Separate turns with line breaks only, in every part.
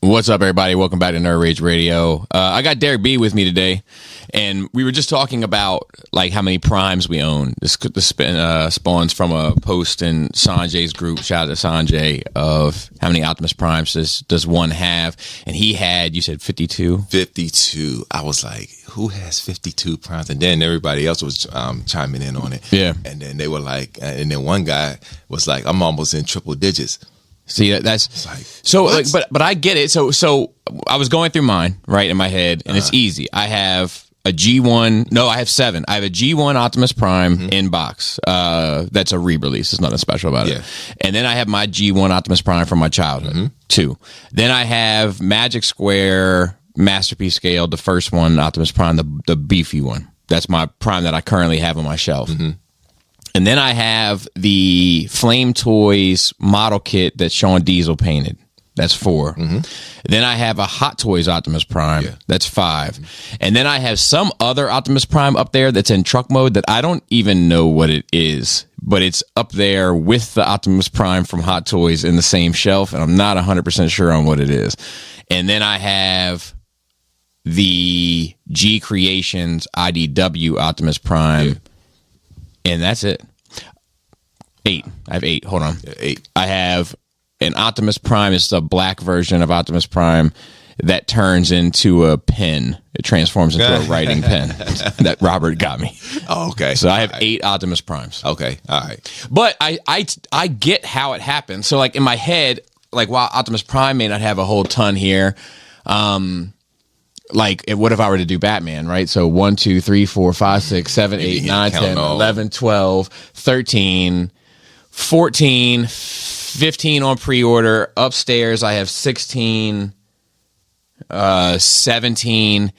What's up, everybody? Welcome back to Nerd Rage Radio. I got Derek B with me today, and we were just talking about like how many primes we own. This spawns from a post in Sanjay's group. Shout out to Sanjay of how many Optimus Primes does one have? And he had, you said 52?
52. I was like, who has 52 primes? And then everybody else was chiming in on it.
Yeah.
And then they were like, and then one guy was like, I'm almost in triple digits.
See, that's
like,
so.
what?
Like, but I get it. So I was going through mine right in my head, and it's easy. I have a G1. No, I have 7. I have a G1 Optimus Prime in box. That's a re-release. There's nothing special about it. And then I have my G1 Optimus Prime from my childhood. 2. Then I have Magic Square Masterpiece Scale, the first one, Optimus Prime, the beefy one. That's my Prime that I currently have on my shelf. And then I have the Flame Toys model kit that Sean Diesel painted. That's 4. Then I have a Hot Toys Optimus Prime. That's 5. And then I have some other Optimus Prime up there that's in truck mode that I don't even know what it is. But it's up there with the Optimus Prime from Hot Toys in the same shelf. And I'm not 100% sure on what it is. And then I have the G Creations IDW Optimus Prime. And that's it. 8. I have 8. Hold on.
8.
I have an Optimus Prime. It's a black version of Optimus Prime that turns into a pen. It transforms into a writing pen that Robert got me.
Oh, okay.
So I have 8 Optimus Primes.
Okay. All right.
But I get how it happens. So like in my head, like while Optimus Prime may not have a whole ton here, like, what if I were to do Batman, right? So 1, 2, 3, 4, 5, 6, 7, 8, 9, 10, 11, 12, 13, 14, 15 on pre-order. Upstairs, I have 16, 17, and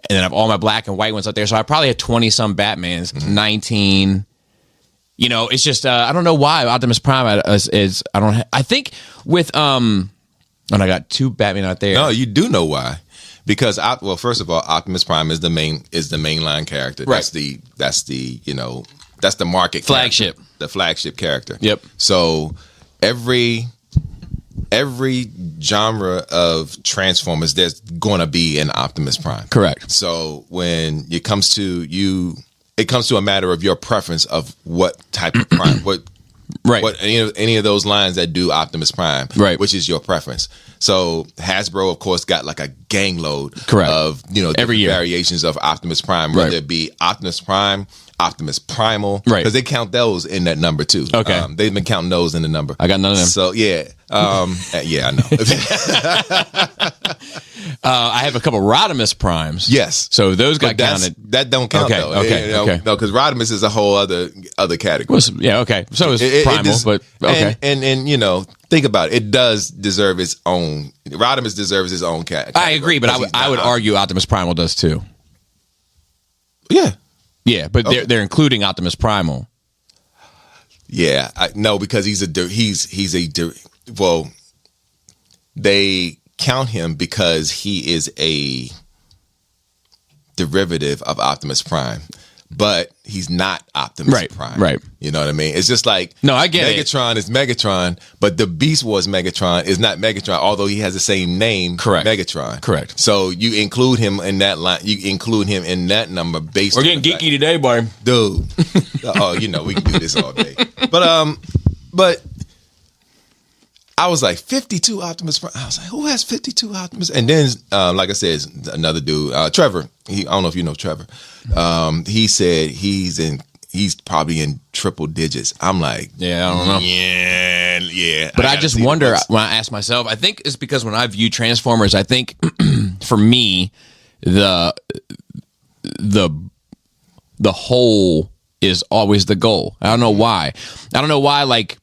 then I have all my black and white ones up there. So I probably have 20-some Batmans, 19. You know, it's just, I don't know why Optimus Prime is I think with, and I got 2 Batman out there.
No, you do know why. Because first of all, Optimus Prime is the mainline character.
Right.
That's the market
flagship,
character, the flagship character.
Yep. So
every genre of Transformers, there's going to be an Optimus Prime.
Correct.
So when it comes to it comes to a matter of your preference of what type of Prime, what any of those lines that do Optimus Prime,
right,
which is your preference. So Hasbro, of course, got like a gang load
Correct.
Of
every year
variations of Optimus Prime, whether it be Optimus Prime, Optimus Primal, because they count those in that number too.
Okay,
they've been counting those in the number.
I got none of them.
So yeah, yeah, I know.
I have a couple Rodimus Primes.
Yes,
so those got counted.
That don't count though.
Okay,
no, because Rodimus is a whole other category.
Well, yeah, okay. So is Primal, but okay.
And think about it. It does deserve its own. Rodimus deserves his own category.
I agree, but I would argue Optimus Primal does too.
Yeah.
Yeah, but they're including Optimus Primal.
Yeah, no, because they count him because he is a derivative of Optimus Prime, but he's not Optimus Prime.
Right.
You know what I mean? It's just like
I get
Megatron is Megatron, but the Beast Wars Megatron is not Megatron, although he has the same name.
Correct.
Megatron.
Correct.
So you include him in that line. You include him in that number based.
We're getting geeky today, boy.
Dude. We can do this all day. But I was like 52 Optimus Prime. I was like, who has 52 Optimus? And then, like I said, another dude, Trevor. I don't know if you know Trevor. He said he's probably in triple digits. I'm like,
yeah, I don't know.
Yeah.
But I just wonder when I ask myself. I think it's because when I view Transformers, I think for me the whole is always the goal. I don't know why. Like,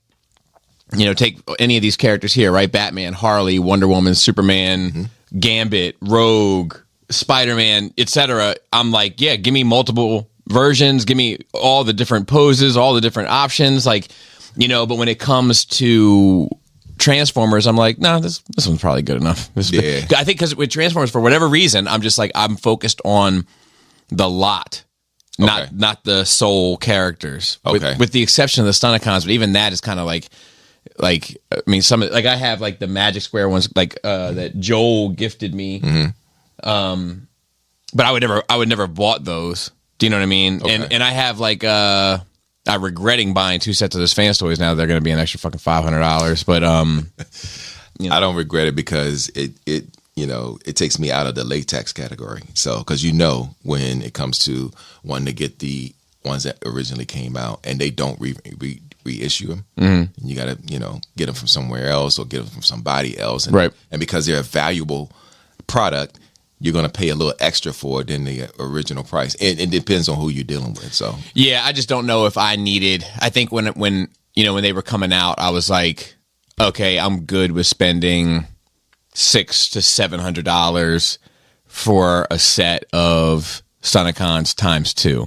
take any of these characters here, right? Batman, Harley, Wonder Woman, Superman, Gambit, Rogue, Spider-Man, etc. I'm like, yeah, give me multiple versions, give me all the different poses, all the different options, like, but when it comes to Transformers, I'm like, nah, this one's probably good enough. I think because with Transformers, for whatever reason, I'm just like, I'm focused on the lot. Not the sole characters, with the exception of the Stunticons, but even that is kind of like like, I mean, some like I have like the Magic Square ones, like that Joel gifted me. But I would never have bought those. Do you know what I mean? Okay. And I have like I'm regretting buying 2 sets of those Fans toys now. They're going to be an extra fucking $500. But
I don't regret it because it takes me out of the latex category. So because when it comes to wanting to get the ones that originally came out and they don't reissue them, you got to get them from somewhere else or get them from somebody else, and because they're a valuable product, you're going to pay a little extra for it than the original price. It depends on who you're dealing with. So
yeah, I just don't know if I needed. I think when they were coming out, I was like, okay, I'm good with spending $600 to $700 for a set of Stunticons times 2.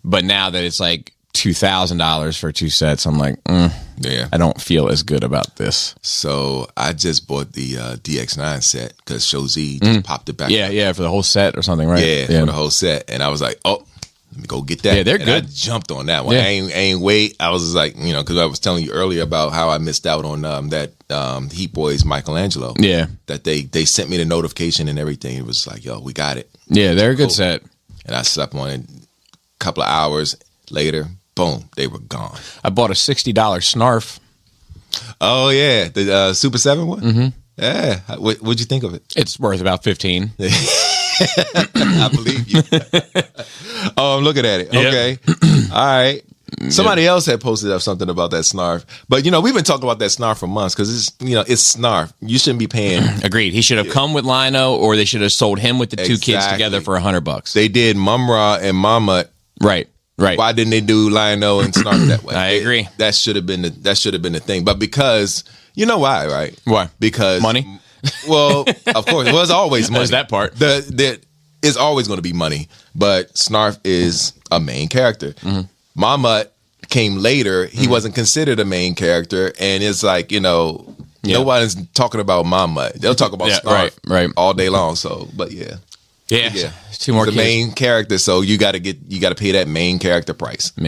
But now that it's like $2,000 for 2 sets, I'm like, yeah, I don't feel as good about this.
So I just bought the DX9 set because Show Z just popped it back.
Yeah, for the whole set or something, right?
Yeah, for the whole set. And I was like, oh, let me go get that.
Yeah, they're
and
good.
I jumped on that one. I ain't wait. I was just like, because I was telling you earlier about how I missed out on that Heat Boys Michelangelo.
Yeah.
That they sent me the notification and everything. It was like, yo, we got it.
Yeah, they're a good set.
And I slept on it. A couple of hours later, boom, they were gone.
I bought a $60 Snarf.
Oh yeah, the Super 7 one.
Mm-hmm.
Yeah, what'd you think of it?
It's worth about $15.
I believe you. Oh, I'm looking at it. Okay, all right. Somebody else had posted up something about that Snarf, but we've been talking about that Snarf for months because it's Snarf. You shouldn't be paying.
Agreed. He should have come with Lino, or they should have sold him with the 2 kids together for $100.
They did Mumra and Mama.
Right.
Why didn't they do Lionel and Snarf that way?
I agree.
That should have been the thing. But because you know why, right?
Why?
Because
money.
Well, of course, it was always money.
There's that part.
It's always going to be money. But Snarf is a main character. Mama came later. He wasn't considered a main character, and it's like nobody's talking about Mama. They'll talk about Snarf all day long. So, but yeah.
Yeah, 2 more
the
kids.
Main character, so you got to pay that main character price.
So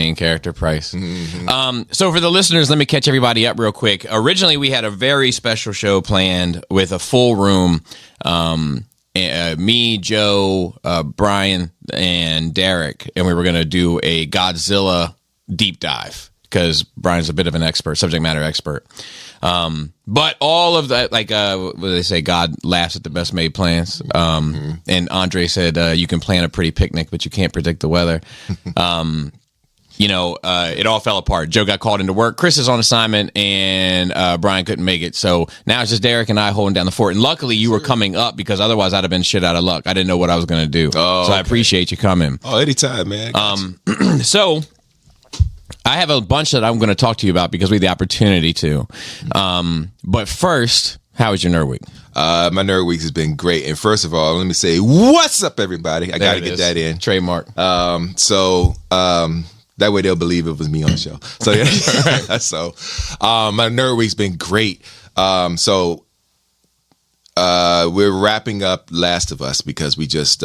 for the listeners, let me catch everybody up real quick. Originally, we had a very special show planned with a full room. Me, Joe, Brian, and Derek, and we were going to do a Godzilla deep dive because Brian's a bit of an subject matter expert. But all of that, like, what do they say? God laughs at the best made plans. And Andre said, you can plan a pretty picnic, but you can't predict the weather. It all fell apart. Joe got called into work. Chris is on assignment, and Brian couldn't make it. So now it's just Derek and I holding down the fort. And luckily, you were coming up because otherwise I'd have been shit out of luck. I didn't know what I was going to do. Oh, so I appreciate you coming.
Oh, anytime, man.
So I have a bunch that I'm going to talk to you about because we had the opportunity to. But first, how was your Nerd Week?
My Nerd Week has been great. And first of all, let me say, what's up, everybody? I got to get that in.
Trademark.
That way they'll believe it was me on the show. So, yeah. My Nerd Week's been great. We're wrapping up Last of Us because we just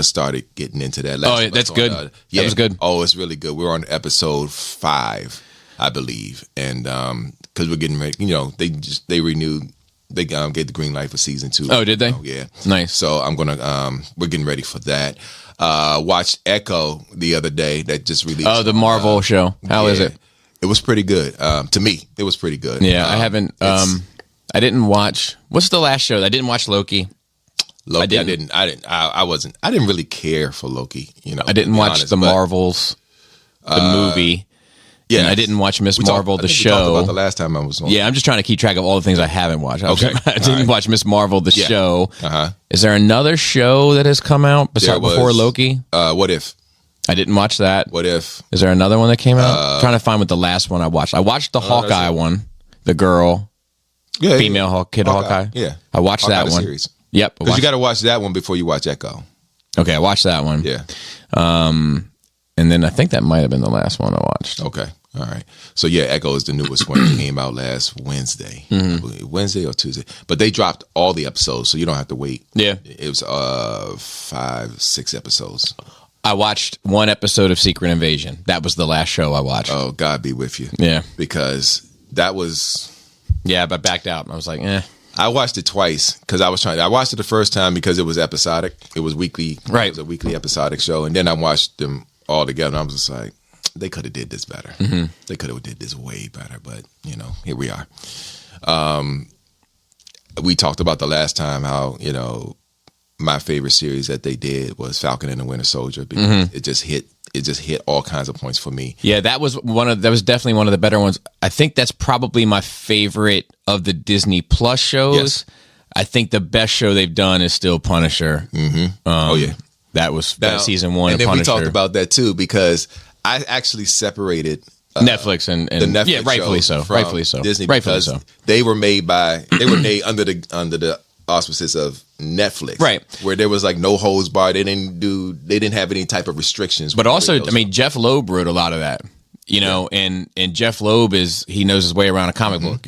started getting into that.
That's good. That was good.
Oh, it's really good. We're on episode 5, I believe, and because we're getting ready. They renewed. They gave the green light for season 2.
Oh, did they?
Yeah,
nice.
So I'm gonna. We're getting ready for that. Watched Echo the other day. That just released.
Oh, the Marvel show. How is it?
It was pretty good. To me, it was pretty good.
Yeah, I haven't. I didn't watch. What's the last show? I didn't watch Loki.
I didn't really care for Loki.
I didn't watch the Marvels, the movie. Yeah, and I didn't watch Miss Marvel, the show. We talked
about the last time I was on.
Yeah, I'm just trying to keep track of all the things I haven't watched. I didn't watch Miss Marvel, the show. Is there another show that has come out before Loki?
What If?
I didn't watch that.
What If?
Is there another one that came out? I'm trying to find what the last one I watched. I watched the Hawkeye one, the girl, female Hawkeye.
Yeah,
I watched
Hawkeye
that one.
Series.
Yep,
because you got to watch that one before you watch Echo.
Okay, I watched that one.
Yeah,
and then I think that might have been the last one I watched.
Okay. All right. So, yeah, Echo is the newest one. It came out last Wednesday. I believe, Wednesday or Tuesday. But they dropped all the episodes, so you don't have to wait.
Yeah.
It was 5-6 episodes.
I watched one episode of Secret Invasion. That was the last show I watched.
Oh, God be with you.
Yeah.
Because that was.
Yeah, but backed out. I was like, eh.
I watched it twice because I watched it the first time because it was episodic. It was weekly.
Right.
It was a weekly episodic show, and then I watched them all together. And I was just like, they could have did this better. Mm-hmm. They could have did this way better. But here we are. We talked about the last time how my favorite series that they did was Falcon and the Winter Soldier because it just hit all kinds of points for me.
Yeah, that was definitely one of the better ones. I think that's probably my favorite of the Disney Plus shows.
Yes.
I think the best show they've done is still Punisher.
Mm-hmm.
That season 1
and
of
then
Punisher.
we talked about that too because I actually separated
Netflix and
the Netflix
yeah, rightfully so.
from
Rightfully so.
Disney
rightfully
because
so.
they were made under the auspices of Netflix,
right?
Where there was like no holds barred. They didn't have any type of restrictions.
But also, I mean, Jeff Loeb wrote a lot of that, and Jeff Loeb he knows his way around a comic book,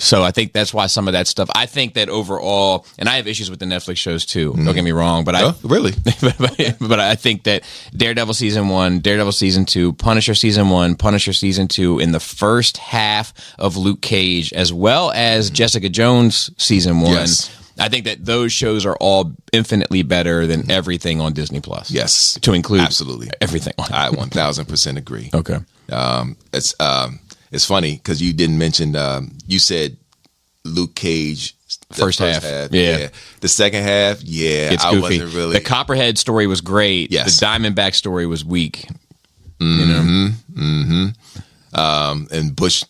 so I think that's why some of that stuff. I think that overall, and I have issues with the Netflix shows too. Don't get me wrong, but
really,
but I think that Daredevil season 1, Daredevil season 2, Punisher season 1, Punisher season 2, in the first half of Luke Cage, as well as Jessica Jones season 1.
Yes.
I think that those shows are all infinitely better than everything on Disney Plus.
Yes,
to include
absolutely
everything.
I 1000% agree.
Okay,
it's funny because you didn't mention. You said Luke Cage
first half. Yeah.
The second half,
it's goofy.
I wasn't really.
The Copperhead story was great.
Yes.
The Diamondback story was weak.
And Bush.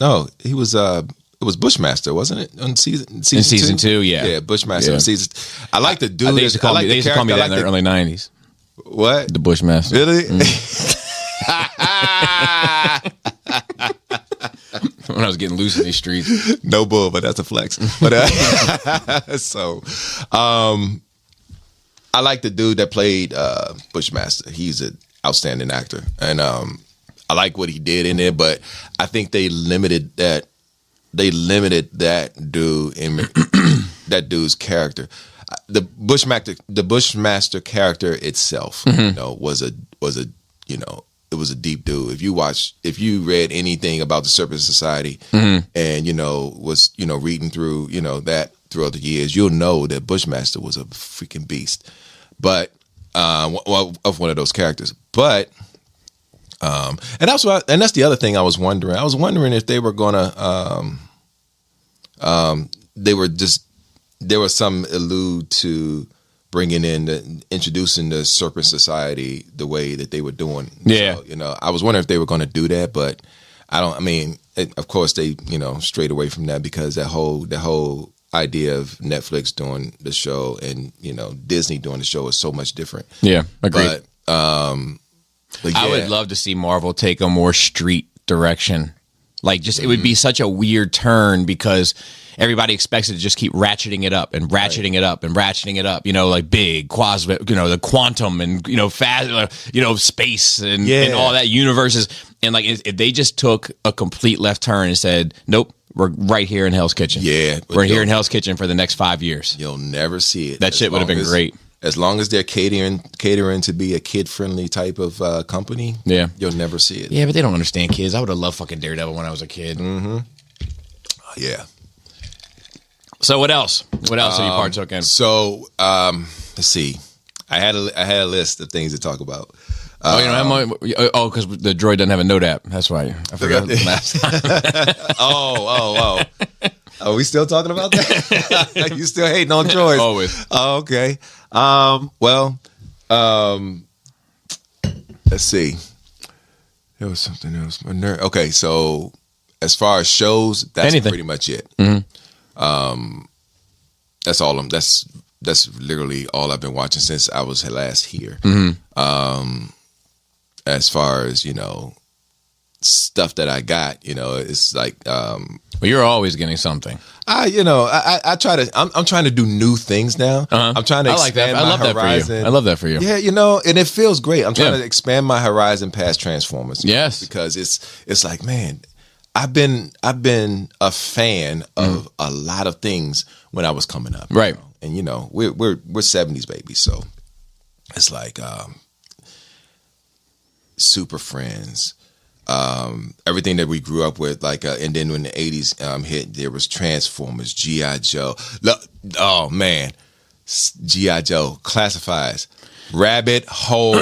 No, he was. It was Bushmaster, wasn't it? On season 2,
yeah.
Yeah, Bushmaster on season. I like the dude.
They used to call me that in the early 90s.
What?
The Bushmaster.
Really?
When I was getting loose in these streets.
No bull, but that's a flex. But I like the dude that played Bushmaster. He's an outstanding actor, and I like what he did in there. But I think they limited that. They limited that dude in that dude's character. The Bushmaster character itself, was a it was a deep dude. If you read anything about the Serpent Society, and was reading through that throughout the years, you'll know that Bushmaster was a freaking beast. But of one of those characters, but. And that's the other thing I was wondering. I was wondering if they were gonna, there was some allude to introducing the Serpent Society the way that they were doing.
Yeah.
So, I was wondering if they were going to do that, but of course they, strayed away from that because that whole idea of Netflix doing the show and, Disney doing the show is so much different.
Yeah. Agreed.
But yeah.
I would love to see Marvel take a more street direction. Like, it would be such a weird turn because everybody expects it to just keep ratcheting it up and ratcheting it up and ratcheting it up. Like big the quantum and fast, space and all that universes. And like, if they just took a complete left turn and said, nope, we're right here in Hell's Kitchen.
Yeah,
we're here in Hell's Kitchen for the next 5 years.
You'll never see it.
That shit would have been great.
As long as they're catering to be a kid-friendly type of company, you'll never see it.
Yeah, but they don't understand kids. I would have loved fucking Daredevil when I was a kid.
Mm-hmm. Yeah.
So what else? What else have you partook in?
So let's see. I had a list of things to talk about.
Because the droid doesn't have a note app. That's why I forgot last time.
Oh. Are we still talking about that? You still hating on droids?
Always.
Oh, okay. Let's see. There was something else. Okay, so as far as shows, that's pretty much it.
Mm-hmm.
That's all. That's literally all I've been watching since I was last here.
Mm-hmm.
As far as stuff that I got, it's like.
Well, you're always getting something.
I try to. I'm trying to do new things now.
Uh-huh.
I'm trying to expand my horizon.
I love that for you.
Yeah, and it feels great. I'm trying to expand my horizon past Transformers.
Yes,
because it's like, man, I've been a fan of a lot of things when I was coming up,
right?
And we're 70s babies, so it's like Super Friends, everything that we grew up with, like, and then when the 80s hit, there was Transformers, G.I. Joe. Oh, man. G.I. Joe, Classifieds, Rabbit Hole.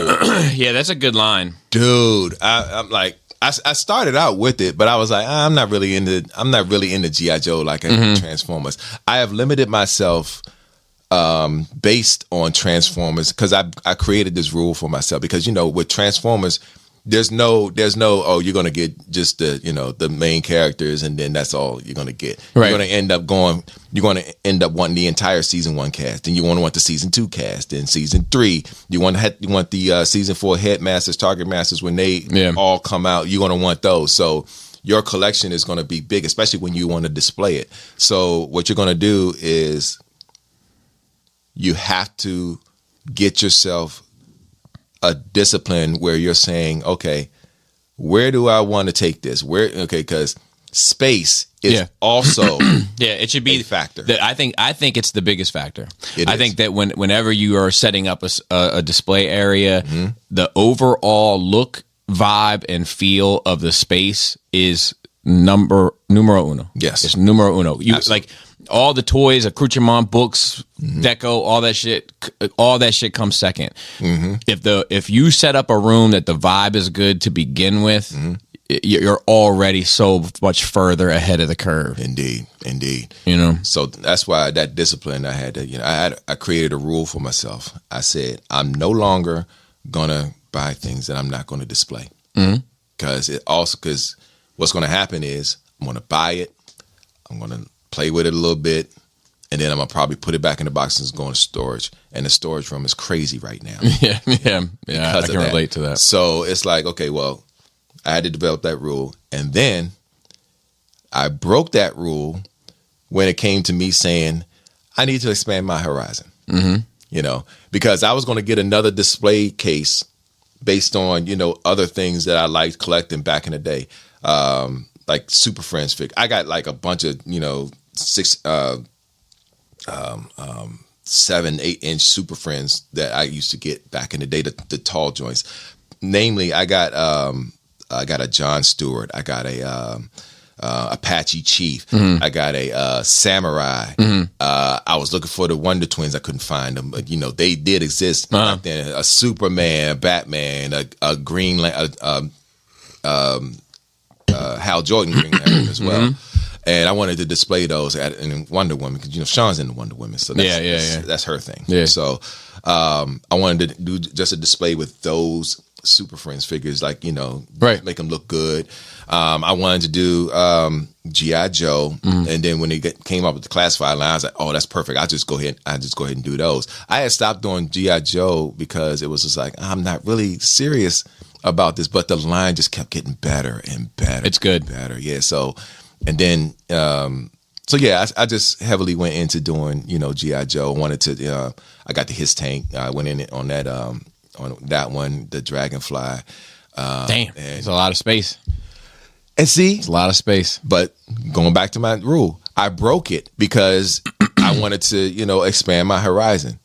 Yeah, that's a good line.
Dude, I'm like, I started out with it, but I was like, I'm not really into G.I. Joe like I am Transformers. I have limited myself based on Transformers because I created this rule for myself because, with Transformers, there's no oh, you're gonna get just the main characters and then that's all you're gonna get. Right. You're gonna end up wanting the entire season 1 cast, and you want the season 2 cast, and season 3 you want the season 4 headmasters, target masters when they all come out. You're gonna want those. So your collection is gonna be big, especially when you want to display it. So what you're gonna do is you have to get yourself a discipline where you're saying, okay, where do I want to take this? Because space is also
it should be
a factor.
I think it's the biggest factor. I think that whenever you are setting up a display area, the overall look, vibe, and feel of the space is numero uno. Yes, it's numero uno. Like all the toys, accoutrement, books, deco, all that shit comes second. If you set up a room that the vibe is good to begin with, you're already so much further ahead of the curve.
Indeed. So that's why that discipline I had to, I created a rule for myself. I said, I'm no longer gonna buy things that I'm not going to display. Because what's going to happen is I'm going to buy it, I'm going to play with it a little bit, and then I'm going to probably put it back in the box and go into storage. And the storage room is crazy right now.
Yeah. I can relate to that.
So it's like, okay, well, I had to develop that rule. And then I broke that rule when it came to me saying, I need to expand my horizon. Because I was going to get another display case based on, other things that I liked collecting back in the day. Like Super Friends figure. I got like a bunch of, 7-8 inch Super Friends that I used to get back in the day, the tall joints. Namely, I got a John Stewart. I got a Apache Chief. I got a Samurai. I was looking for the Wonder Twins. I couldn't find them, but they did exist back then. A Superman, Batman, a Green Hal Jordan Green Lantern as well. And I wanted to display those in Wonder Woman because Sean's in the Wonder Woman, so that's her thing. Yeah. So I wanted to do just a display with those Super Friends figures, like make them look good. I wanted to do G.I. Joe, and then when they came up with the classified line, I was like, "Oh, that's perfect. I'll just go ahead and do those." I had stopped doing G.I. Joe because it was just like I'm not really serious about this, but the line just kept getting better and better.
It's good,
better, yeah. So, and then I just heavily went into doing G.I. Joe. Wanted to, I got the His Tank. I went in on that one, the Dragonfly.
Damn, it's a lot of space.
And see,
it's a lot of space.
But going back to my rule, I broke it because I wanted to, expand my horizon.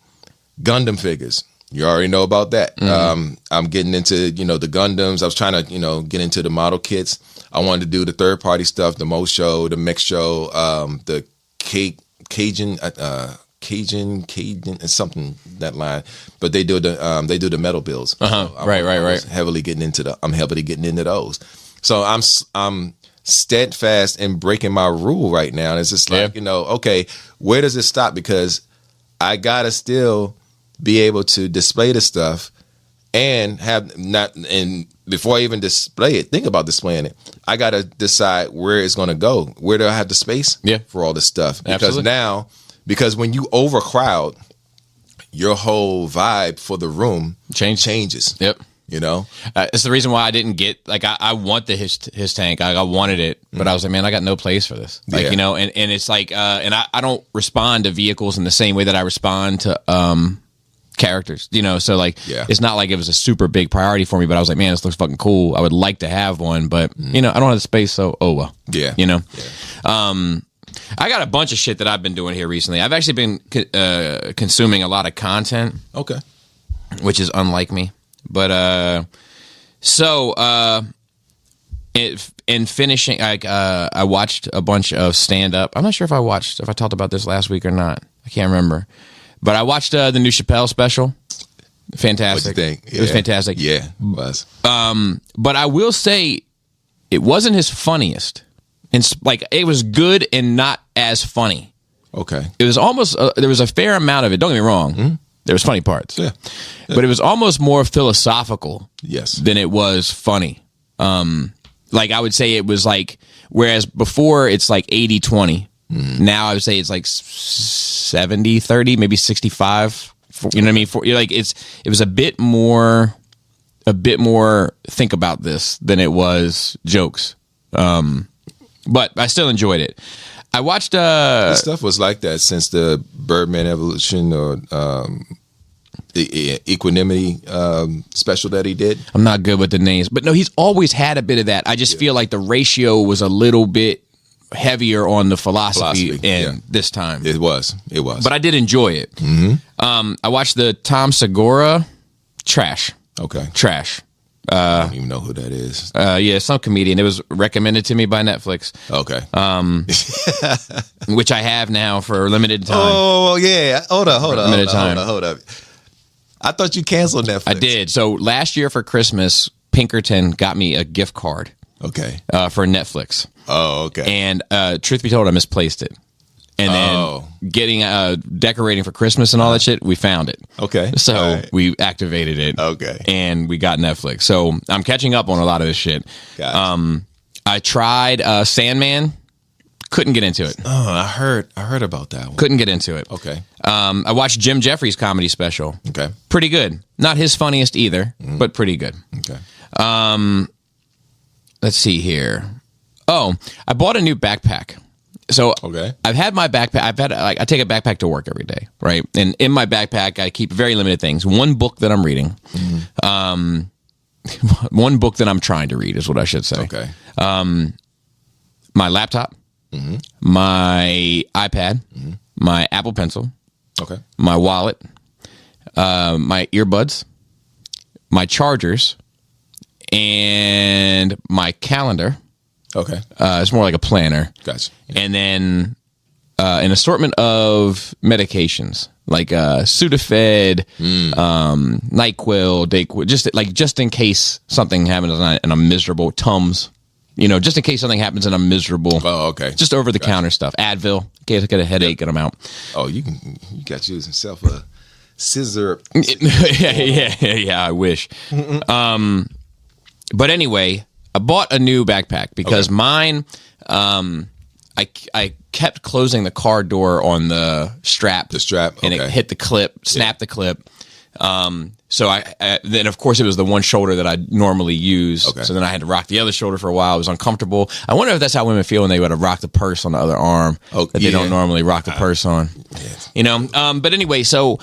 Gundam figures, you already know about that. I'm getting into, the Gundams. I was trying to, get into the model kits. I wanted to do the third party stuff, the Mo Show, the Mix Show, the Cajun, and something that line. But they do the metal builds. So
right.
I'm heavily getting into those. So I'm steadfast in breaking my rule right now. And it's just like, okay, where does it stop? Because I gotta still be able to display the stuff and before I even display it, think about displaying it. I gotta decide where it's gonna go. Where do I have the space for all this stuff? Because when you overcrowd, your whole vibe for the room changes.
Yep. It's the reason why I didn't get I want the his tank. I wanted it, but I was like, man, I got no place for this. And it's like and I don't respond to vehicles in the same way that I respond to characters. So it's not like it was a super big priority for me, but I was like, man, this looks fucking cool. I would like to have one, but I don't have the space, so oh well. Yeah. I got a bunch of shit that I've been doing here recently. I've actually been consuming a lot of content.
Okay.
Which is unlike me. But So, in finishing, I watched a bunch of stand-up. I'm not sure if I talked about this last week or not. I can't remember. But I watched the new Chappelle special. Fantastic.
What'd you think?
It was fantastic.
Yeah, it was.
But I will say, it wasn't his funniest. It was good and not as funny.
Okay.
It was almost, there was a fair amount of it. Don't get me wrong. Mm-hmm. There was funny parts.
Yeah.
But it was almost more philosophical than it was funny. I would say it was whereas before it's 80-20. Mm-hmm. Now I would say it's 70-30, maybe 65. You know what I mean? It was a bit more think about this than it was jokes. But I still enjoyed it. I watched
this stuff was like that since the Birdman Evolution or the Equanimity special that he did.
I'm not good with the names, but no, he's always had a bit of that. I just feel like the ratio was a little bit heavier on the philosophy end this time.
It was.
But I did enjoy it. Mm-hmm. I watched the Tom Segura trash.
Okay.
Trash.
I don't even know who that is.
Yeah, some comedian. It was recommended to me by Netflix.
Okay.
Which I have now for a limited time.
Oh, yeah. Hold up. Hold up. I thought you canceled Netflix.
I did. So last year for Christmas, Pinkerton got me a gift card.
Okay.
For Netflix.
Oh, okay.
And truth be told, I misplaced it. And then getting decorating for Christmas and all that shit, we found it.
Okay.
So we activated it.
Okay.
And we got Netflix. So I'm catching up on a lot of this shit.
Gotcha.
I tried Sandman. Couldn't get into it.
Oh, I heard about that one.
Couldn't get into it.
Okay.
I watched Jim Jeffries' comedy special.
Okay.
Pretty good. Not his funniest either, but pretty good.
Okay.
Let's see here. Oh, I bought a new backpack. So I've had my backpack. I take a backpack to work every day, right? And in my backpack, I keep very limited things. One book that I'm reading. Mm-hmm. One book that I'm trying to read is what I should say.
Okay.
My laptop, my iPad, my Apple Pencil, my wallet, my earbuds, my chargers, and my calendar.
Okay.
It's more like a planner.
Gotcha.
And then an assortment of medications like Sudafed, NyQuil, Dayquil, just in case something happens and I'm miserable. Tums, just in case something happens and I'm miserable.
Oh, okay.
Just over the counter stuff. Advil, in case I get a headache and I'm out.
Oh, you got yourself a scissor.
Yeah. I wish. But anyway. I bought a new backpack because mine, I kept closing the car door on the strap.
The strap,
and it hit the clip, snapped the clip. So then of course it was the one shoulder that I normally use. Okay. So then I had to rock the other shoulder for a while. It was uncomfortable. I wonder if that's how women feel when they would have rocked the purse on the other arm that they don't normally rock the purse on. Yeah. But anyway, so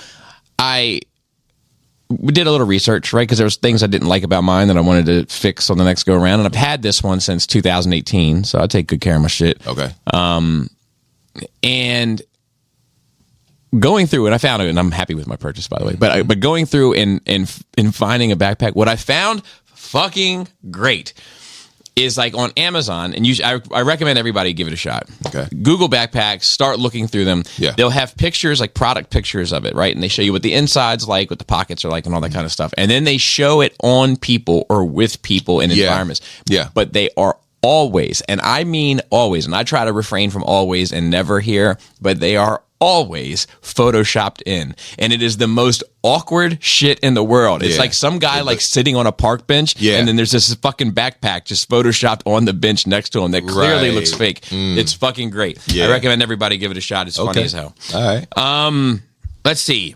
we did a little research, right? Because there was things I didn't like about mine that I wanted to fix on the next go around. And I've had this one since 2018, so I take good care of my shit.
Okay.
And going through it, I found it, and I'm happy with my purchase, by the way. But going through and finding a backpack, what I found fucking great is on Amazon, and I recommend everybody give it a shot.
Okay.
Google backpacks, start looking through them.
Yeah.
They'll have pictures, product pictures of it, right? And they show you what the inside's like, what the pockets are like, and all that kind of stuff. And then they show it on people or with people in environments.
Yeah.
But they are always, and I mean always, and I try to refrain from always and never here, but they are always photoshopped in, and it is the most awkward shit in the world. It's like some guy sitting on a park bench, and then there's this fucking backpack just photoshopped on the bench next to him that clearly looks fake. It's fucking great. I recommend everybody give it a shot. It's funny as hell.
All right.
Let's see.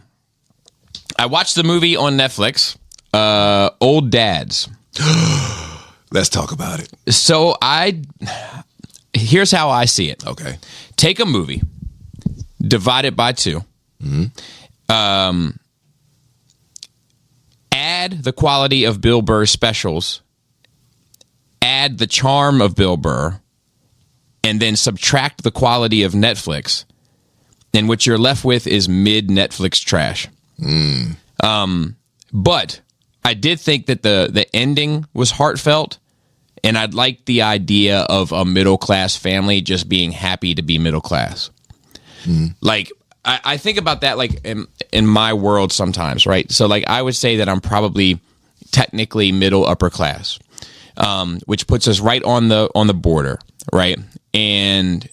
I watched the movie on Netflix, Old Dads.
Let's talk about it.
So here's how I see it.
Okay.
Take a movie, divide it by 2. Add the quality of Bill Burr's specials, add the charm of Bill Burr, and then subtract the quality of Netflix. And what you're left with is mid-Netflix trash. But I did think that the ending was heartfelt, and I'd like the idea of a middle class family just being happy to be middle class. Like I think about that like in my world sometimes, right? So like I would say that I'm probably technically middle upper class, which puts us right on the border, right? And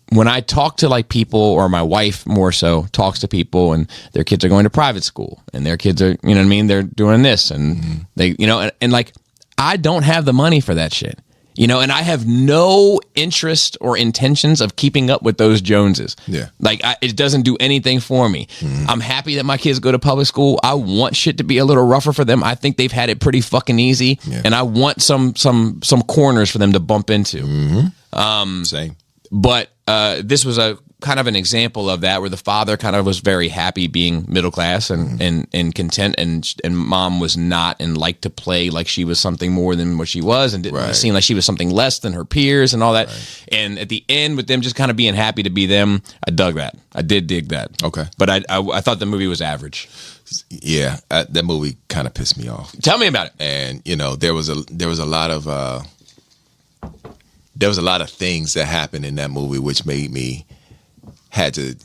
when I talk to like people, or my wife more so talks to people, and their kids are going to private school, and their kids are, you know what I mean, they're doing this, and they, you know, and like I don't have the money for that shit. You know, and I have no interest or intentions of keeping up with those Joneses.
Yeah.
Like, it doesn't do anything for me. I'm happy that my kids go to public school. I want shit to be a little rougher for them. I think they've had it pretty fucking easy. Yeah. And I want some corners for them to bump into.
Same.
But this was a kind of an example of that, where the father kind of was very happy being middle class and content, and mom was not, and liked to play like she was something more than what she was, and didn't seem like she was something less than her peers and all that. And at the end, with them just kind of being happy to be them, I dug that. I did dig that.
Okay.
But I thought the movie was average.
Yeah, that movie kind of pissed me off.
Tell me about it.
And you know, there was a lot of things that happened in that movie which made me had to.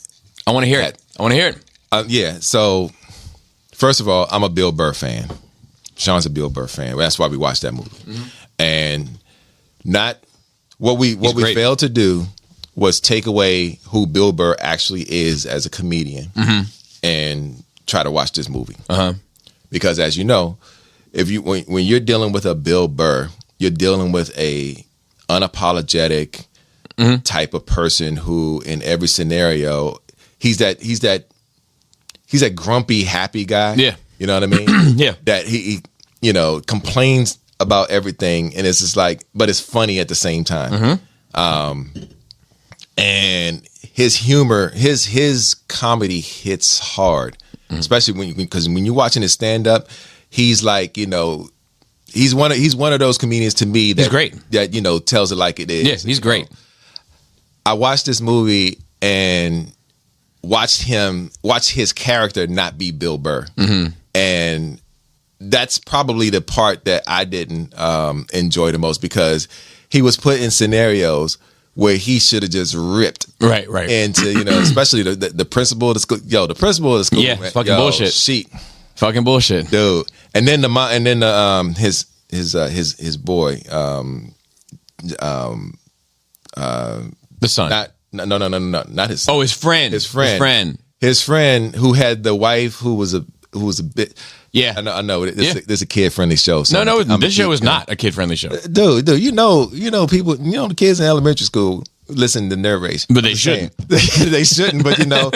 I want to hear it. I want to hear it.
Yeah. So, first of all, I'm a Bill Burr fan. Sean's a Bill Burr fan. That's why we watched that movie. And not what we failed to do was take away who Bill Burr actually is as a comedian and try to watch this movie. Because as you know, when you're dealing with a Bill Burr, you're dealing with a unapologetic type of person who, in every scenario, he's that grumpy, happy guy.
Yeah,
you know what I mean.
Yeah,
that he you know, complains about everything, and it's just like, but it's funny at the same time. And his humor, his comedy hits hard, especially because when you're watching his stand up, he's like, you know. He's one of those comedians to me that,
he's great.
That, you know, tells it like it is.
Yeah, he's great.
I watched this movie and watched his character not be Bill Burr. And that's probably the part that I didn't enjoy the most, because he was put in scenarios where he should have just ripped
right
into, you know, especially the principal of the school. Yo, the principal of the school.
Yeah, man, fucking bullshit.
Fucking
bullshit,
dude. And then his boy,
the son.
Not his son.
Oh, his friend.
His friend who had the wife who was a bit.
Yeah,
I know. This a kid friendly show. So
no, this show is not a kid friendly show.
Dude, you know people, you know, the kids in elementary school listen to narration,
but they shouldn't.
They shouldn't. But you know,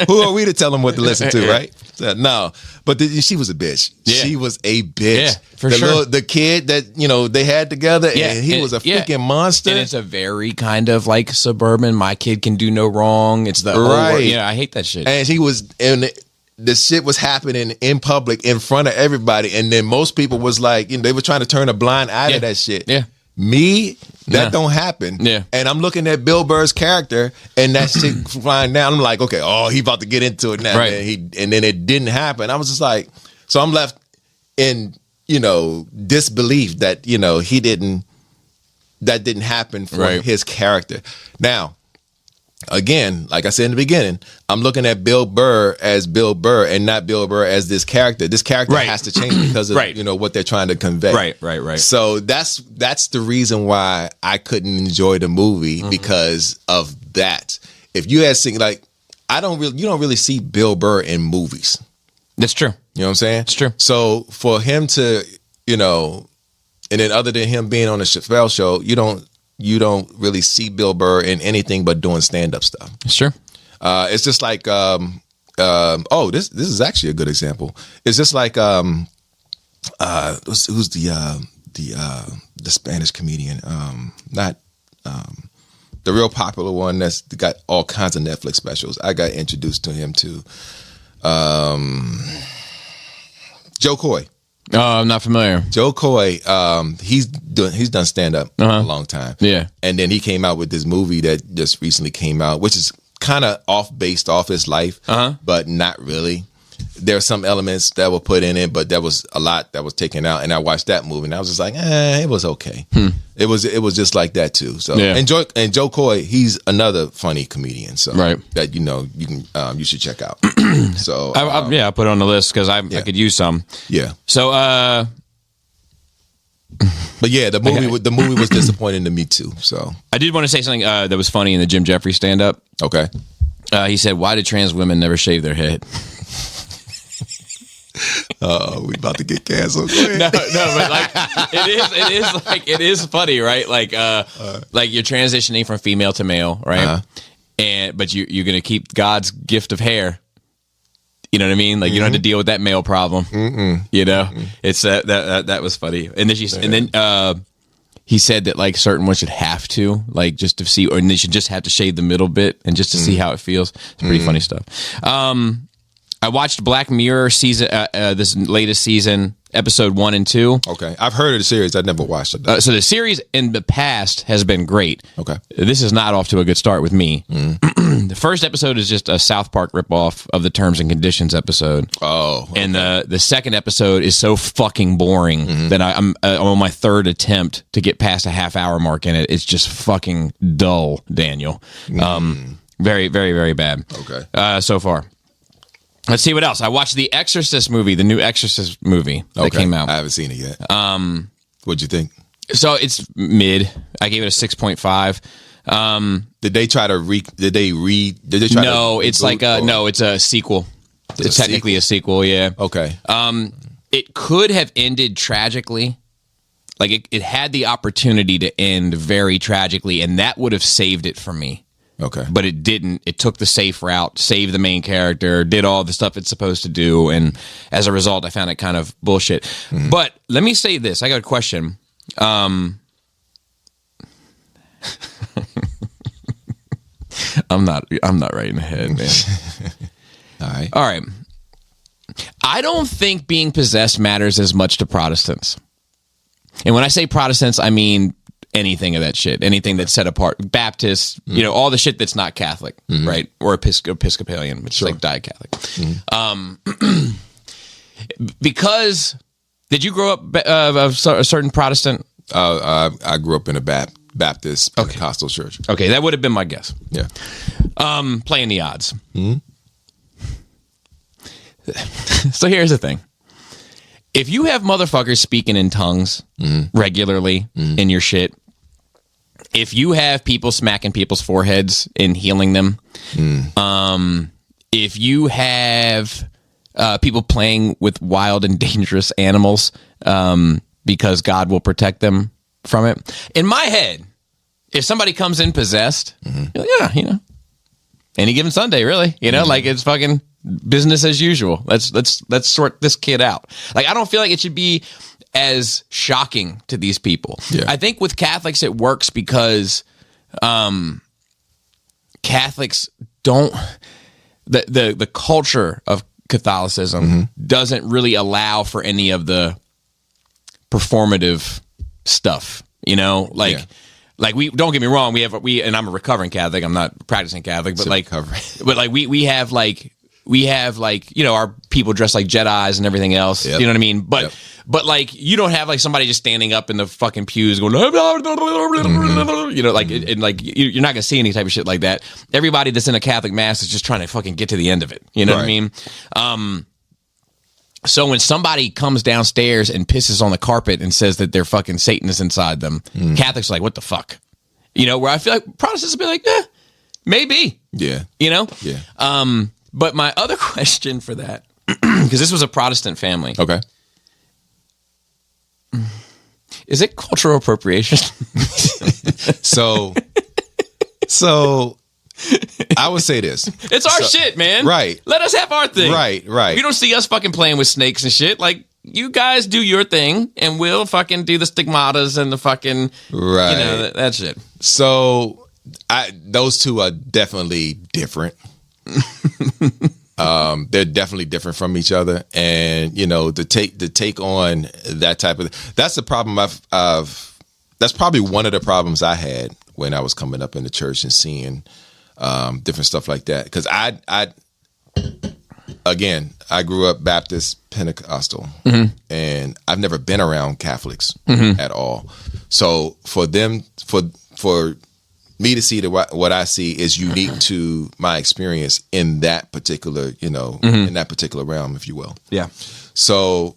who are we to tell them what to listen to, right? So, no, but she was a bitch. Yeah. She was a bitch.
Yeah, for sure.
The kid that, you know, they had together, and he was a freaking monster.
And it's a very kind of like suburban. My kid can do no wrong. It's the
right.
Yeah, I hate that shit.
And he was, and the shit was happening in public in front of everybody, and then most people was like, you know, they were trying to turn a blind eye to that shit.
Yeah.
Me, that don't happen.
Yeah.
And I'm looking at Bill Burr's character, and that shit flying down. I'm like, okay, he about to get into it now.
Right.
Man. And then it didn't happen. I was just like, so I'm left in, you know, disbelief that, you know, that didn't happen for his character. Now, again, like I said in the beginning, I'm looking at Bill Burr as Bill Burr and not Bill Burr as this character. This character has to change because of you know, what they're trying to convey. Right. So that's the reason why I couldn't enjoy the movie, because of that. If you had seen, like, you don't really see Bill Burr in movies.
That's true.
You know what I'm saying?
It's true.
So for him to, you know, and then other than him being on the Chappelle show, you don't really see Bill Burr in anything but doing stand-up stuff.
Sure.
It's just like, this is actually a good example. It's just like, who's the Spanish comedian? Not the real popular one that's got all kinds of Netflix specials. I got introduced to him too. Joe Coy.
Oh, I'm not familiar.
Joe Coy, he's done stand up a long time.
Yeah.
And then he came out with this movie that just recently came out, which is kind of based off his life, but not really. there's some elements that were put in it, but there was a lot that was taken out. And I watched that movie, and I was just like, it was okay. It was just like that too. So and Joe Coy, he's another funny comedian. So that you should check out. So
I put it on the list because I could use some.
Yeah.
So
but yeah, the movie was disappointing to me too. So
I did want to say something that was funny in the Jim Jeffries stand up.
Okay.
He said, "Why do trans women never shave their head?"
We about to get canceled. No,
but like it is funny, right? Like you're transitioning from female to male, right? But you're gonna keep God's gift of hair. You know what I mean? Like you don't have to deal with that male problem. You know, it's that was funny. And then he said that like certain ones should have to like just to see, or they should just have to shave the middle bit and just to see how it feels. It's pretty funny stuff. I watched Black Mirror season, this latest season, episode 1 and 2.
Okay, I've heard of the series. I never watched it.
So the series in the past has been great.
Okay,
this is not off to a good start with me. The first episode is just a South Park ripoff of the Terms and Conditions episode.
Oh, okay.
And the second episode is so fucking boring that I'm on my third attempt to get past a half-hour mark in it. It's just fucking dull, Daniel. Very, very, very bad.
Okay,
so far. Let's see what else. I watched the Exorcist movie, the new Exorcist movie that came out.
I haven't seen it yet. What'd you think?
So it's mid. I gave it a 6.5.
Did they try to
No, it's like no, it's a sequel. It's technically a sequel, yeah.
Okay.
It could have ended tragically. Like it had the opportunity to end very tragically, and that would have saved it for me.
Okay.
But it didn't. It took the safe route, saved the main character, did all the stuff it's supposed to do, and as a result, I found it kind of bullshit. But let me say this. I got a question. I'm not right in the head, man. All right. I don't think being possessed matters as much to Protestants. And when I say Protestants, I mean anything of that shit, anything that's set apart. Baptists, all the shit that's not Catholic, right? Or Episcopalian, which is like diet Catholic. Because, did you grow up of a certain Protestant?
I grew up in a Baptist Pentecostal church.
Okay, that would have been my guess.
Yeah.
Playing the odds. So here's the thing. If you have motherfuckers speaking in tongues regularly in your shit, if you have people smacking people's foreheads and healing them, if you have people playing with wild and dangerous animals because God will protect them from it, in my head, if somebody comes in possessed, yeah, any given Sunday, really, like it's fucking business as usual. Let's sort this kid out. Like, I don't feel like it should be as shocking to these people. Yeah. I think with Catholics it works because Catholics don't the culture of Catholicism doesn't really allow for any of the performative stuff. Like we don't get me wrong, we and I'm a recovering Catholic. I'm not practicing Catholic, but we have our people dressed like Jedis and everything else. Yep. You know what I mean? But like you don't have like somebody just standing up in the fucking pews going, you're not gonna see any type of shit like that. Everybody that's in a Catholic mass is just trying to fucking get to the end of it. You know what I mean? So when somebody comes downstairs and pisses on the carpet and says that they're fucking Satan is inside them, Catholics are like, what the fuck? Where I feel like Protestants would be like, maybe. Yeah. Yeah. But my other question for that, because this was a Protestant family.
Okay.
Is it cultural appropriation?
So I would say this.
It's our shit, man.
Right.
Let us have our thing.
Right.
You don't see us fucking playing with snakes and shit. Like, you guys do your thing, and we'll fucking do the stigmatas and the fucking, that shit.
So those two are definitely different. They're definitely different from each other, and to take on that type of, that's the problem that's probably one of the problems I had when I was coming up in the church and seeing different stuff like that, because again, I grew up Baptist Pentecostal, and I've never been around Catholics at all. So for them, for me to see what I see is unique to my experience in that particular, in that particular realm, if you will.
Yeah.
So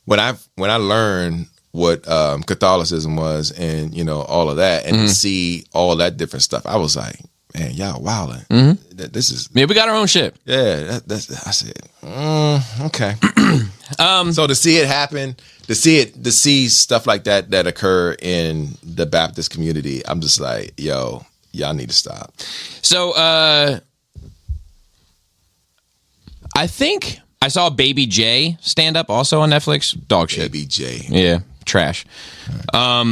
when I learned what Catholicism was, and all of that, and to see all that different stuff, I was like, man, y'all wildin'. This is
we got our own shit.
Yeah, that's. I said, okay. So to see it happen, to see stuff like that occur in the Baptist community, I'm just like, yo, y'all need to stop.
So I think I saw Baby J stand up also on Netflix. Dog shit.
Baby J.
Yeah, trash. All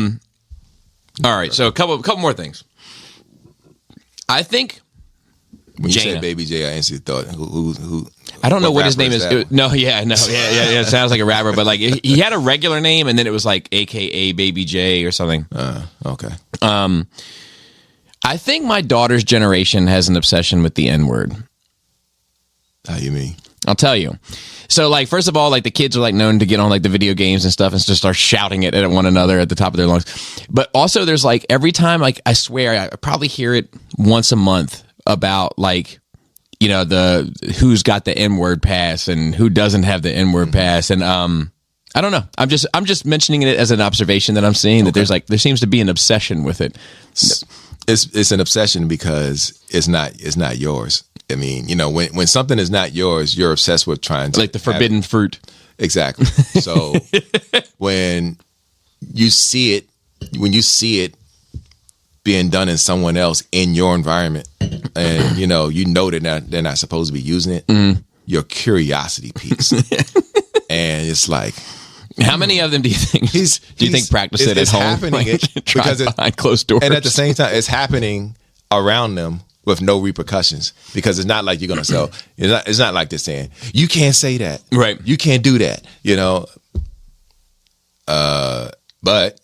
right, so a couple more things. I think
when you
Jaina.
said Baby J, I instantly thought who
I don't know what his name is.
that?
Yeah. It sounds like a rapper, but like he had a regular name, and then it was like AKA Baby J or something.
Okay.
I think my daughter's generation has an obsession with the N-word.
How you mean?
I'll tell you. So, like, first of all, like the kids are like known to get on like the video games and stuff and just start shouting it at one another at the top of their lungs. But also, there's like every time, like I swear, I probably hear it once a month about like, the who's got the N-word pass and who doesn't have the N-word pass, and I don't know. I'm just mentioning it as an observation that I'm seeing that there seems to be an obsession with it.
It's an obsession because it's not yours. I mean, when something is not yours, you're obsessed with trying to,
like the forbidden fruit.
Exactly. So when you see it being done in someone else in your environment, and that they're not supposed to be using it, your curiosity peaks, and it's like,
how many of them do you think? Practice it at home?
Happening
because it's behind closed doors,
and at the same time, it's happening around them with no repercussions, because it's not like you're gonna sell. It's not like they're saying you can't say that,
right?
You can't do that, But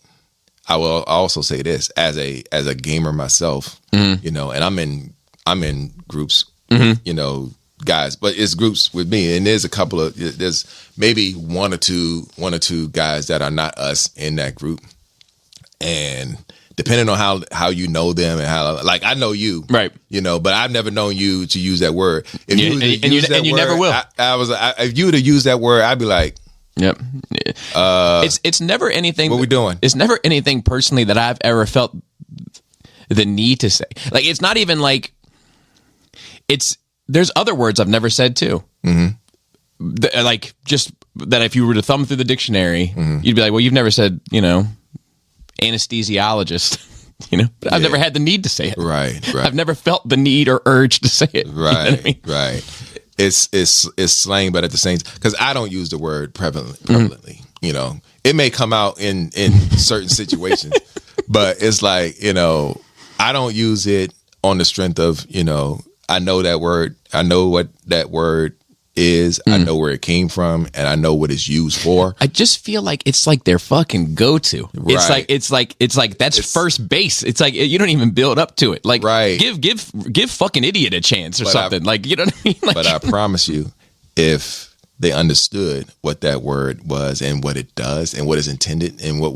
I will also say this as a gamer myself, and I'm in groups, guys, but it's groups with me, and there's maybe one or two guys that are not us in that group, and depending on how you know them and how, like, I know you,
right?
But I've never known you to use that word. If
you never will.
If you were to use that word, I'd be like,
yep. It's never anything.
What we doing?
It's never anything personally that I've ever felt the need to say. Like, it's not even like there's other words I've never said too. Like, just that if you were to thumb through the dictionary, you'd be like, well, you've never said, anesthesiologist, but I've never had the need to say it.
Right.
I've never felt the need or urge to say it.
Right. Right. It's slang, but at the same time, because I don't use the word prevalently, it may come out in certain situations, but it's like, I don't use it on the strength of, I know that word, I know what that word is, I know where it came from, and I know what it's used for.
I just feel like it's like their fucking go-to.
Right.
It's like that's first base. It's like you don't even build up to it. Like,
right.
give fucking idiot a chance or something. Like, you know what I mean? Like,
but I promise you, if they understood what that word was and what it does and what is intended and what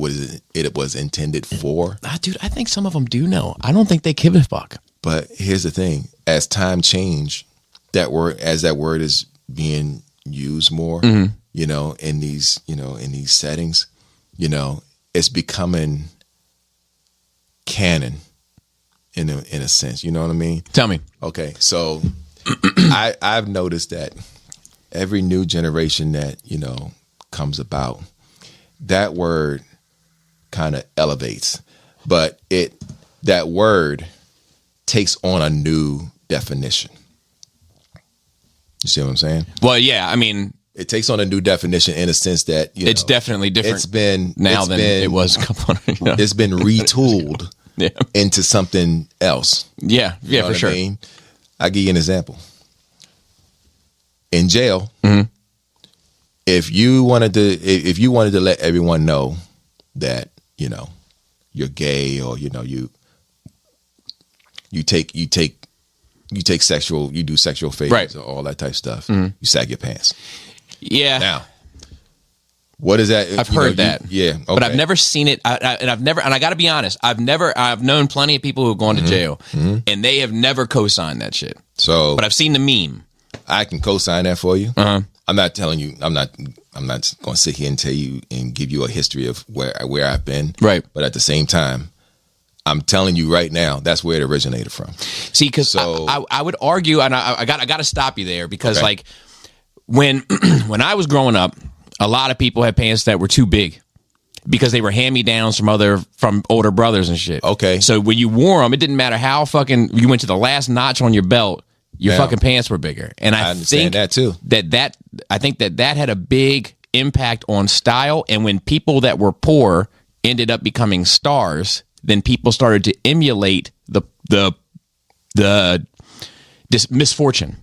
it was intended for.
Dude, I think some of them do know. I don't think they give a fuck.
But here's the thing: as time changed, that word is being used more, in these settings, it's becoming canon in a sense. You know what I mean?
Tell me.
Okay, so I've noticed that every new generation that comes about, that word kind of elevates, but that word takes on a new definition. You see what I'm saying?
Well, yeah. I mean,
it takes on a new definition in a sense that
it's definitely different.
It's been
now than it was a couple hundred.
It's been retooled into something else.
Yeah, for sure.
I'll give you an example. In jail, if you wanted to let everyone know that you're gay, or you take you do sexual favors,
right,
or all that type of stuff. You sag your pants.
Yeah.
Now, what is that?
I've heard that.
Yeah. Okay.
But I've never seen it. And I got to be honest, I've known plenty of people who have gone to jail, and they have never co-signed that shit.
So,
but I've seen the meme.
I can co-sign that for you.
Uh-huh.
I'm not telling you. I'm not going to sit here and tell you and give you a history of where I've been.
Right.
But at the same time, I'm telling you right now, that's where it originated from.
See, because I would argue, and I got to stop you there, because like when I was growing up, a lot of people had pants that were too big because they were hand-me-downs from older brothers and shit.
Okay.
So when you wore them, it didn't matter how fucking you went to the last notch on your belt, your fucking pants were bigger. And I
understand that too.
I think that had a big impact on style. And when people that were poor ended up becoming stars, then people started to emulate this misfortune.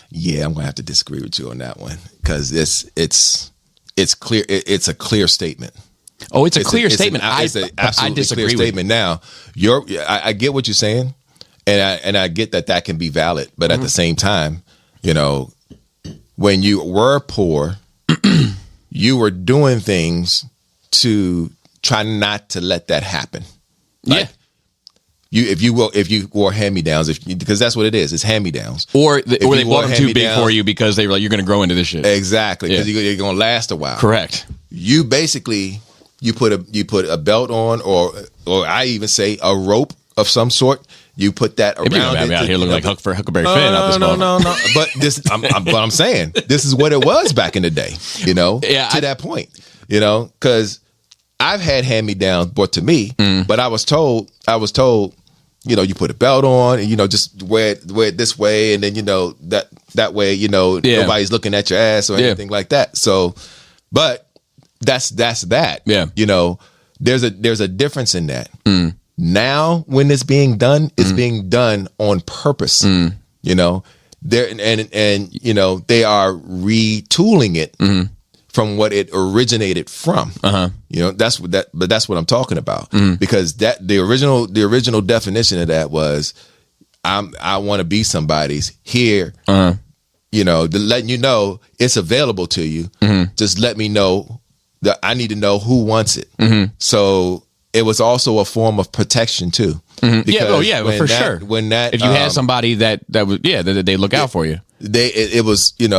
Yeah,
I'm gonna have to disagree with you on that one, because it's clear. It's a clear statement.
Oh, it's a clear statement.
It's an absolutely
disagree
clear statement. Now, I get what you're saying, and I get that can be valid, but at the same time, when you were poor, you were doing things to try not to let that happen. Like, if you wore hand-me-downs, because that's what it is. It's hand-me-downs.
Or they bought them too big for you because they were like, you're going to grow into this shit.
Exactly, because you're going to last a while.
Correct.
You basically you put a belt on, or I even say a rope of some sort. You put that around it.
Out here looking like Huckleberry Finn out this moment.
No. But I'm saying this is what it was back in the day. To that point. Because I've had hand-me-downs brought to me, but I was told, you put a belt on and, just wear it this way. And then, that way, nobody's looking at your ass or anything like that. So, but that's that.
Yeah.
There's a difference in that. Now, when it's being done, it's being done on purpose. They're they are retooling it from what it originated from. That's what I'm talking about. Because the original definition of that was, I want to be somebody's here. Letting you know it's available to you. Just let me know that I need to know who wants it. So it was also a form of protection too. For sure. When that,
if you had somebody that was, that they look out for you.
It was, you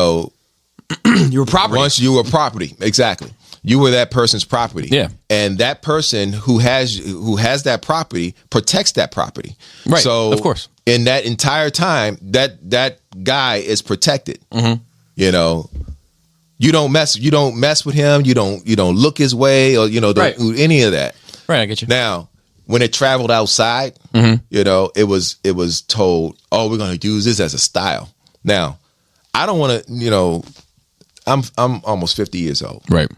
were property.
Once you were property, exactly. You were that person's property.
Yeah.
And that person who has that property protects that property.
Right.
So
of course,
in that entire time, that guy is protected. You don't mess with him. You don't look his way, or do any of that.
Right, I get you.
Now, when it traveled outside, it was told, oh, we're going to use this as a style. Now, I don't want to, I'm almost 50 years old.
Right.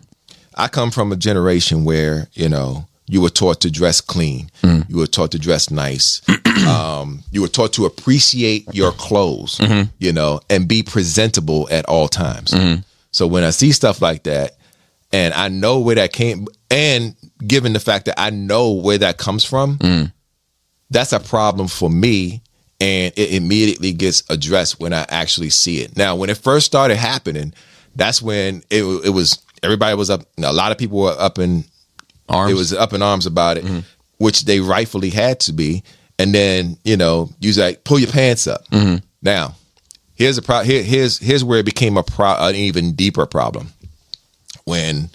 I come from a generation where, you were taught to dress clean. You were taught to dress nice. You were taught to appreciate your clothes, and be presentable at all times. So when I see stuff like that, and I know where that came, and given the fact that I know where that comes from, that's a problem for me, and it immediately gets addressed when I actually see it. Now, when it first started happening, that's when it was, everybody was up, a lot of people were up in arms. It was up in arms about it, which they rightfully had to be. And then, you was like, pull your pants up. Now, here's where it became an even deeper problem. When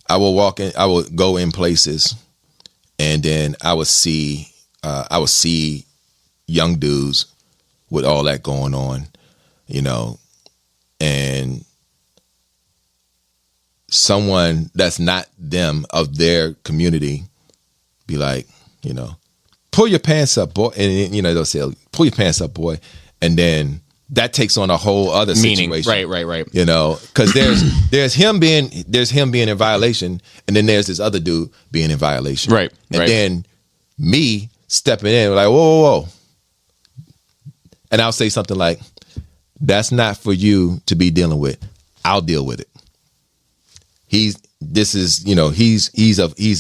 I would go in places, and then I would see young dudes with all that going on, and someone that's not them, of their community, be like, pull your pants up, boy. And they'll say, pull your pants up, boy. And then that takes on a whole other situation.
Right.
Because there's him being in violation, and then there's this other dude being in violation.
Right.
And then me stepping in, like, whoa. And I'll say something like, that's not for you to be dealing with. I'll deal with it. He's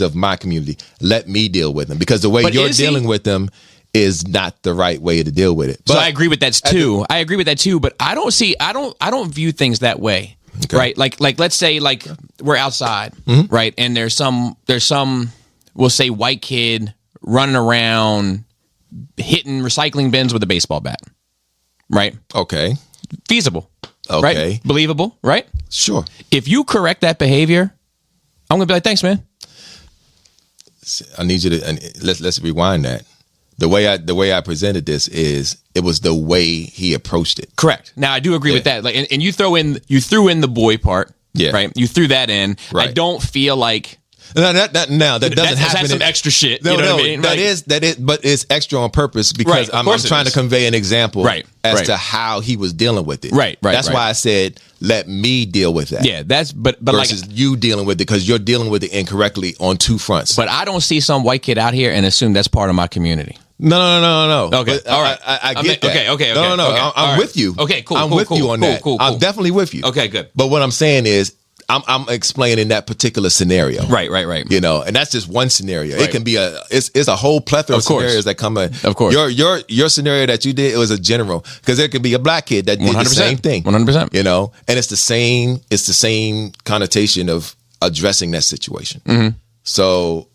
of my community. Let me deal with him, because the way you're dealing with them is not the right way to deal with it.
But so I agree with that too. I agree with that too, but I don't view things that way. Okay. Right? Like let's say like we're outside, right? And there's some we'll say white kid running around hitting recycling bins with a baseball bat. Right?
Okay.
Feasible.
Okay.
Right? Believable, right?
Sure.
If you correct that behavior, I'm going to be like, "Thanks, man."
I need you to let's rewind that. The way I presented this is it was the way he approached it.
Correct. Now I do agree with that. Like, and you threw in the boy part. Yeah. Right. You threw that in. Right. I don't feel like
that doesn't happen.
That's some extra shit. You know what I mean?
That is, but it's extra on purpose because I'm trying to convey an example as to how he was dealing with it.
Right.
That's why I said let me deal with that.
Yeah. But
versus like, you dealing with it because you're dealing with it incorrectly on two fronts.
But I don't see some white kid out here and assume that's part of my community.
No.
Okay, but, all right. I get that. Okay.
No.
Okay.
I'm with you.
Okay, cool.
I'm with you on that.
Cool.
I'm definitely with you.
Okay, good.
But what I'm saying is, I'm explaining that particular scenario.
Right.
You know, and that's just one scenario. Right. It can be it's a whole plethora of scenarios that come in.
Of course.
Your scenario that you did, it was a general because there could be a black kid that did 100%. The same thing.
100%.
You know, and it's the same connotation of addressing that situation. Mm-hmm. So.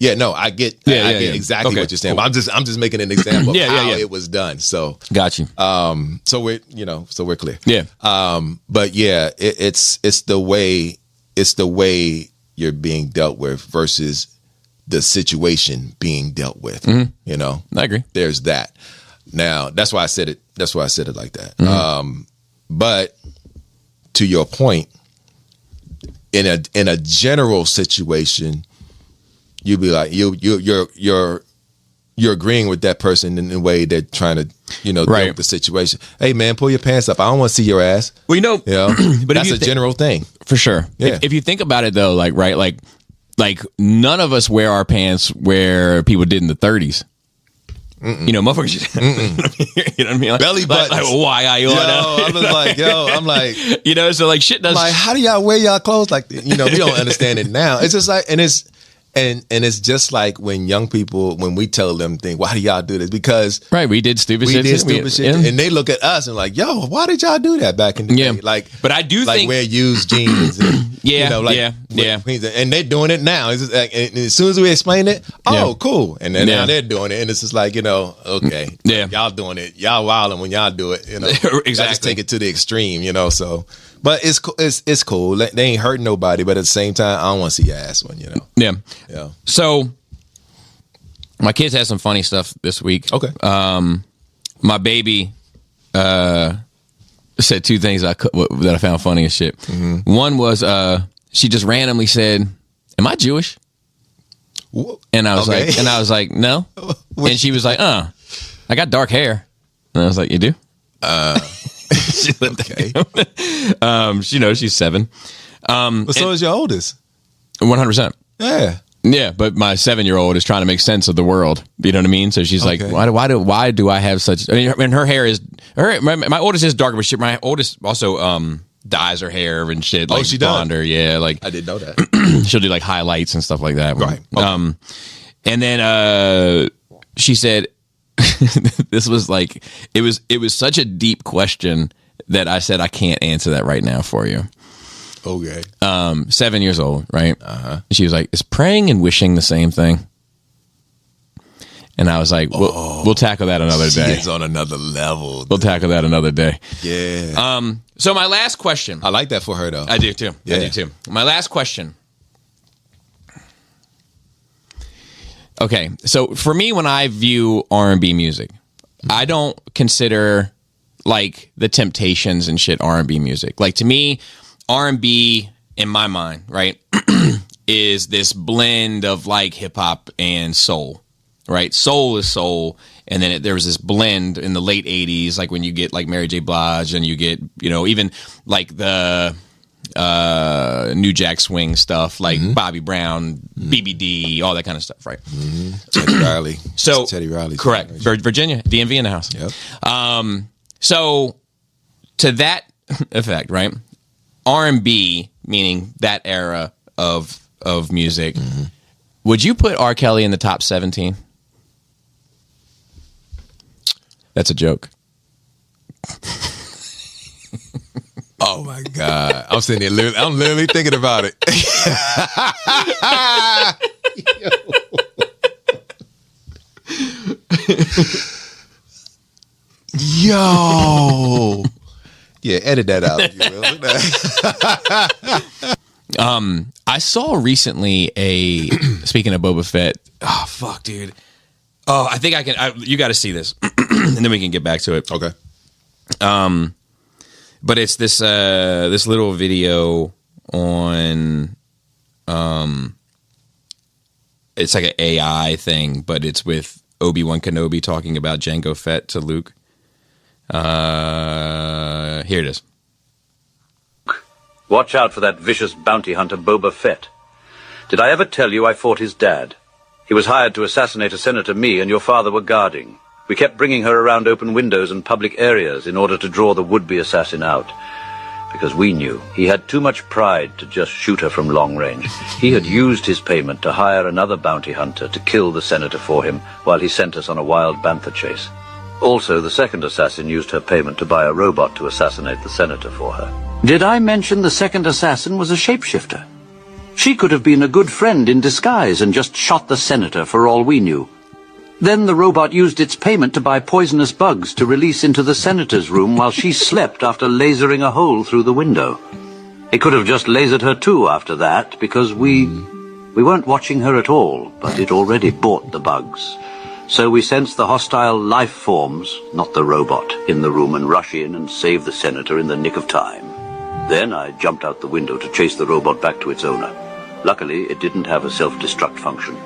Yeah, no, I get exactly what you're saying. Cool. But I'm just making an example of how it was done. So
got you.
So we're clear.
Yeah.
But yeah, it's the way you're being dealt with versus the situation being dealt with. Mm-hmm. You know,
I agree.
There's that. Now that's why I said it. That's why I said it like that. Mm-hmm. But to your point, in a general situation. You'd be like you're agreeing with that person in the way they're trying to deal with the situation. Hey man, pull your pants up. I don't want to see your ass.
Well,
but that's a general thing
for sure. Yeah. If you think about it though, like none of us wear our pants where people did in the 30s. You know, motherfuckers. You know what I mean? Like,
belly buttons.
Like why I
I'm like,
you know, so like shit does.
Like, how do y'all wear y'all clothes like that? You know, we don't understand it now. It's just like, and it's just like when young people, when we tell them things, why do y'all do this? Because
we did stupid shit.
And they look at us and like, yo, why did y'all do that back in the day? Like,
but I do think
wear used jeans. And, and they're doing it now. It's just like, and as soon as we explain it, cool. And then now they're doing it, and it's just like, okay, y'all doing it, y'all wilding when y'all do it.
Exactly.
Just take it to the extreme, So. But it's cool. They ain't hurting nobody. But at the same time, I don't want to see your ass one.
Yeah. So my kids had some funny stuff this week.
Okay.
My baby said two things that I found funny as shit. Mm-hmm. One was she just randomly said, "Am I Jewish?" And I was like, "No." And she was like, "I got dark hair." And I was like, "You do?"
Okay.
She's 7.
But so is your oldest.
100%.
Yeah,
but my 7-year-old is trying to make sense of the world. You know what I mean? So she's like, why do I have such? I mean, her hair is my oldest is darker, but shit. My oldest also dyes her hair and shit. Like,
she
blonde
does.
Her, yeah. Like
I didn't know that.
She'll do like highlights and stuff like that.
Right. Okay.
And then she said. This was like it was such a deep question that I said I can't answer that right now for you.
Okay.
7 years old, right?
Uh-huh.
She was like, "Is praying and wishing the same thing?" And I was like, "We'll tackle that another day."
It's on another level.
We'll tackle that another day.
Yeah.
So my last question.
I like that for her though.
I do too.
Yeah.
I do too. My last question. Okay, so for me, when I view R&B music, I don't consider like the Temptations and shit R&B music. Like to me, R&B in my mind, right, is this blend of like hip hop and soul, right? Soul is soul, and then there was this blend in the late '80s, like when you get like Mary J. Blige, and you get even like the New Jack Swing stuff, like Bobby Brown, BBD, all that kind of stuff, right?
Teddy Riley.
So
Teddy Riley,
correct. Virginia, DMV in the house.
Yep.
So to that effect, right? R&B, meaning that era of music. Mm-hmm. Would you put R. Kelly in the top 17? That's a joke.
Oh my God. I'm sitting there, I'm literally thinking about it. Yo. Yeah, edit that out. If you will.
I saw recently speaking of Boba Fett. Oh, fuck, dude. Oh, I think you got to see this. And then we can get back to it.
Okay.
But it's this little video on it's like an AI thing, but it's with Obi-Wan Kenobi talking about Jango Fett to Luke. Here it is.
Watch out for that vicious bounty hunter Boba Fett. Did I ever tell you I fought his dad? He was hired to assassinate a senator me and your father were guarding. We kept bringing her around open windows and public areas in order to draw the would-be assassin out. Because we knew he had too much pride to just shoot her from long range. He had used his payment to hire another bounty hunter to kill the senator for him while he sent us on a wild bantha chase. Also, the second assassin used her payment to buy a robot to assassinate the senator for her. Did I mention the second assassin was a shapeshifter? She could have been a good friend in disguise and just shot the senator for all we knew. Then the robot used its payment to buy poisonous bugs to release into the senator's room while she slept after lasering a hole through the window. It could have just lasered her too after that, because we weren't watching her at all, but it already bought the bugs. So we sensed the hostile life forms, not the robot, in the room and rush in and save the senator in the nick of time. Then I jumped out the window to chase the robot back to its owner. Luckily, it didn't have a self-destruct function.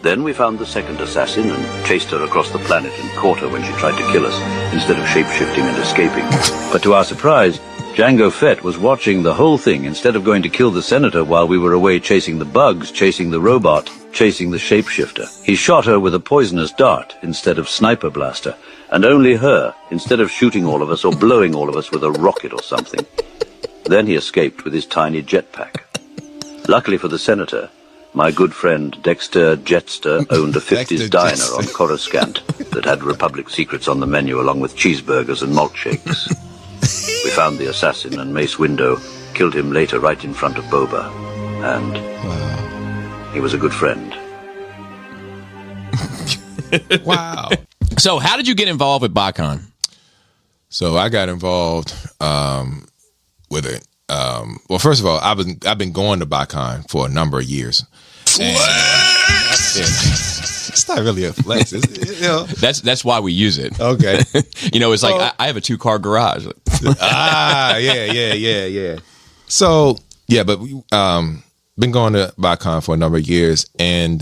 Then we found the second assassin and chased her across the planet and caught her when she tried to kill us, instead of shape-shifting and escaping. But to our surprise, Jango Fett was watching the whole thing instead of going to kill the senator while we were away chasing the bugs, chasing the robot, chasing the shapeshifter. He shot her with a poisonous dart instead of sniper blaster, and only her instead of shooting all of us or blowing all of us with a rocket or something. Then he escaped with his tiny jetpack. Luckily for the senator, my good friend Dexter Jetster owned a 50s diner on Coruscant that had Republic secrets on the menu along with cheeseburgers and malt shakes. We found the assassin and Mace Windu, killed him later right in front of Boba, and he was a good friend.
Wow.
So how did you get involved with BotCon?
So I got involved with it. Well, first of all, I've been going to BotCon for a number of years. It's not really a flex. You know.
That's why we use it.
Okay.
It's like I have a 2-car garage.
Yeah. So yeah, but we been going to BotCon for a number of years, and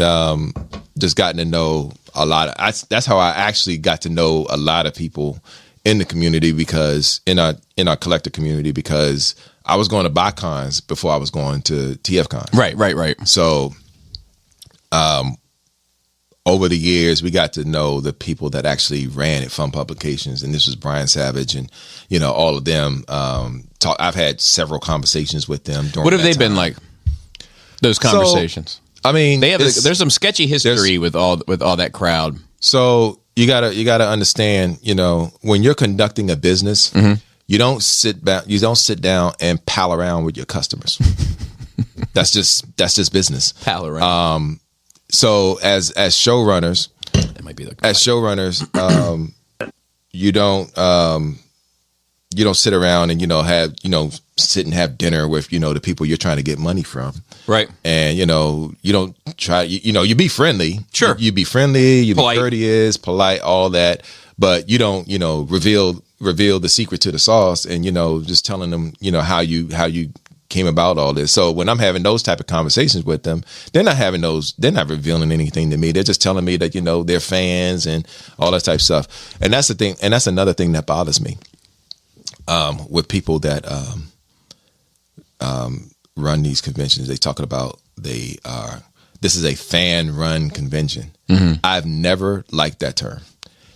just gotten to know a lot. That's how I actually got to know a lot of people in the community, because in our collector community, because I was going to BotCons before I was going to TFCons.
Right.
So, over the years, we got to know the people that actually ran it from Publications, and this was Brian Savage and all of them. I've had several conversations with them. During
what have they
time.
been like? Those conversations.
So, I mean,
there's some sketchy history with all that crowd.
So you gotta understand, when you're conducting a business, mm-hmm. you don't sit down and pal around with your customers. That's just business.
Pal around.
So as showrunners,
that might be the
you don't sit around and sit and have dinner with the people you're trying to get money from,
right? And
you don't try you be friendly,
sure,
you be friendly, you
polite.
Be courteous, polite, all that, but you don't reveal the secret to the sauce, and just telling them how you came about all this. So when I'm having those type of conversations with them, they're not revealing anything to me. They're just telling me that they're fans and all that type of stuff. And that's the thing, and that's another thing that bothers me with people that run these conventions. They talking about this is a fan run convention. Mm-hmm. I've never liked that term,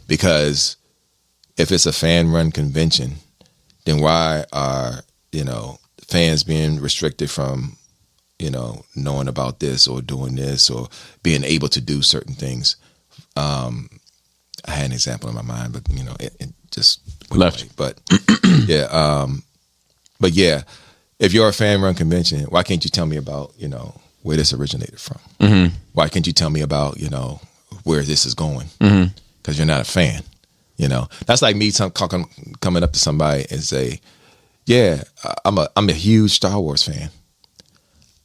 because if it's a fan run convention, then why are fans being restricted from knowing about this or doing this or being able to do certain things? I had an example in my mind, but it just
left.
Away. But yeah, if you're a fan run convention, why can't you tell me about where this originated from?
Mm-hmm.
Why can't you tell me about where this is going?
Mm-hmm.
Because you're not a fan. That's like me coming up to somebody and say, "Yeah, I'm a huge Star Wars fan.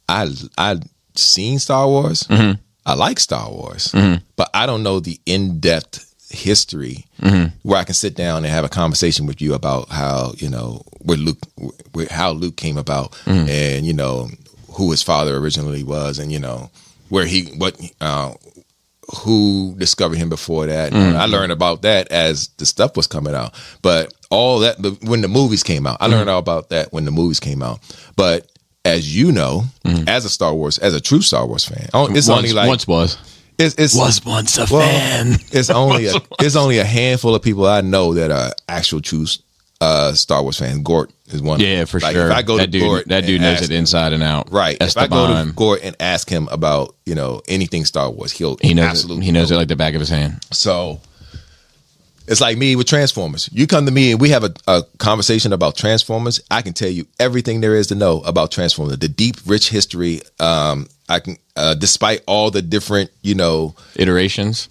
I seen Star Wars.
Mm-hmm.
I like Star Wars,
mm-hmm.
but I don't know the in-depth history
mm-hmm.
where I can sit down and have a conversation with you about how how Luke came about,
mm-hmm.
and who his father originally was, and where who discovered him before that.
Mm-hmm.
I learned about that as the stuff was coming out, but all that when the movies came out, I learned all about that when the movies came out. But as you know,
mm-hmm.
as a true Star Wars fan, it's
once was once a fan.
It's only a handful of people I know that are actual true Star Wars fans. Gort is one.
Yeah, for sure.
If I go to Gort,
that dude knows it inside and out.
Right.
Esteban.
If I go to Gort and ask him about anything Star Wars, he knows it
like the back of his hand.
So it's like me with Transformers. You come to me and we have a conversation about Transformers. I can tell you everything there is to know about Transformers, the deep, rich history. I can, despite all the different,
iterations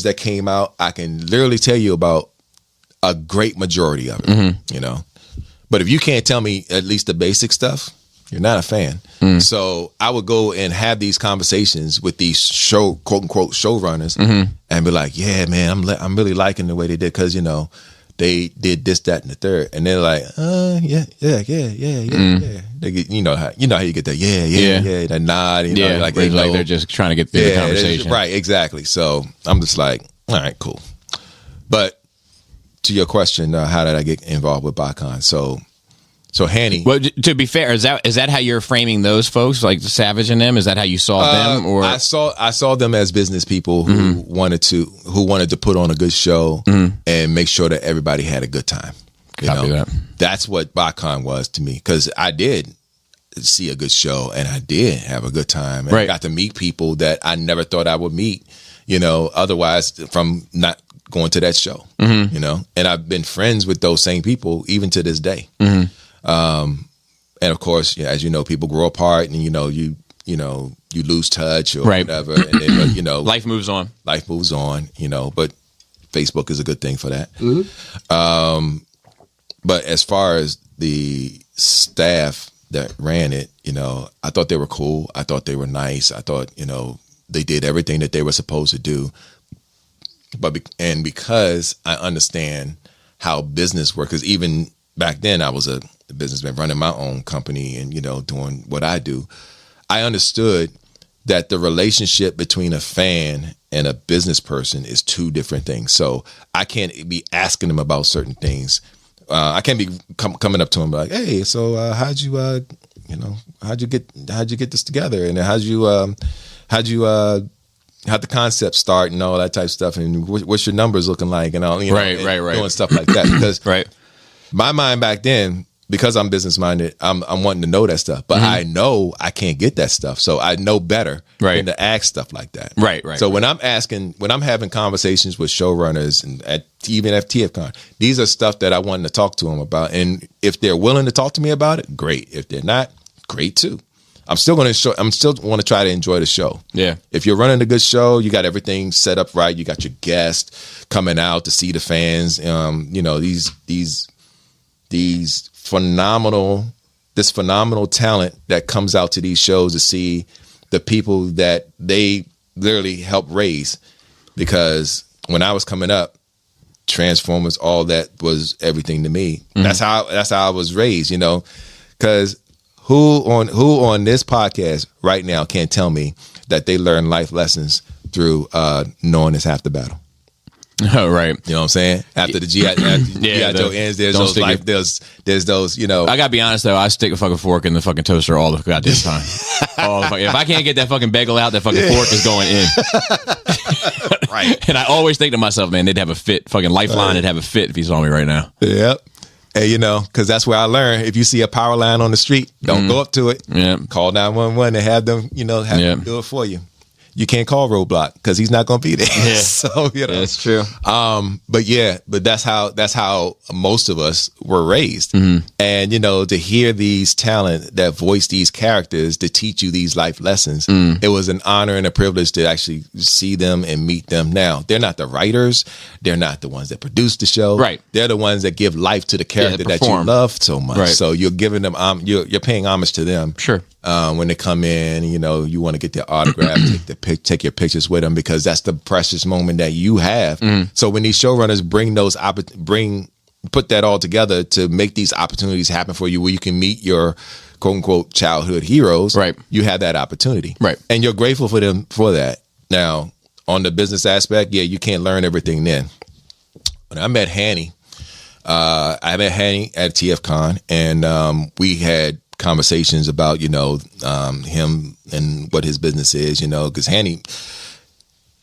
that came out, I can literally tell you about a great majority of it,
mm-hmm.
But if you can't tell me at least the basic stuff, you're not a fan.
Mm.
So I would go and have these conversations with these quote unquote showrunners,
mm-hmm.
and be like, "Yeah, man, I'm really liking the way they did because they did this, that, and the third," and they're like, yeah." They get, you know how you get that, yeah, that nod,
like they're just trying to get through the conversation,
right? Exactly. So I'm just like, all right, cool. But to your question, how did I get involved with BotCon? So Hanny.
Well, to be fair, is that how you're framing those folks, like Savage and them? Is that how you saw them? Or
I saw them as business people who
mm-hmm.
wanted to put on a good show
mm-hmm.
and make sure that everybody had a good time.
Copy that.
That's what BotCon was to me, because I did see a good show and I did have a good time, and I got to meet people that I never thought I would meet. Otherwise from not going to that show.
Mm-hmm.
And I've been friends with those same people even to this day.
Mm-hmm.
And of course, as you know, people grow apart, and you lose touch or whatever, and then
life moves on.
Life moves on, but Facebook is a good thing for that.
Mm-hmm.
But as far as the staff that ran it, I thought they were cool. I thought they were nice. I thought, they did everything that they were supposed to do. And because I understand how business works, because even back then I was a businessman running my own company and, doing what I do, I understood that the relationship between a fan and a business person is two different things. So I can't be asking them about certain things. I can't be coming up to them like, "Hey, so how'd you get this together, and how'd the concept start and all that type of stuff, and what's your numbers looking like, and all
right,
doing stuff like that." Because my mind back then, because I'm business minded, I'm wanting to know that stuff, but I know I can't get that stuff, so I know better than to ask stuff like that.
Right.
So when I'm having conversations with showrunners and even at TFCon, these are stuff that I wanted to talk to them about, and if they're willing to talk to me about it, great. If they're not, great too. I'm still want to try to enjoy the show. Yeah. If you're running a good show, you got everything set up right. You got your guests coming out to see the fans. These phenomenal talent that comes out to these shows to see the people that they literally help raise. Because when I was coming up, Transformers, all that was everything to me. Mm-hmm. That's how I was raised, because who on this podcast right now can't tell me that they learn life lessons through knowing it's half the battle?
Oh, right.
You know what I'm saying? After the G.I. Joe ends, there's those,
I gotta be honest though, I stick a fucking fork in the fucking toaster all the goddamn time. If I can't get that fucking bagel out, that fucking fork is going in. Right. And I always think to myself, man, they'd have a fit. Fucking Lifeline would have a fit if he saw me right now.
Yep. Hey, because that's where I learned. If you see a power line on the street, don't go up to it.
Yeah.
Call 911 and have them, them do it for you. you can't call Roadblock because he's not going to be there.
Yeah.
So,
That's true.
But that's how most of us were raised. And, to hear these talent that voice these characters to teach you these life lessons, it was an honor and a privilege to actually see them and meet them. Now, they're not the writers. They're not the ones that produce the show.
Right.
They're the ones that give life to the character that you
perform.
love so much.
Right.
So you're giving them, you're paying homage to them.
Sure.
When they come in, you want to get their autograph, take your pictures with them because that's the precious moment that you have. So when these showrunners put that all together to make these opportunities happen for you, where you can meet your quote unquote childhood heroes,
right? You
have that opportunity,
right?
And you're grateful for them for that. Now, on the business aspect, you can't learn everything then. When I met Hanny, at TFCon, and we had conversations about him and what his business is, because Hanny,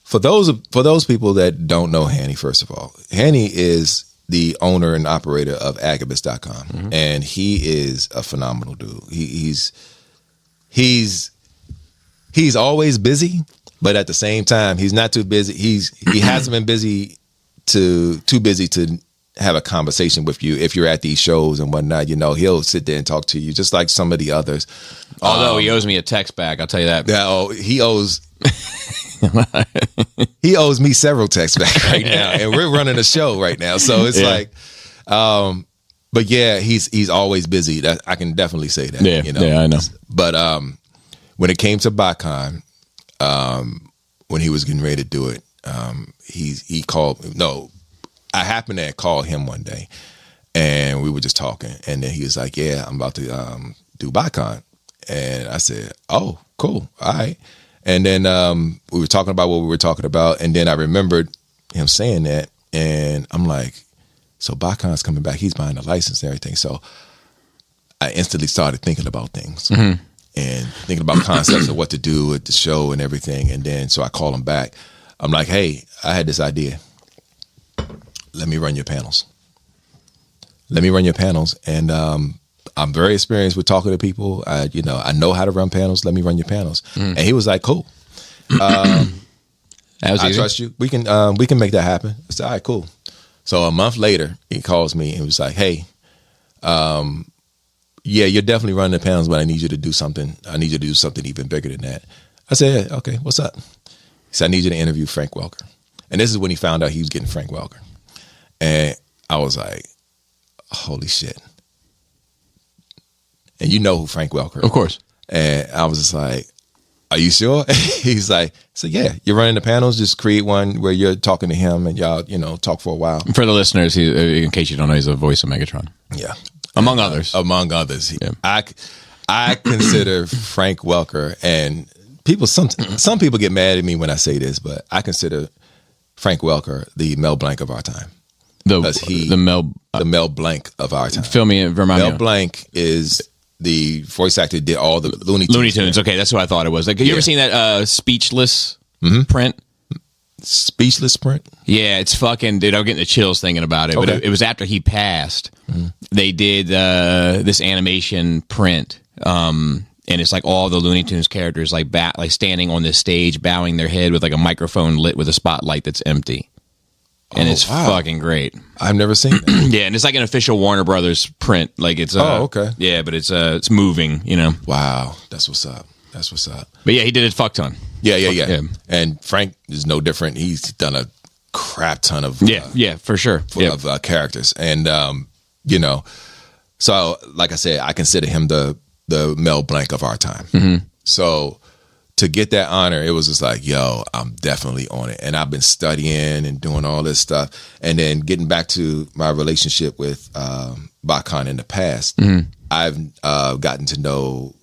for those people that don't know Hanny, first of all, Hanny is the owner and operator of Agabus.com, and he is a phenomenal dude. He's always busy, but at the same time, he's not too busy. He hasn't been too busy to have a conversation with you if you're at these shows and whatnot. He'll sit there and talk to you just like some of the others.
Although he owes me a text back, I'll tell you that.
Yeah, he owes he owes me several texts back right now, and we're running a show right now, so it's like, but he's always busy. That I can definitely say that.
Yeah, I know.
But when it came to BotCon, when he was getting ready to do it, he called. No, I happened to call him one day, and we were just talking, and then he was like, "Yeah, I'm about to do BotCon," and I said, "Oh, cool, all right." And then we were talking about what we were talking about, and then I remembered him saying that, and I'm like, "So BotCon's coming back. He's buying the license and everything." So I instantly started thinking about things and thinking about concepts of what to do at the show and everything. And then so I called him back. I'm like, "Hey, I had this idea. Let me run your panels. And I'm very experienced with talking to people. I know how to run panels. Let me run your panels." And he was like, "Cool. I trust you. We can make that happen." I said, "All right, cool." So a month later, he calls me and was like, "Hey, you're definitely running the panels, but I need you to do something. I need you to do something even bigger than that." I said, "Yeah, okay, what's up?" He said, "I need you to interview Frank Welker." And this is when he found out he was getting Frank Welker. And I was like, holy shit. And you know who Frank Welker is.
Of course.
And I was just like, "Are you sure?" He's like, "So yeah, you're running the panels. Just create one where you're talking to him and y'all, talk for a while."
For the listeners, in case you don't know, he's the voice of Megatron.
Yeah.
Among others.
Yeah. I consider Frank Welker, and people, some people get mad at me when I say this, but I consider Frank Welker the Mel Blanc of our time. The Mel Blanc of our time.
Fill me in, remind me.
Mel Blanc is the voice actor who did all the Looney Tunes.
Okay, that's what I thought it was. Like, you ever seen that Speechless print?
Speechless print?
Yeah, it's fucking, dude, I'm getting the chills thinking about it.
Okay.
But it was after he passed. They did this animation print. And it's like all the Looney Tunes characters like standing on this stage, bowing their head with like a microphone lit with a spotlight that's empty. And it's fucking great.
I've never seen that.
Yeah, and it's like an official Warner Brothers print. Like it's
okay.
Yeah, but it's moving,
Wow, that's what's up.
But yeah, he did it fuck ton.
Yeah. And Frank is no different. He's done a crap ton of
for sure
of characters, and so like I said, I consider him the Mel Blanc of our time. So to get that honor, it was just like, yo, I'm definitely on it. And I've been studying and doing all this stuff. And then getting back to my relationship with BotCon in the past, I've gotten to know,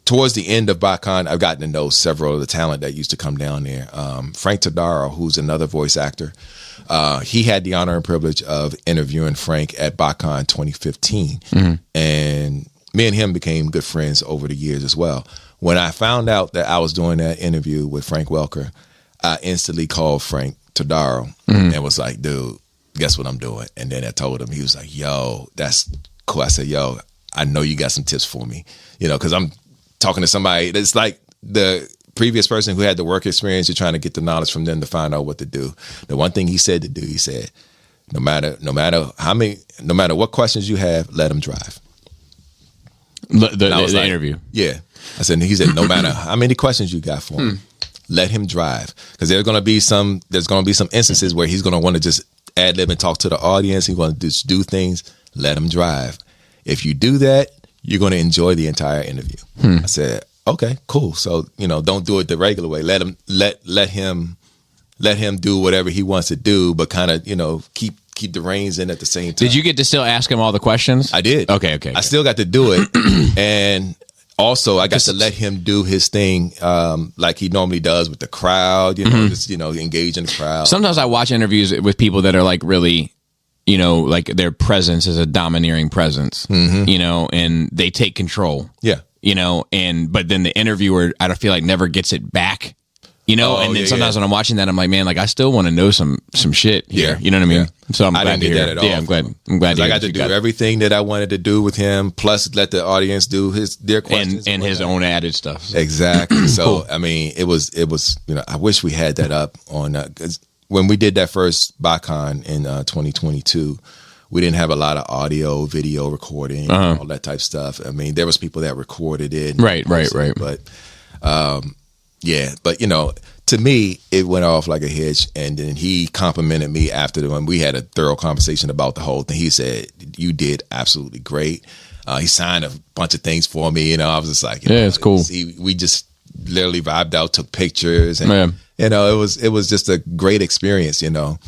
towards the end of BotCon, I've gotten to know several of the talent that used to come down there. Frank Todaro, who's another voice actor, he had the honor and privilege of interviewing Frank at BotCon 2015. And me and him became good friends over the years as well. When I found out that I was doing that interview with Frank Welker, I instantly called Frank Todaro and was like, "Dude, guess what I'm doing?" And then I told him. He was like, "Yo, that's cool." I said, "Yo, I know you got some tips for me," because I'm talking to somebody that's like the previous person who had the work experience, you're trying to get the knowledge from them to find out what to do. The one thing he said to do, he said, no matter what questions you have, let them drive.
The interview.
Yeah. He said, no matter how many questions you got for him, let him drive. Because there's going to be some instances where he's going to want to just ad lib and talk to the audience. He's going to just do things. Let him drive. If you do that, you're going to enjoy the entire interview. I said, okay, cool. So, don't do it the regular way. Let him do whatever he wants to do, but kind of, keep the reins in at the same time.
Did you get to still ask him all the questions?
I did.
Okay.
I still got to do it. And also I got to let him do his thing like he normally does with the crowd, just, engage in the crowd.
Sometimes I watch interviews with people that are like really, like their presence is a domineering presence, and they take control.
Yeah.
But then the interviewer, I don't feel like never gets it back. And then sometimes when I'm watching that, I'm like, man, like I still want to know some shit here.
Yeah.
You know what I mean?
Yeah.
So I'm glad to hear
that at all.
Yeah, I'm glad.
I got to do everything that I wanted to do with him, plus let the audience do their questions
and his own added stuff.
Exactly. So
Cool.
I mean, it was. I wish we had that up on because when we did that first BotCon in 2022. We didn't have a lot of audio, video recording, all that type of stuff. I mean, there was people that recorded it.
Right.
But, but to me, it went off like a hitch. And then he complimented me after when we had a thorough conversation about the whole thing. He said, "You did absolutely great." He signed a bunch of things for me. I was just like,
it's cool.
We just literally vibed out, took pictures, and it was just a great experience. And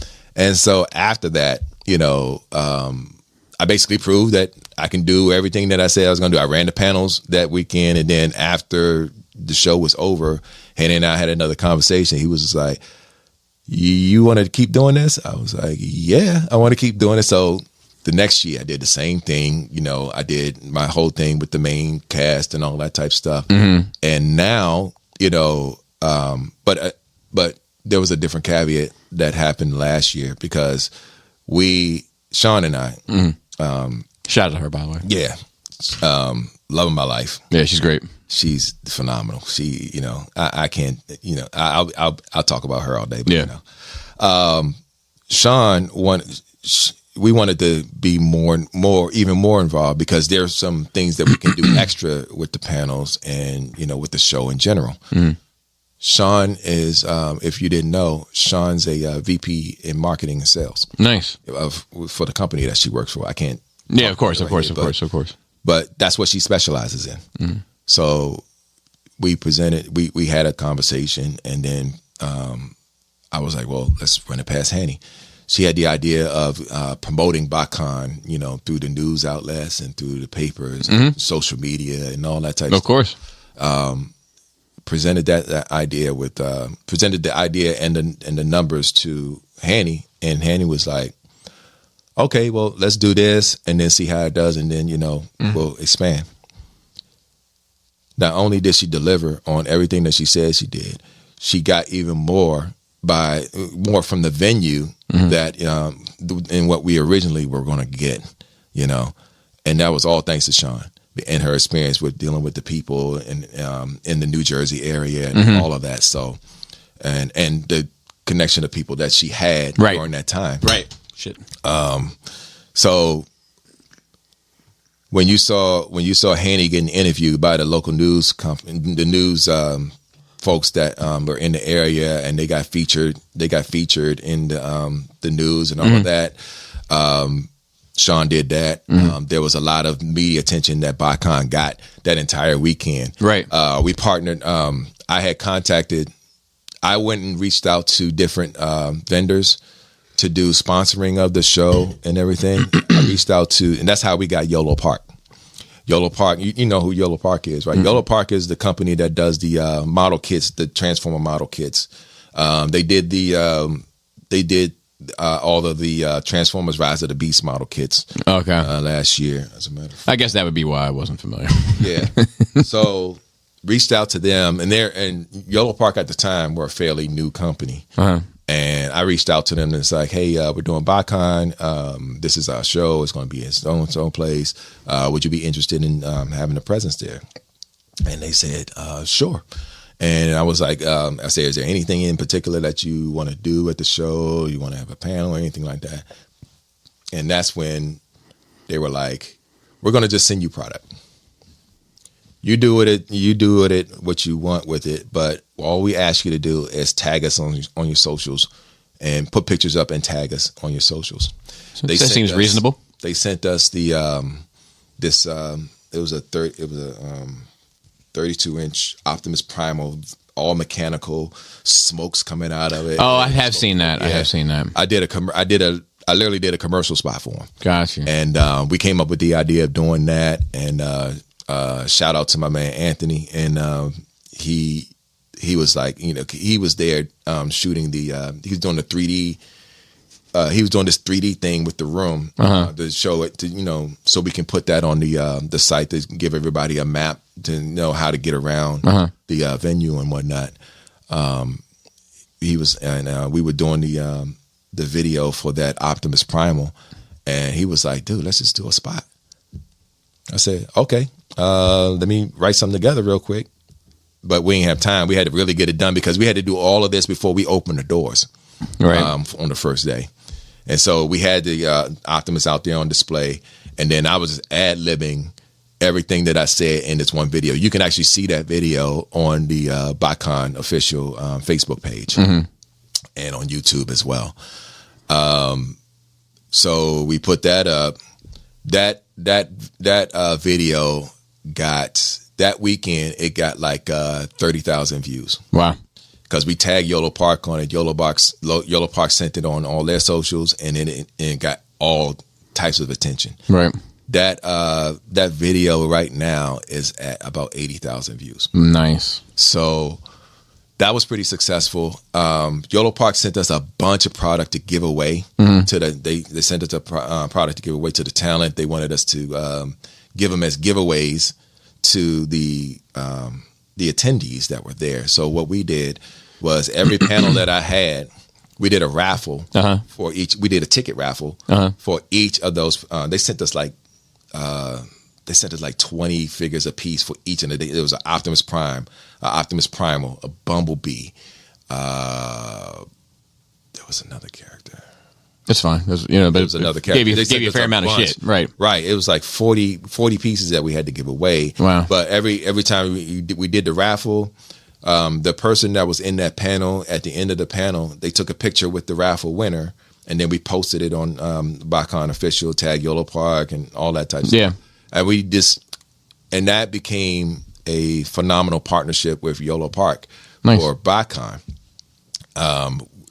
so after that. I basically proved that I can do everything that I said I was going to do. I ran the panels that weekend, and then after the show was over, Henry and I had another conversation. He was just like, "You want to keep doing this?" I was like, "Yeah, I want to keep doing it." So the next year, I did the same thing. I did my whole thing with the main cast and all that type of stuff. And now, but there was a different caveat that happened last year because. Sean and I,
shout out to her, by the way.
Yeah, loving my life.
Yeah, she's great.
She's phenomenal. She, I can't, I'll talk about her all day. But, Sean we wanted to be even more involved because there's some things that we can do extra with the panels and with the show in general. Sean is, if you didn't know, Sean's a VP in marketing and sales. Nice. For the company that she works for. I can't. Yeah,
of course.
But that's what she specializes in. So we had a conversation, and then I was like, well, let's run it past Hanny. She had the idea of promoting BotCon, through the news outlets and through the papers, and social media, and all that type of stuff. Of course. Presented the idea and the numbers to Hanny, and Hanny was like, "Okay, well, let's do this, and then see how it does, and then we'll expand." Not only did she deliver on everything that she said she did, she got even more from the venue that in what we originally were going to get, and that was all thanks to Sean. And her experience with dealing with the people in the New Jersey area and all of that. So, and the connection of people that she had during that time. Right. Shit. So when you saw Hanny getting interviewed by the local news company, the news folks that were in the area, and they got featured in the news and all of that. Sean did that. There was a lot of media attention that BotCon got that entire weekend. Right. We partnered. I went and reached out to different vendors to do sponsoring of the show and everything. I reached out to, and that's how we got YOLO Park. YOLO Park, you know who YOLO Park is, right? YOLO Park is the company that does the model kits, the Transformer model kits. They did all of the Transformers Rise of the Beast model kits. Okay. Last year, as a matter of fact.
I guess that would be why I wasn't familiar.
Yeah. So reached out to them, and YOLO Park at the time were a fairly new company. And I reached out to them, and it's like, hey, we're doing BotCon. This is our show. It's going to be in so place. Would you be interested in having a presence there? And they said, sure. And I was like, I said, is there anything in particular that you want to do at the show? You want to have a panel or anything like that? And that's when they were like, we're going to just send you product. You do with it what you want with it, but all we ask you to do is tag us on your socials and put pictures up and tag us on your socials.
That seems reasonable.
They sent us the it was a 32-inch Optimus Primal, all mechanical, smokes coming out of it.
Oh, I have seen that. Yeah. I have seen that.
I literally did a commercial spot for him.
Gotcha.
And we came up with the idea of doing that. And shout out to my man Anthony. And he was like, he was there shooting he was doing the 3D. He was doing this 3D thing with the room to show it to, so we can put that on the site to give everybody a map to know how to get around the venue and whatnot. We were doing the video for that Optimus Primal, and he was like, dude, let's just do a spot. I said, okay, let me write something together real quick. But we didn't have time. We had to really get it done because we had to do all of this before we opened the doors on the first day. And so we had the Optimus out there on display, and then I was ad-libbing everything that I said in this one video. You can actually see that video on the BotCon official Facebook page and on YouTube as well. So we put that up. That video got, that weekend, it got like 30,000 views.
Wow.
Because we tagged Yolo Park on it. Yolo Park sent it on all their socials, and then it got all types of attention. Right. That video right now is at about 80,000 views.
Nice.
So that was pretty successful. Yolo Park sent us a bunch of product to give away to they sent us a product to give away to the talent. They wanted us to give them as giveaways to the attendees that were there. So what we did was every panel that I had, we did a raffle for each. We did a ticket raffle for each of those. They sent us like 20 figures a piece for each, and it was an Optimus Prime, an Optimus Primal, a Bumblebee. There was another character.
That's fine. But
it was another character.
Gave you a fair amount of shit. Right.
Right. It was like 40 pieces that we had to give away.
Wow.
But every time we did the raffle, the person that was in that panel, at the end of the panel, they took a picture with the raffle winner, and then we posted it on BotCon official, tag Yolo Park and all that type of stuff. And that became a phenomenal partnership with Yolo Park for BotCon.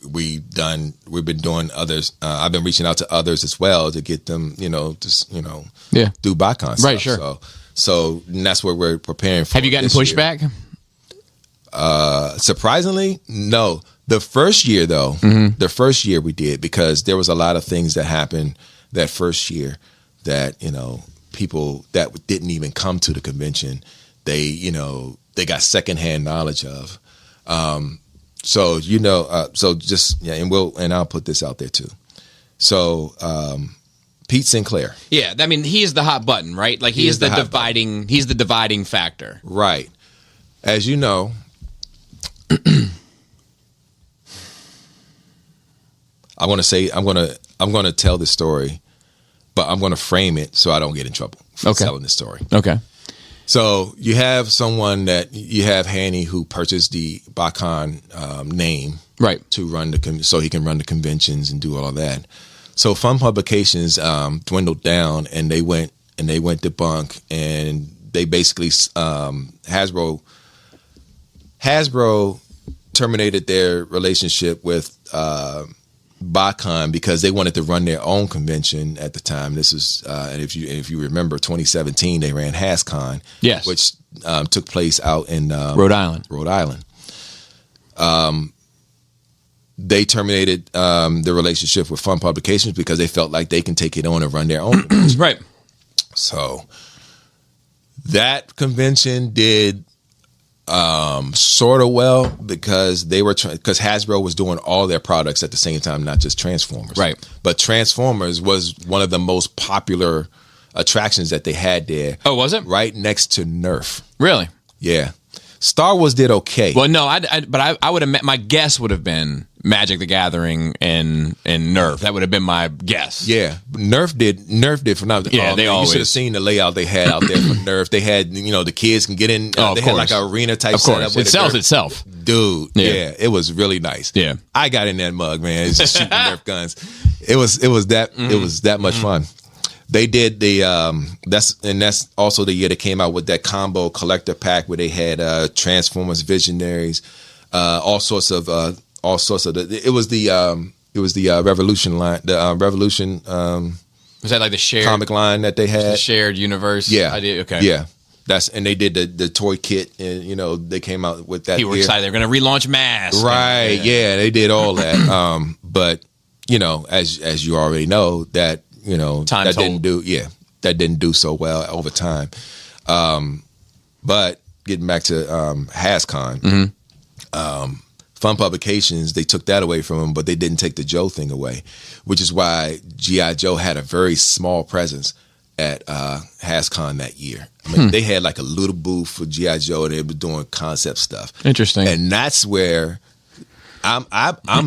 We've been doing others. I've been reaching out to others as well to get them, do BotCon stuff.
Right, sure.
So that's what we're preparing for.
Have you gotten pushback?
Surprisingly, no. The first year, though, we did, because there was a lot of things that happened that first year that, people that didn't even come to the convention, they got secondhand knowledge of. And I'll put this out there too. So, Pete Sinclair.
Yeah. I mean, he is the hot button, right? Like he's the dividing factor.
Right. As you know, I'm going to tell this story, but I'm going to frame it so I don't get in trouble for telling this story.
Okay.
So you have Hanny who purchased the BotCon name,
right,
to so he can run the conventions and do all of that. So Fun Publications dwindled down, and they went debunk, and they basically Hasbro terminated their relationship with BotCon because they wanted to run their own convention at the time. This is, and if you remember, 2017 they ran HasCon,
yes,
which took place out in
Rhode Island.
They terminated the relationship with Fun Publications because they felt like they can take it on and run their own convention.
Right.
So that convention did sort of well because because Hasbro was doing all their products at the same time, not just Transformers.
Right.
But Transformers was one of the most popular attractions that they had there.
Oh, was it?
Right next to Nerf.
Really?
Yeah. Star Wars did okay.
Well, no, but I would have. My guess would have been Magic the Gathering and Nerf. That would have been my guess.
Yeah, Nerf did phenomenal.
Yeah, they always.
You should have seen the layout they had out there for Nerf. They had, the kids can get in. They had like an arena type setup.
It sells itself.
Dude, yeah, it was really nice.
Yeah,
I got in that mug, man. It's just shooting Nerf guns. It was that much fun. They did that's also the year they came out with that combo collector pack where they had Transformers, Visionaries, all sorts of it was the Revolution line, the Revolution
was that like the shared
comic line that they had,
the shared universe idea? Okay,
yeah. And they did the toy kit, and they came out with that.
People were excited. They're going to relaunch Mask,
right? Yeah, they did all that. But as you already know, that that didn't do so well over time. But getting back to HasCon, Fun Publications, they took that away from them, but they didn't take the Joe thing away, which is why G.I. Joe had a very small presence at HasCon that year. I mean, they had like a little booth for G.I. Joe, and they were doing concept stuff.
Interesting.
And that's where I'm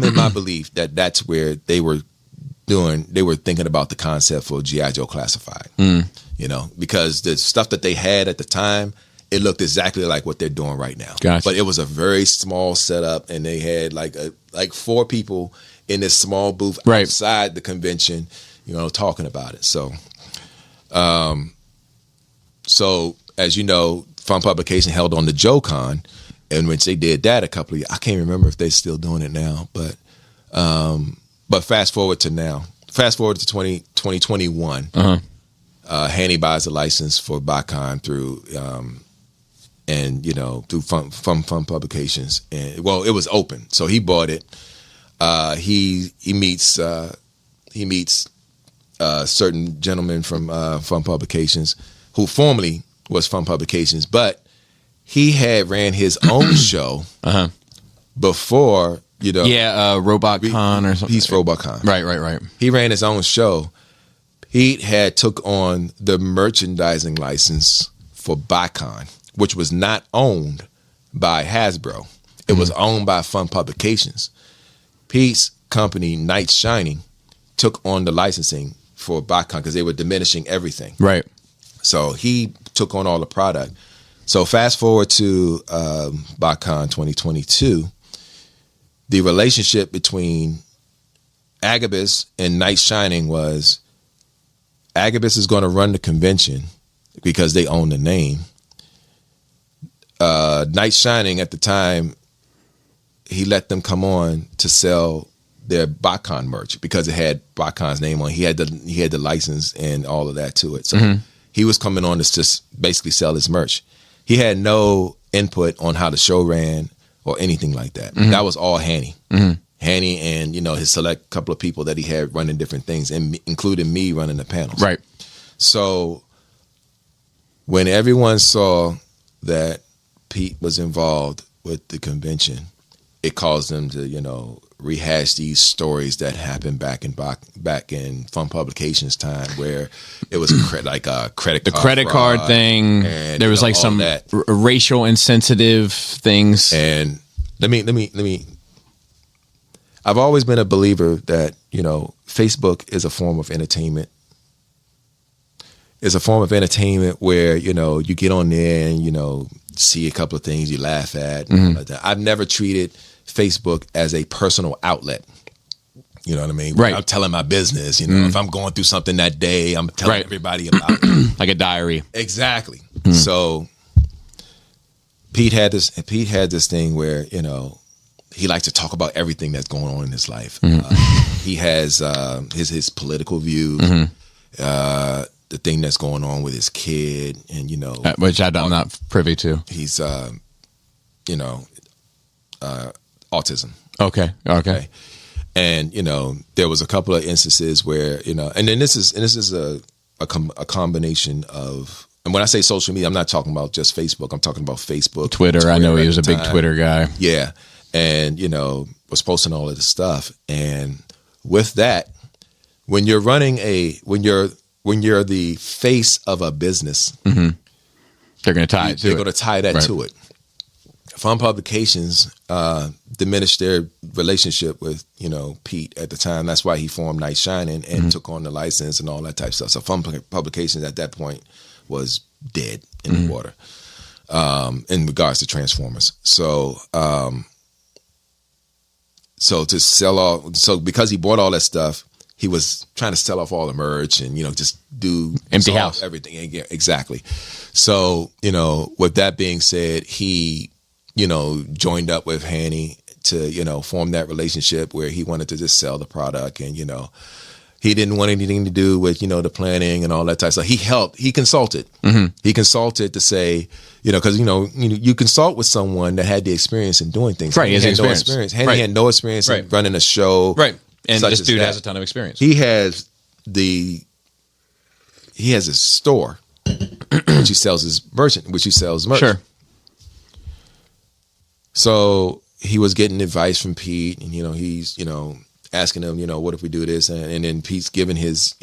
in my belief that's where they were thinking about the concept for G.I. Joe Classified. Because the stuff that they had at the time, it looked exactly like what they're doing right now.
Gotcha.
But it was a very small setup, and they had like 4 people in this small booth outside the convention, talking about it. So, as you know, Fun Publication held on to JoeCon, and when they did that a couple of years, I can't remember if they're still doing it now, but fast forward to 2021, Hanny buys a license for BotCon through Fun Publications, and it was open, so he bought it. He meets certain gentlemen from Fun Publications, who formerly was Fun Publications, but he had ran his own show before.
RobotCon or something.
Peace RobotCon.
Right.
He ran his own show. He had took on the merchandising license for BotCon, which was not owned by Hasbro. It was owned by Fun Publications. Pete's company, Night Shining, took on the licensing for BotCon because they were diminishing everything.
Right.
So he took on all the product. So fast forward to BotCon 2022. The relationship between Agabus and Night Shining was Agabus is going to run the convention because they own the name. Night Shining at the time, he let them come on to sell their BotCon merch because it had BotCon's name on it. He had the license and all of that to it. So he was coming on to just basically sell his merch. He had no input on how the show ran or anything like that. That was all Hanny. Hanny and, his select couple of people that he had running different things, and including me running the panels. Right. So when everyone saw that Pete was involved with the convention, it caused them to, rehash these stories that happened back in Fun Publications time, where it was credit
card thing. And there was like some racial insensitive things.
And let me. I've always been a believer that Facebook is a form of entertainment. It's a form of entertainment where you get on there and see a couple of things you laugh at. Like that. I've never treated Facebook as a personal outlet. You know what I mean?
Right.
I'm telling my business. If I'm going through something that day, I'm telling everybody about it.
Like a diary.
Exactly. So Pete had this thing where he likes to talk about everything that's going on in his life. He has his political views, the thing that's going on with his kid, and
which I'm not privy to.
He's autism.
Okay.
And there was a couple of instances where and then this is a combination of, and when I say social media, I'm not talking about just Facebook. I'm talking about Facebook,
Twitter. I know he was a big Twitter guy.
Yeah, and was posting all of this stuff. And with that, when you're when you're the face of a business,
they're going to tie it to it.
They're going to tie that to it. Fun Publications diminished their relationship with, Pete at the time. That's why he formed Night Shining and took on the license and all that type of stuff. So Fun Publications at that point was dead in the water in regards to Transformers. So to sell all, because he bought all that stuff, he was trying to sell off all the merch and, just do
empty house,
everything. Yeah, exactly. So, with that being said, he, joined up with Hanny to, form that relationship where he wanted to just sell the product and, he didn't want anything to do with, the planning and all that type of stuff. He helped, he consulted. He consulted to say, because, you consult with someone that had the experience in doing things.
Right.
He had no experience. Hanny had no experience in running a show.
Right. And this dude has a ton of experience.
He has a store which he sells his merch.
Sure.
So he was getting advice from Pete, and he's asking him, what if we do this, and then Pete's giving his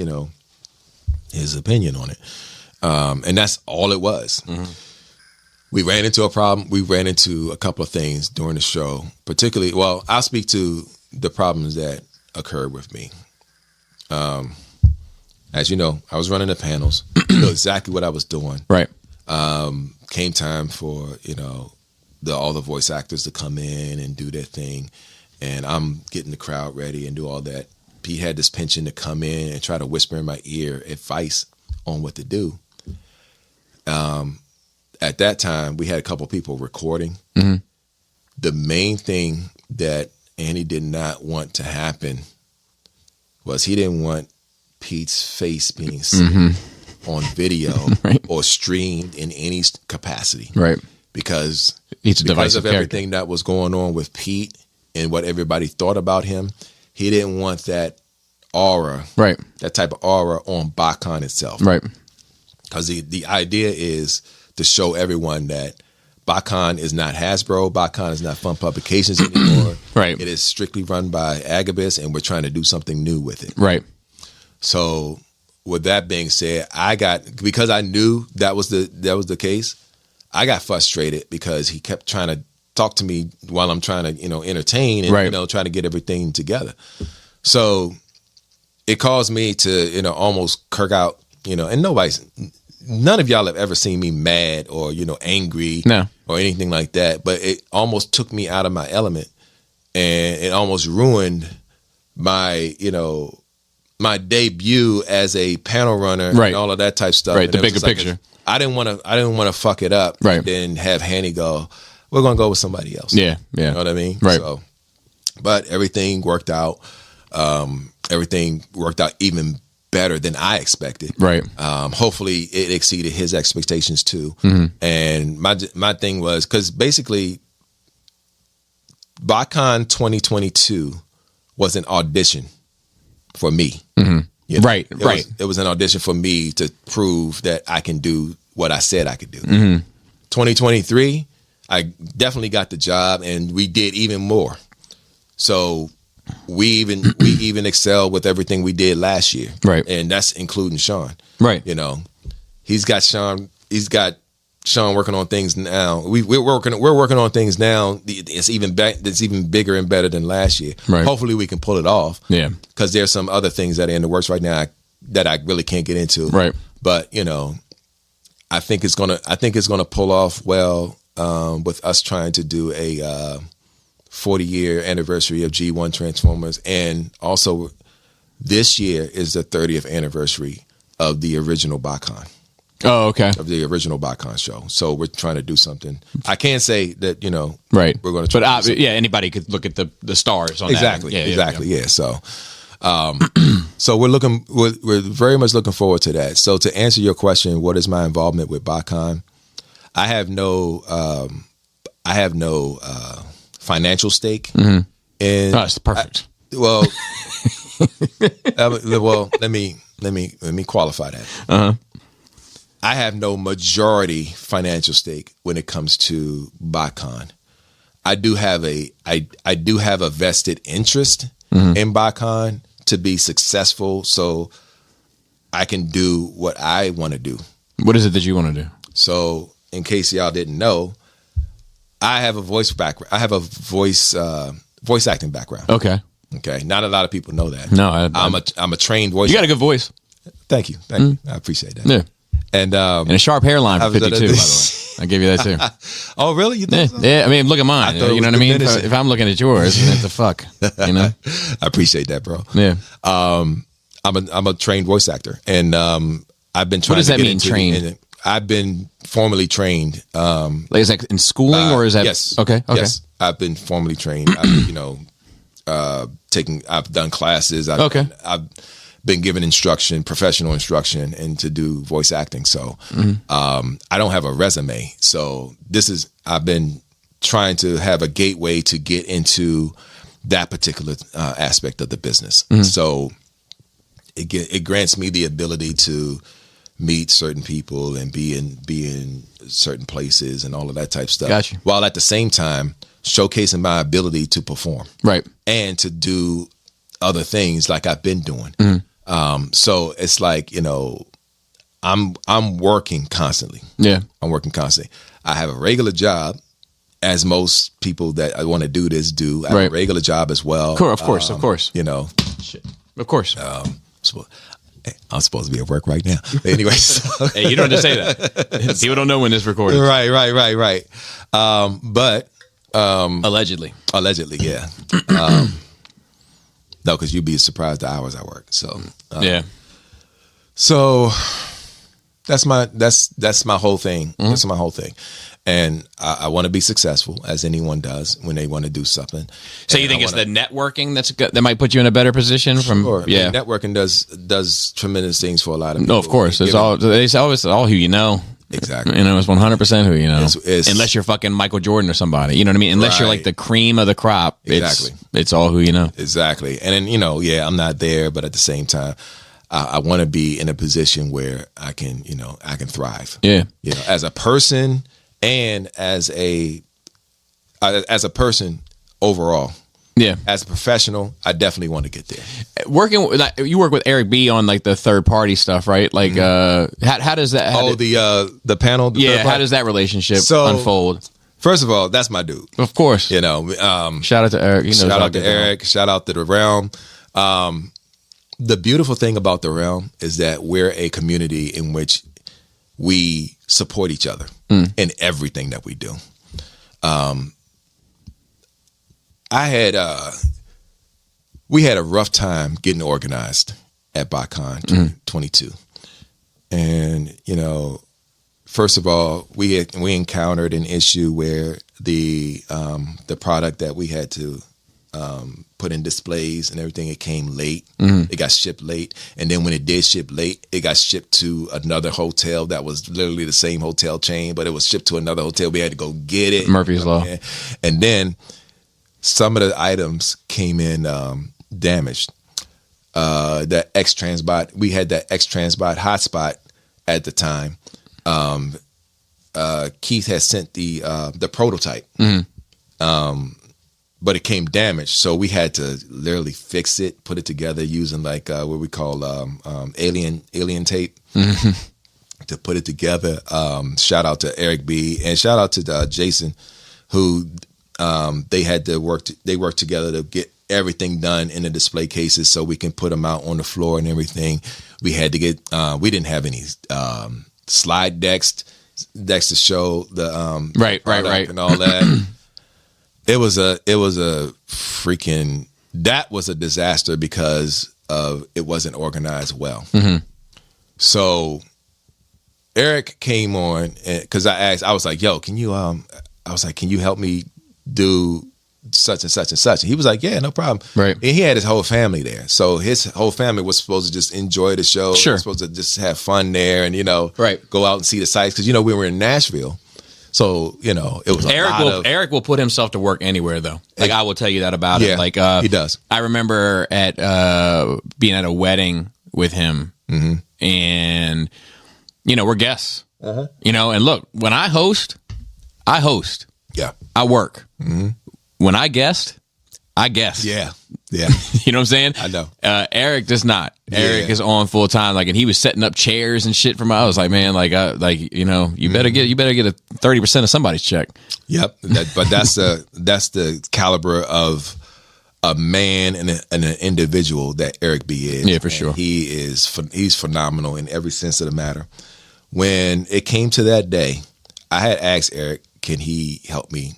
his opinion on it, and that's all it was. We ran into a problem. We ran into a couple of things during the show, particularly. Well, I'll speak to the problems that occurred with me. As you know, I was running the panels, know exactly what I was doing.
Right.
Came time for, all the voice actors to come in and do their thing. And I'm getting the crowd ready and do all that. Pete had this penchant to come in and try to whisper in my ear advice on what to do. At that time, we had a couple people recording. The main thing that Andy did not want to happen was he didn't want Pete's face being seen on video or streamed in any capacity.
Right.
Because
of
everything that was going on with Pete and what everybody thought about him, he didn't want that aura, that type of aura on BotCon itself.
Right.
Because the idea is to show everyone that BotCon is not Hasbro. BotCon is not Fun Publications anymore.
Right.
It is strictly run by Agabus, and we're trying to do something new with it.
Right.
So, with that being said, because I knew that was the case, I got frustrated because he kept trying to talk to me while I'm trying to, entertain and trying to get everything together. So it caused me to, almost kirk out, and none of y'all have ever seen me mad or, angry or anything like that. But it almost took me out of my element, and it almost ruined my, my debut as a panel runner and all of that type of stuff.
Right,
and
the bigger picture.
I didn't want to fuck it up.
Right.
And then have Hanny go, we're going to go with somebody else.
Yeah.
You know what I mean?
Right.
So, but everything worked out. Everything worked out even better than I expected.
Right.
Hopefully it exceeded his expectations too. And my thing was, because basically BotCon 2022 was an audition for me.
Right.
It was an audition for me to prove that I can do what I said I could do. 2023, I definitely got the job, and we did even more. So we even excelled with everything we did last year.
Right.
And that's including Sean.
Right.
He's got Sean working on things now. We're working on things now. It's even bigger and better than last year.
Right.
Hopefully we can pull it off.
Yeah.
Because there's some other things that are in the works right now that I really can't get into.
Right.
But I think it's gonna pull off well with us trying to do a 40-year anniversary of G1 Transformers, and also this year is the 30th anniversary of the original BotCon.
Oh, okay.
Of the original BotCon show. So we're trying to do something. I can't say that,
right.
We're going to try
But anybody could look at the stars on
exactly.
that.
Exactly. Yeah. So, so we're very much looking forward to that. So to answer your question, what is my involvement with BotCon? I have no financial stake.
Oh, that's perfect.
Well, let me qualify that. I have no majority financial stake when it comes to BotCon. I do have a vested interest in BotCon to be successful, so I can do what I want to do.
What is it that you want to do?
So, in case y'all didn't know, I have a voice background. I have a voice acting background.
Okay.
Okay. Not a lot of people know that.
No,
I'm a trained voice.
You got a good voice.
Thank you. Thank you. I appreciate that.
Yeah.
And
a sharp hairline for 52, by the way. I'll give you that too.
Oh, really? You think so?
Yeah, I mean, look at mine.
I thought
You know what I mean? If I'm looking at yours, what the fuck? You know?
I appreciate that, bro.
Yeah.
I'm a trained voice actor, and I've been trying.
What does
to
that
get
mean,
into
trained?
I've been formally trained.
Like, is that in schooling or is that?
Yes.
Okay.
Yes, I've been formally trained. I've done classes. I've been given instruction, professional instruction, and to do voice acting. So I don't have a resume. So I've been trying to have a gateway to get into that particular aspect of the business. So it grants me the ability to meet certain people and be in certain places and all of that type stuff.
Gotcha.
While at the same time showcasing my ability to perform,
Right.
and to do other things like I've been doing. So it's like, I'm working constantly.
Yeah.
I'm working constantly. I have a regular job, as most people that I want to do this do. I have a regular job as well.
Of course.
Shit.
Of course.
I'm supposed to be at work right now. Anyway, so.
Hey, you don't have to say that. People don't know when this recorded.
Right. But
Allegedly,
yeah. No, because you'd be surprised the hours I work. So
yeah.
So that's my whole thing. That's my whole thing. And I want to be successful, as anyone does when they want to do something.
So you think it's the networking that might put you in a better position?
Sure.
Yeah,
networking does tremendous things for a lot of people.
No, of course. It's all who you know.
Exactly.
It's 100% who you know.
It's
unless you're fucking Michael Jordan or somebody. You know what I mean? Unless you're like the cream of the crop.
Exactly.
It's all who you know.
Exactly. And then, I'm not there, but at the same time, I want to be in a position where I can thrive.
Yeah.
As a person and as a person overall.
Yeah.
As a professional, I definitely want to get there.
You work with Eric B on like the third party stuff, right? Like, how does that?
The panel.
How does that relationship unfold?
First of all, that's my dude.
Of course.
Shout out
to Eric.
Shout out to Eric. Shout out to the Realm. The beautiful thing about the Realm is that we're a community in which we support each other in everything that we do. We had a rough time getting organized at BotCon 2022. And, first of all, we encountered an issue where the product that we had to put in displays and everything, it came late. It got shipped late. And then when it did ship late, it got shipped to another hotel that was literally the same hotel chain, but it was shipped to another hotel. We had to go get it.
Murphy's Law.
And then some of the items came in damaged. That X-Transbot, we had that X-Transbot hotspot at the time. Keith had sent the prototype, but it came damaged, so we had to literally fix it, put it together using like what we call alien tape to put it together. Shout out to Eric B and shout out to Jason, who they worked together to get everything done in the display cases so we can put them out on the floor and everything. We had to get we didn't have any slide decks to show the
right
and all that. It was a disaster because it wasn't organized well. So Eric came on because I was like, yo, can you help me do such and such and such? And he was like, yeah, no problem.
Right.
And he had his whole family there. So his whole family was supposed to just enjoy the show.
Sure.
They were supposed to just have fun there and, go out and see the sights. Because, we were in Nashville. So, it was
Eric will put himself to work anywhere, though. Like, I will tell you that about it. Like,
he does.
I remember at being at a wedding with him, and, we're guests. And look, when I host.
Yeah.
I work. When I guest, I guess.
Yeah. Yeah.
You know what I'm saying?
I know.
Eric does not. Eric is on full time. Like, and he was setting up chairs and shit for me. I was like, man, like, you know, you better get a 30% of somebody's check.
Yep. But that's the caliber of a man and an individual that Eric B is.
Yeah, for sure.
He's phenomenal in every sense of the matter. When it came to that day, I had asked Eric, can he help me,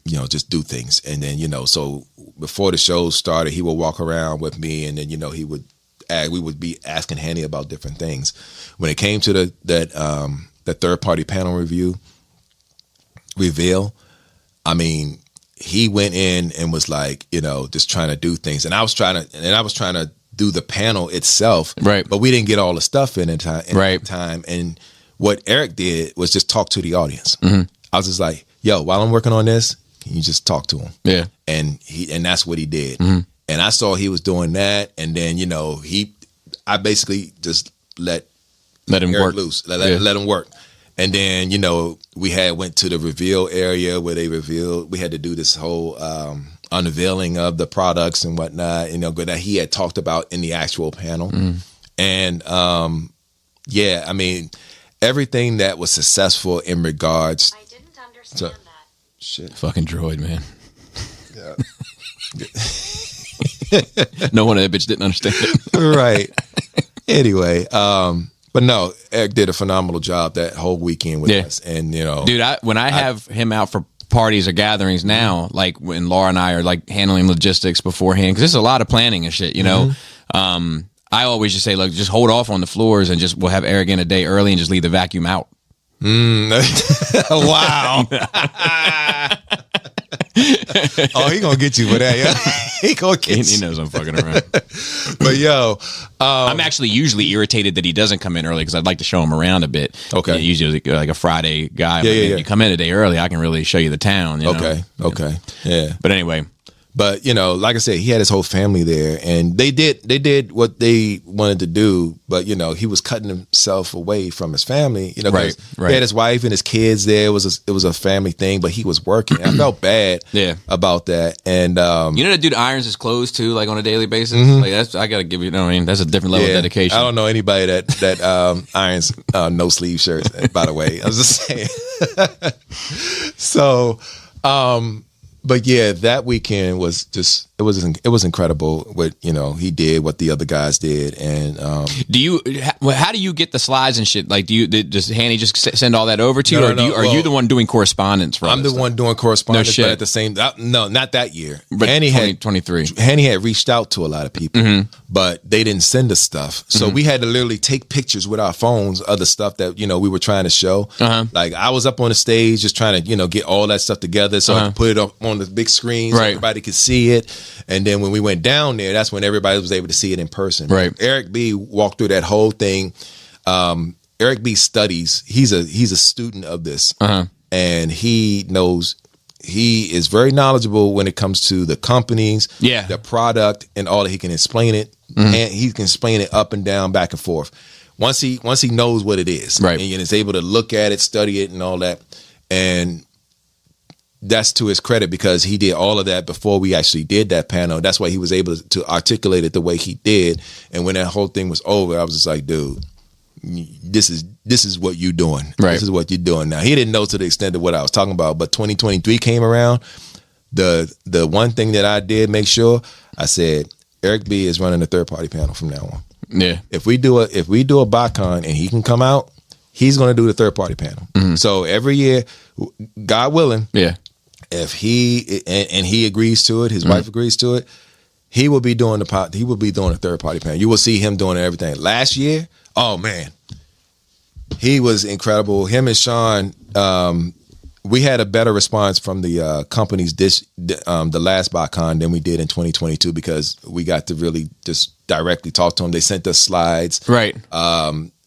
you know, just do things? And then, you know, so before the show started, he would walk around with me, and then, you know, we would be asking Hanny about different things. When it came to the third party panel reveal, I mean, he went in and was like, you know, just trying to do things, and I was trying to do the panel itself,
right?
But we didn't get all the stuff in time. And what Eric did was just talk to the audience. Mm-hmm. I was just like, yo, while I'm working on this, can you just talk to him?
Yeah.
And that's what he did.
Mm-hmm.
And I saw he was doing that. And then, you know, I basically just let
him
Eric
work
loose, let him work. And then, you know, we went to the reveal area where they revealed, we had to do this whole unveiling of the products and whatnot, you know, that he had talked about in the actual panel. Mm. And yeah, I mean, everything that was successful in regards.
I didn't understand that.
Shit.
Fucking droid, man.
Yeah.
No one that bitch didn't understand it.
Right. Anyway, but no, Eric did a phenomenal job that whole weekend with us. And, you know,
dude, when I have him out for parties or gatherings now, like when Laura and I are like handling logistics beforehand, because there's a lot of planning and shit, you know. I always just say, look, just hold off on the floors and we'll have Eric in a day early and just leave the vacuum out.
Wow. Oh, he gonna get you for that, yeah. He gonna get you.
He knows I'm fucking around.
But yo,
I'm actually usually irritated that he doesn't come in early because I'd like to show him around a bit.
Okay.
Usually like a Friday guy.
Yeah.
You come in a day early, I can really show you the town. You know?
Okay. Yeah.
But anyway.
But, you know, like I said, he had his whole family there, and they did what they wanted to do. But, you know, he was cutting himself away from his family. You know,
right.
He had his wife and his kids there. It was a family thing, but he was working. I felt bad about that. And
you know, that dude irons his clothes too, like on a daily basis. Mm-hmm. Like I gotta give you know what I mean, that's a different level of dedication.
I don't know anybody that irons no sleeve shirts, by the way. I was just saying. So but yeah, that weekend was just it was incredible what, you know, he did, what the other guys did. And how do you get the slides and shit? Like, does Hanny just send all that over to you, are you the one doing correspondence for? I'm the one doing correspondence, but at the same not that year.
But Hanny 2023.
Hanny had reached out to a lot of people, but they didn't send us stuff, so we had to literally take pictures with our phones of the stuff that, you know, we were trying to show. Like, I was up on the stage just trying to, you know, get all that stuff together so I could put it up on the big screen so everybody could see it. And then when we went down there, that's when everybody was able to see it in person. Right. Eric B walked through that whole thing. Eric B studies. He's a student of this, and he is very knowledgeable when it comes to the companies, the product, and all that. He can explain it, and he can explain it up and down, back and forth. Once he knows what it is, and is able to look at it, study it, and all that, and that's to his credit, because he did all of that before we actually did that panel. That's why he was able to articulate it the way he did. And when that whole thing was over, I was just like, dude, this is what you're doing. Right. This is what you're doing now. He didn't know to the extent of what I was talking about, but 2023 came around. The one thing that I did make sure, I said, Eric B is running the third party panel from now on. Yeah. If we do a BotCon and he can come out, he's going to do the third party panel. So every year, God willing, if he agrees to it, his wife agrees to it, he will be doing the third party panel. You will see him doing everything. Last year, oh man, he was incredible. Him and Sean, we had a better response from the companies the last BotCon than we did in 2022, because we got to really just directly talk to them. They sent us slides. Right.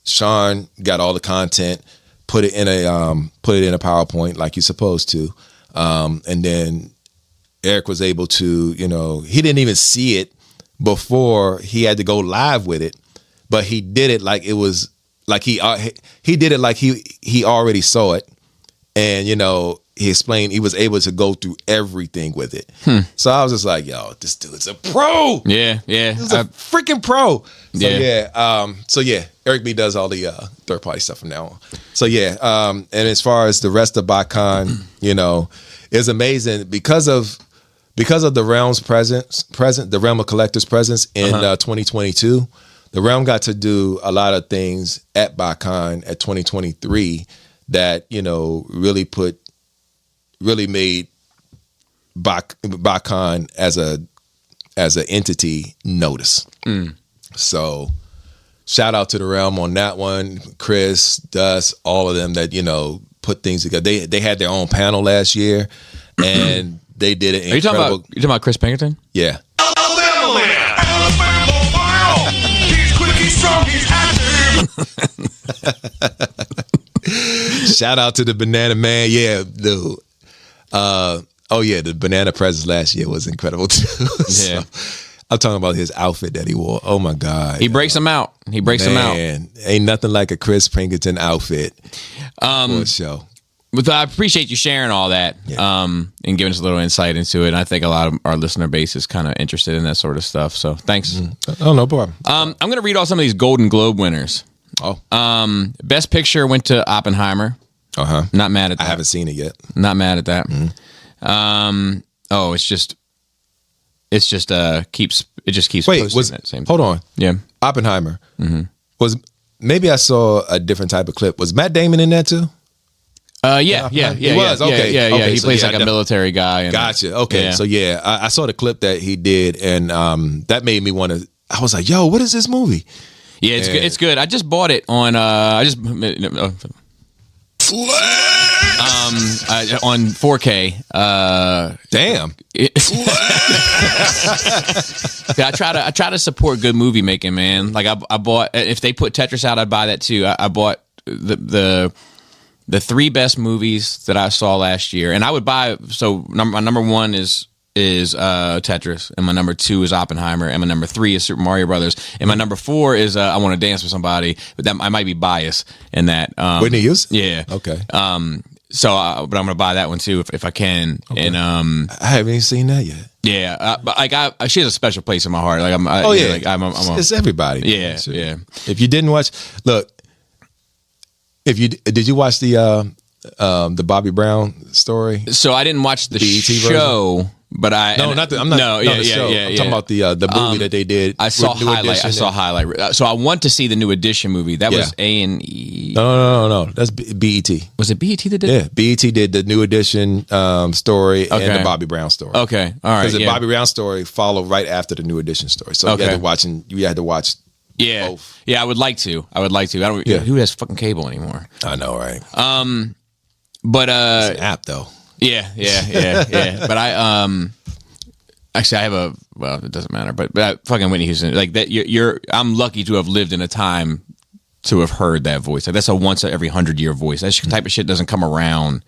Sean got all the content, put it in a PowerPoint like you're supposed to. And then Eric was able to, you know, he didn't even see it before he had to go live with it, but he did it like it was like he did it like he already saw it. And, you know, he explained he was able to go through everything with it. So I was just like, yo, this dude's a pro.
Yeah.
He's a freaking pro. So Eric B does all the third party stuff from now on. So and as far as the rest of BotCon, it's amazing because of the Realm's the Realm of Collectors presence in 2022. The Realm got to do a lot of things at BotCon at 2023 that really made BotCon as an entity notice. So shout out to the Realm on that one. Chris, Dust, all of them that put things together. They had their own panel last year, and they did it.
Are you talking about Chris Pinkerton?
Yeah.
Alabama man, Alabama file. He's quick, he's strong, he's active.
Shout out to the Banana Man. Yeah, dude. The banana presence last year was incredible too. So, I'm talking about his outfit that he wore. Oh my God.
He breaks them out.
Man, ain't nothing like a Chris Pinkerton outfit for a show.
But I appreciate you sharing all that and giving us a little insight into it. And I think a lot of our listener base is kind of interested in that sort of stuff. So thanks.
Oh, no problem.
I'm going to read off some of these Golden Globe winners. Best Picture went to Oppenheimer. Not mad at that.
I haven't seen it yet.
Not mad at that. It just keeps
Wait,
posting that same
hold
thing.
on.
Yeah.
Oppenheimer. Was maybe I saw a different type of clip. Was Matt Damon in that too?
He was. Okay. Yeah. He plays like a military guy.
Gotcha. Okay. So I saw the clip that he did, and that made me want to. I was like, "Yo, what is this movie?"
Yeah, it's good. It's good. I just bought it on. On 4K.
Damn.
I try to support good movie making, man. Like I bought. If they put Tetris out, I'd buy that too. I bought the 3 best movies that I saw last year, and I would buy. So my number 1 is Tetris, and my number 2 is Oppenheimer, and my number 3 is Super Mario Brothers, and my number 4 is I Want to Dance with Somebody. But that I might be biased in that.
Whitney Houston.
Yeah.
Okay.
So, but I'm gonna buy that one too if I can. Okay. And
I haven't even seen that yet.
Yeah, but like she has a special place in my heart. Like
it's everybody.
Yeah, sure. Yeah.
If you didn't watch, look. Did you watch the Bobby Brown story?
So I didn't watch the show, version? But I'm talking about
the movie that they did.
I saw highlight. So I want to see the New Edition movie. That was A&E.
No. That's BET.
Was it BET that did?
Yeah, BET did the New Edition story and the Bobby Brown story.
Okay, all right.
Because the Bobby Brown story followed right after the New Edition story. So you had to watch.
Yeah,
both.
Yeah. I would like to. I don't. Yeah. Who has fucking cable anymore?
I know, right?
But
it's an app though.
Yeah. But I actually I have it doesn't matter. But fucking Whitney Houston, like that. I'm lucky to have lived in a time to have heard that voice. Like that's a once every 100-year voice. That type of shit doesn't come around.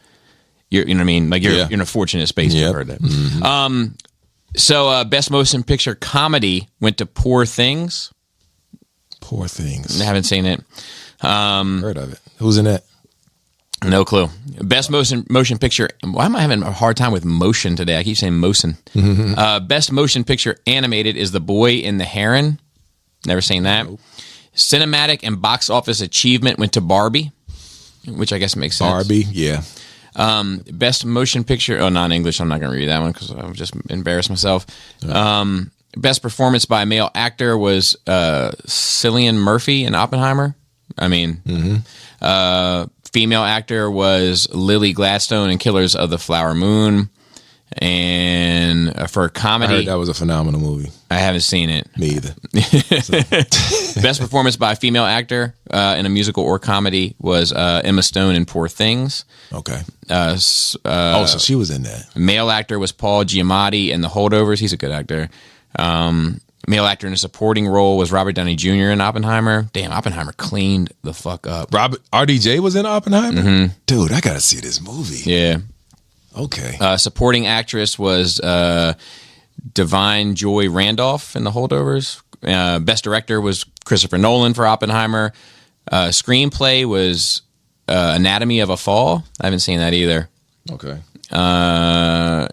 You know what I mean? Like you're in a fortunate space to have heard that. Mm-hmm. So best motion picture comedy went to Poor Things.
Poor Things.
I haven't seen it.
Heard of it. Who's in that?
No clue. Best motion picture. Why am I having a hard time with motion today? I keep saying motion. Best motion picture animated is The Boy and the Heron. Never seen that. Nope. Cinematic and box office achievement went to Barbie, which I guess makes sense.
Barbie, yeah.
Best motion picture. Oh, non-English. I'm not going to read that one because I'll just embarrass myself. Best performance by a male actor was Cillian Murphy in Oppenheimer. I mean, female actor was Lily Gladstone in Killers of the Flower Moon. And for comedy,
I heard that was a phenomenal movie.
I haven't seen it.
Me either.
Best performance by a female actor in a musical or comedy was Emma Stone in Poor Things.
Okay. So she was in that.
Male actor was Paul Giamatti in The Holdovers. He's a good actor. Male actor in a supporting role was Robert Downey Jr. in Oppenheimer. Damn, Oppenheimer cleaned the fuck up.
RDJ was in Oppenheimer? Mm-hmm. Dude, I gotta see this movie.
Yeah.
Okay.
Supporting actress was Divine Joy Randolph in The Holdovers. Best director was Christopher Nolan for Oppenheimer. Screenplay was Anatomy of a Fall. I haven't seen that either.
Okay.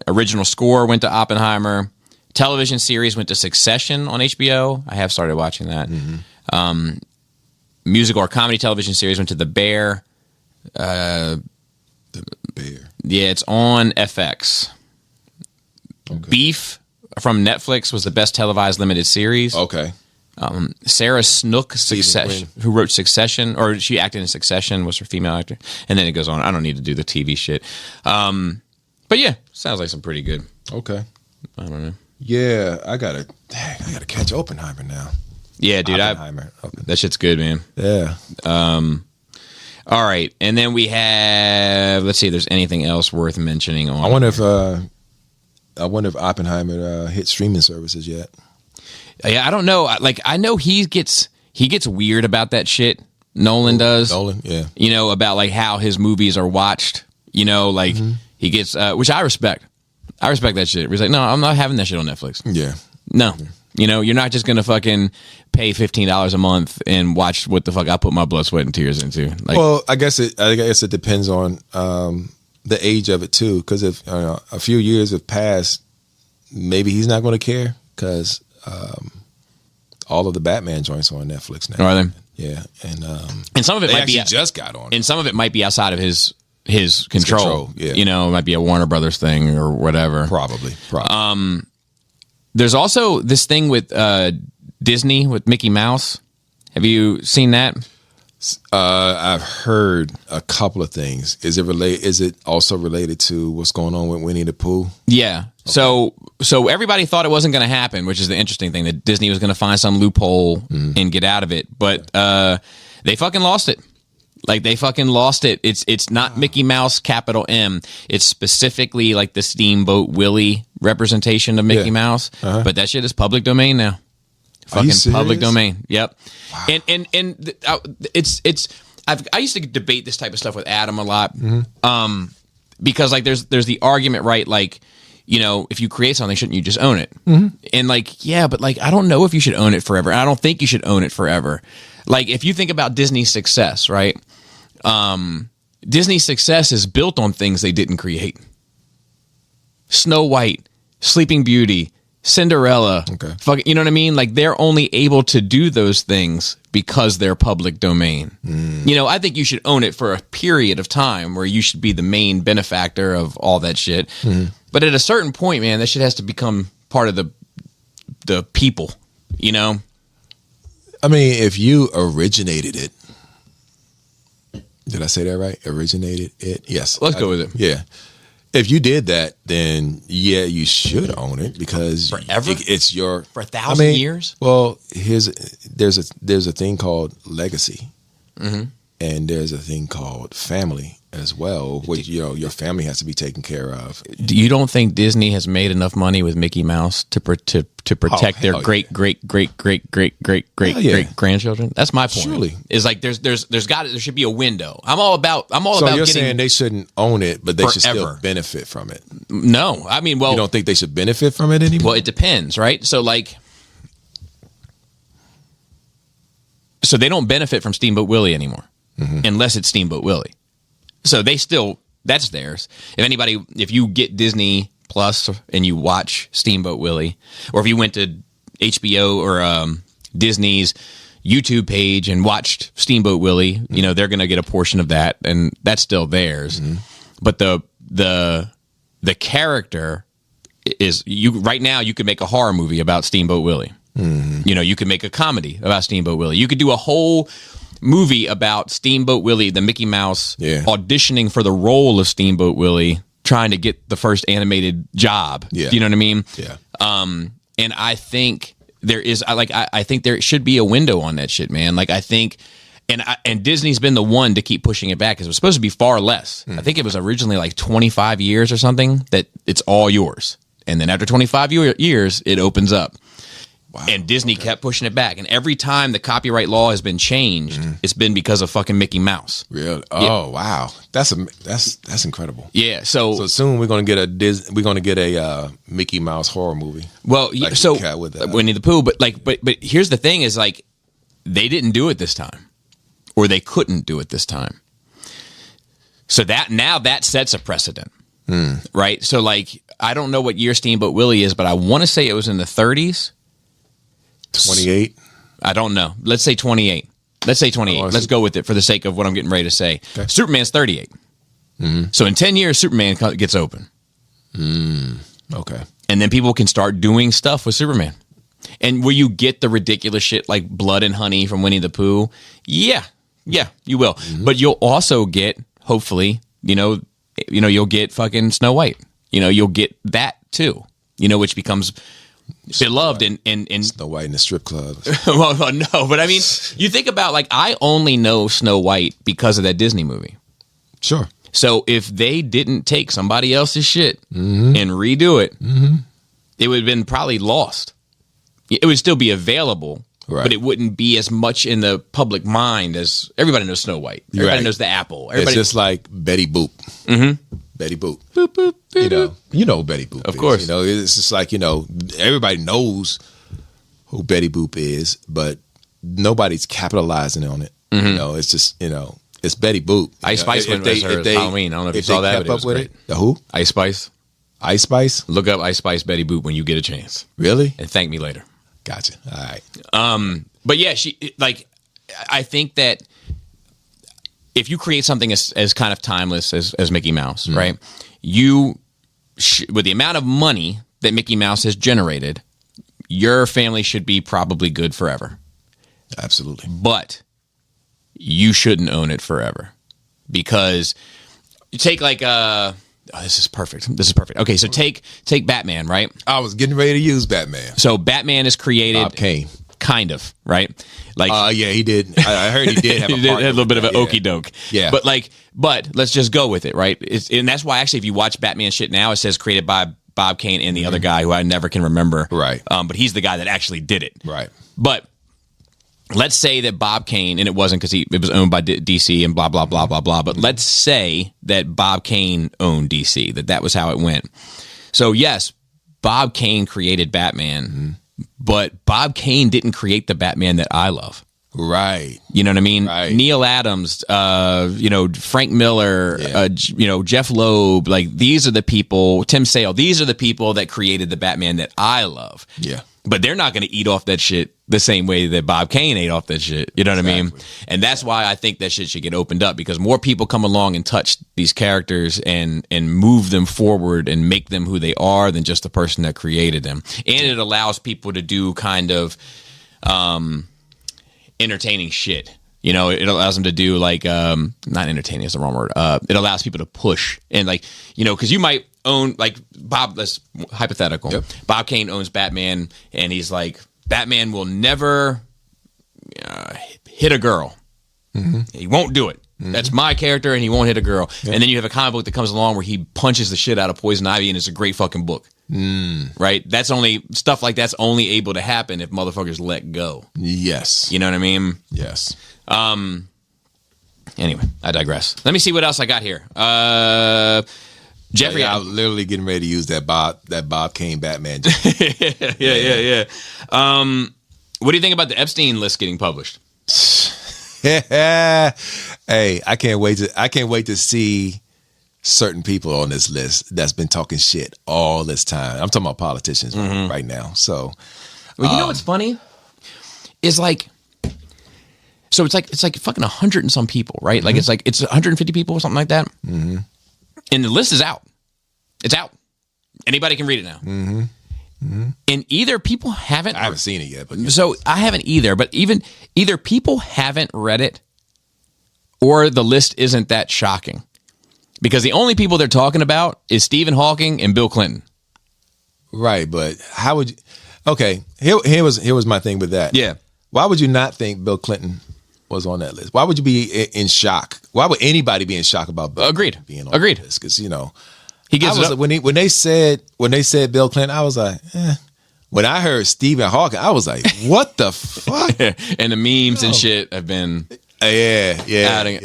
Original score went to Oppenheimer. Television series went to Succession on HBO. I have started watching that. Musical or comedy television series went to The Bear.
The Bear.
Yeah, it's on FX.
Okay.
Beef from Netflix was the best televised limited series.
Okay.
Sarah Snook, who wrote Succession, or she acted in Succession, was her female actor. And then it goes on. I don't need to do the TV shit. But yeah, sounds like some pretty good.
Okay.
I don't know.
Yeah, I gotta catch Oppenheimer now.
Yeah, dude,
Oppenheimer.
that shit's good, man.
Yeah.
All right, and then we have. Let's see if there's anything else worth mentioning on.
I wonder if Oppenheimer hit streaming services yet.
Yeah, I don't know. I know he gets weird about that shit. Nolan does.
Nolan, yeah.
You know, about like how his movies are watched. You know, like he gets, which I respect. I respect that shit. He's like, no, I'm not having that shit on Netflix.
Yeah.
No. You know, you're not just going to fucking pay $15 a month and watch what the fuck I put my blood, sweat, and tears into. Like,
well, I guess it depends on the age of it too. Because if a few years have passed, maybe he's not going to care because all of the Batman joints are on Netflix now.
Are they?
Yeah,
and some of it
they
might be
just got on,
and some of it might be outside of his control.
Yeah.
You know, it might be a Warner Brothers thing or whatever.
Probably.
There's also this thing with Disney with Mickey Mouse. Have you seen that?
I've heard a couple of things. Is it also related to what's going on with Winnie the Pooh?
Yeah. Okay. So everybody thought it wasn't going to happen, which is the interesting thing, that Disney was going to find some loophole and get out of it. But they fucking lost it. Like, they fucking lost it. It's not Mickey Mouse, capital M. It's specifically like the Steamboat Willie representation of Mickey Mouse. Uh-huh. But that shit is public domain now. Fucking public domain. Yep. Wow. And it's I used to debate this type of stuff with Adam a lot. Because like there's the argument, right? Like, you know, if you create something, shouldn't you just own it? And like, yeah, but like, I don't know if you should own it forever. I don't think you should own it forever. Like, if you think about Disney's success, right? Disney's success is built on things they didn't create. Snow White, Sleeping Beauty, Cinderella. Okay. You know what I mean? Like, they're only able to do those things because they're public domain. You know, I think you should own it for a period of time where you should be the main benefactor of all that shit. But at a certain point, man, that shit has to become part of the people, you know?
I mean, if you originated it, did I say that right? Originated it? Yes.
Let's go with it.
Yeah. If you did that, then yeah, you should own it because
forever.
It's your
for 1,000 years.
Well, there's a thing called legacy, and there's a thing called family as well, which your family has to be taken care of.
You don't think Disney has made enough money with Mickey Mouse to protect their great grandchildren? That's my point.
Surely,
is like there should be a window. I'm all about. So
you're saying they shouldn't own it, but they should still benefit from it.
No, I mean, well,
you don't think they should benefit from it anymore?
Well, it depends, right? So like, so they don't benefit from Steamboat Willie anymore, unless it's Steamboat Willie. So that's theirs. If you get Disney Plus and you watch Steamboat Willie, or if you went to HBO or Disney's YouTube page and watched Steamboat Willie, you know, they're going to get a portion of that, and that's still theirs. But the character is right now. You could make a horror movie about Steamboat Willie. You know, you could make a comedy about Steamboat Willie. You could do a whole movie about Steamboat Willie, the Mickey Mouse, auditioning for the role of Steamboat Willie, trying to get the first animated job. Do you know what I mean?
Yeah.
And I think I think there should be a window on that shit, man. Like, I think, and Disney's been the one to keep pushing it back, because it was supposed to be far less. I think it was originally like 25 years or something, that it's all yours. And then after 25 years, it opens up. Wow, and Disney kept pushing it back. And every time the copyright law has been changed, it's been because of fucking Mickey Mouse.
Really? Oh, wow. That's incredible.
Yeah. So
soon we're gonna get a Mickey Mouse horror movie.
Well,
like
so
with
Winnie the Pooh, but here's the thing: is like, they didn't do it this time, or they couldn't do it this time. So that sets a precedent. Right? So, like, I don't know what year Steamboat Willie is, but I want to say it was in the 30s.
28.
I don't know. Let's say 28. Let's say 28. Let's go with it for the sake of what I'm getting ready to say. Okay. Superman's 38. So in 10 years, Superman gets open.
Okay.
And then people can start doing stuff with Superman. And will you get the ridiculous shit like Blood and Honey from Winnie the Pooh? Yeah, you will. But you'll also get, hopefully, you'll get fucking Snow White. You'll get that too. Which becomes beloved in
Snow White in the strip club.
Well, no, but I mean, you think about, like, I only know Snow White because of that Disney movie.
Sure.
So if they didn't take somebody else's shit and redo it, it would have been probably lost. It would still be available, but it wouldn't be as much in the public mind as everybody knows Snow White. Everybody knows the apple. Everybody,
it's just like Betty Boop. Betty Boop.
Boop, boop, boop,
you know who Betty Boop
of
is.
Course.
It's just like, everybody knows who Betty Boop is, but nobody's capitalizing on it. It's just, it's Betty Boop.
Ice Spice went as her Halloween. I don't know if you saw that, but it was great.
The who?
Ice Spice.
Ice Spice?
Look up Ice Spice Betty Boop when you get a chance.
Really?
And thank me later.
Gotcha. All right.
But yeah, I think that if you create something as kind of timeless as Mickey Mouse, right? You, with the amount of money that Mickey Mouse has generated, your family should be probably good forever.
Absolutely.
But you shouldn't own it forever, because you take like this is perfect. Okay, so take Batman, right?
I was getting ready to use Batman.
So Batman is created
Bob Kane.
Kind of, right? Like,
yeah, he did. I heard he did have a,
had a little bit of an okey doke.
Yeah.
But let's just go with it, right? And that's why, actually, if you watch Batman shit now, it says created by Bob Kane and the other guy who I never can remember.
Right.
But he's the guy that actually did it.
Right.
But let's say that Bob Kane, and it wasn't because it was owned by DC and blah, blah, blah, blah, blah. But let's say that Bob Kane owned DC, that was how it went. So, yes, Bob Kane created Batman, but Bob Kane didn't create the Batman that I love.
Right.
You know what I mean?
Right.
Neil Adams, Frank Miller, Jeff Loeb, like, these are the people, Tim Sale, these are the people that created the Batman that I love.
Yeah.
But they're not going to eat off that shit the same way that Bob Kane ate off that shit. You know what I mean? And that's why I think that shit should get opened up, because more people come along and touch these characters and move them forward and make them who they are than just the person that created them. And it allows people to do kind of entertaining shit. It allows them to do like, not entertaining is the wrong word. It allows people to push and, like, because you might own, like, Bob, that's hypothetical. Yep. Bob Kane owns Batman, and he's like, Batman will never hit a girl. He won't do it. That's my character, and he won't hit a girl. Yep. And then you have a comic book that comes along where he punches the shit out of Poison Ivy, and it's a great fucking book. Right? Stuff like that's only able to happen if motherfuckers let go.
Yes.
You know what I mean?
Yes.
Anyway, I digress. Let me see what else I got here. Jeffrey,
I was literally getting ready to use that Bob Kane Batman.
Yeah. What do you think about the Epstein list getting published?
Hey, I can't wait to see certain people on this list that's been talking shit all this time. I'm talking about politicians right now. So,
well, you know what's funny is, like, so it's like fucking 100 and some people, right? Like, it's 150 people or something like that. And the list is out. It's out. Anybody can read it now. And either people haven't.
I haven't seen it yet. But
so I haven't either. But either people haven't read it, or the list isn't that shocking. Because the only people they're talking about is Stephen Hawking and Bill Clinton.
Right, but how would you? Okay, here was my thing with that.
Yeah.
Why would you not think Bill Clinton was on that list? Why would you be in shock? Why would anybody be in shock about Bill Clinton being on that list? Because
he gives it up.
When they said Bill Clinton, I was like, When I heard Stephen Hawking, I was like, what the fuck?
And the memes and shit have been.
Yeah.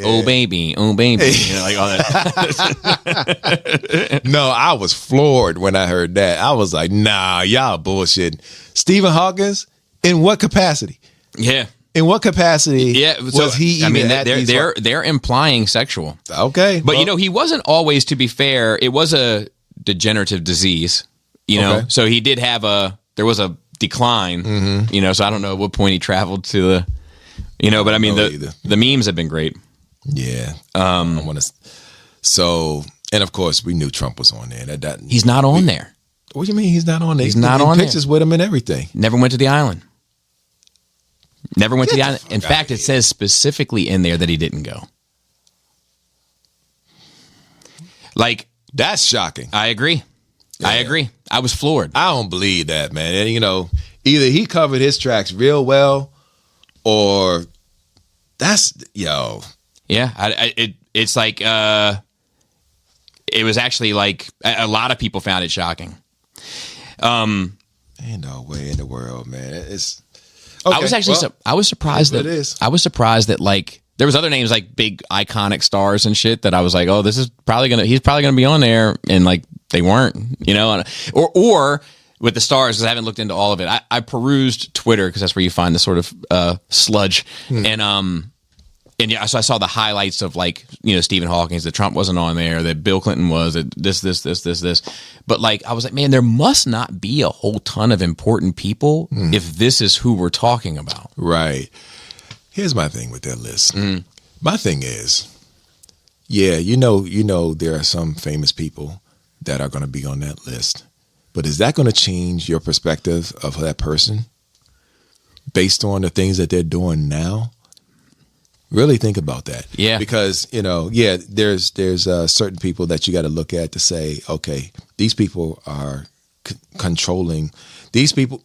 Oh baby, like all that.
No, I was floored when I heard that. I was like, nah, y'all bullshit. Stephen Hawking, in what capacity?
Yeah.
In what capacity?
Yeah,
was he?
I mean,
Even
they're implying sexual.
Okay,
But he wasn't always. To be fair, it was a degenerative disease. So he did have there was a decline. So I don't know at what point he traveled to the. But I mean the memes have been great.
Yeah. I want to. So, and of course, we knew Trump was on there.
He's not on there.
What do you mean he's not on there?
He's not on
pictures
there.
with him and everything.
Never went to the island. Never went to the island. In fact, it says specifically in there that he didn't go. Like,
that's shocking.
I agree. Yeah. I agree. I was floored.
I don't believe that, man. And, either he covered his tracks real well, or that's Yeah, it's like it was actually like a lot of people found it shocking. Ain't no way in the world, man. It's. Okay,
I was actually I was surprised that
it is.
I was surprised that like there was other names like big iconic stars and shit that I was like, oh, he's probably gonna be on there, and like they weren't, or with the stars, because I haven't looked into all of it. I perused Twitter because that's where you find the sort of sludge, and yeah, so I saw the highlights of like, Stephen Hawking, that Trump wasn't on there, that Bill Clinton was, that this. But like, I was like, man, there must not be a whole ton of important people if this is who we're talking about.
Right. Here's my thing with that list. My thing is, yeah, there are some famous people that are going to be on that list. But is that going to change your perspective of that person based on the things that they're doing now? Really think about that.
Yeah.
Because, there's certain people that you got to look at to say, okay, these people are controlling. These people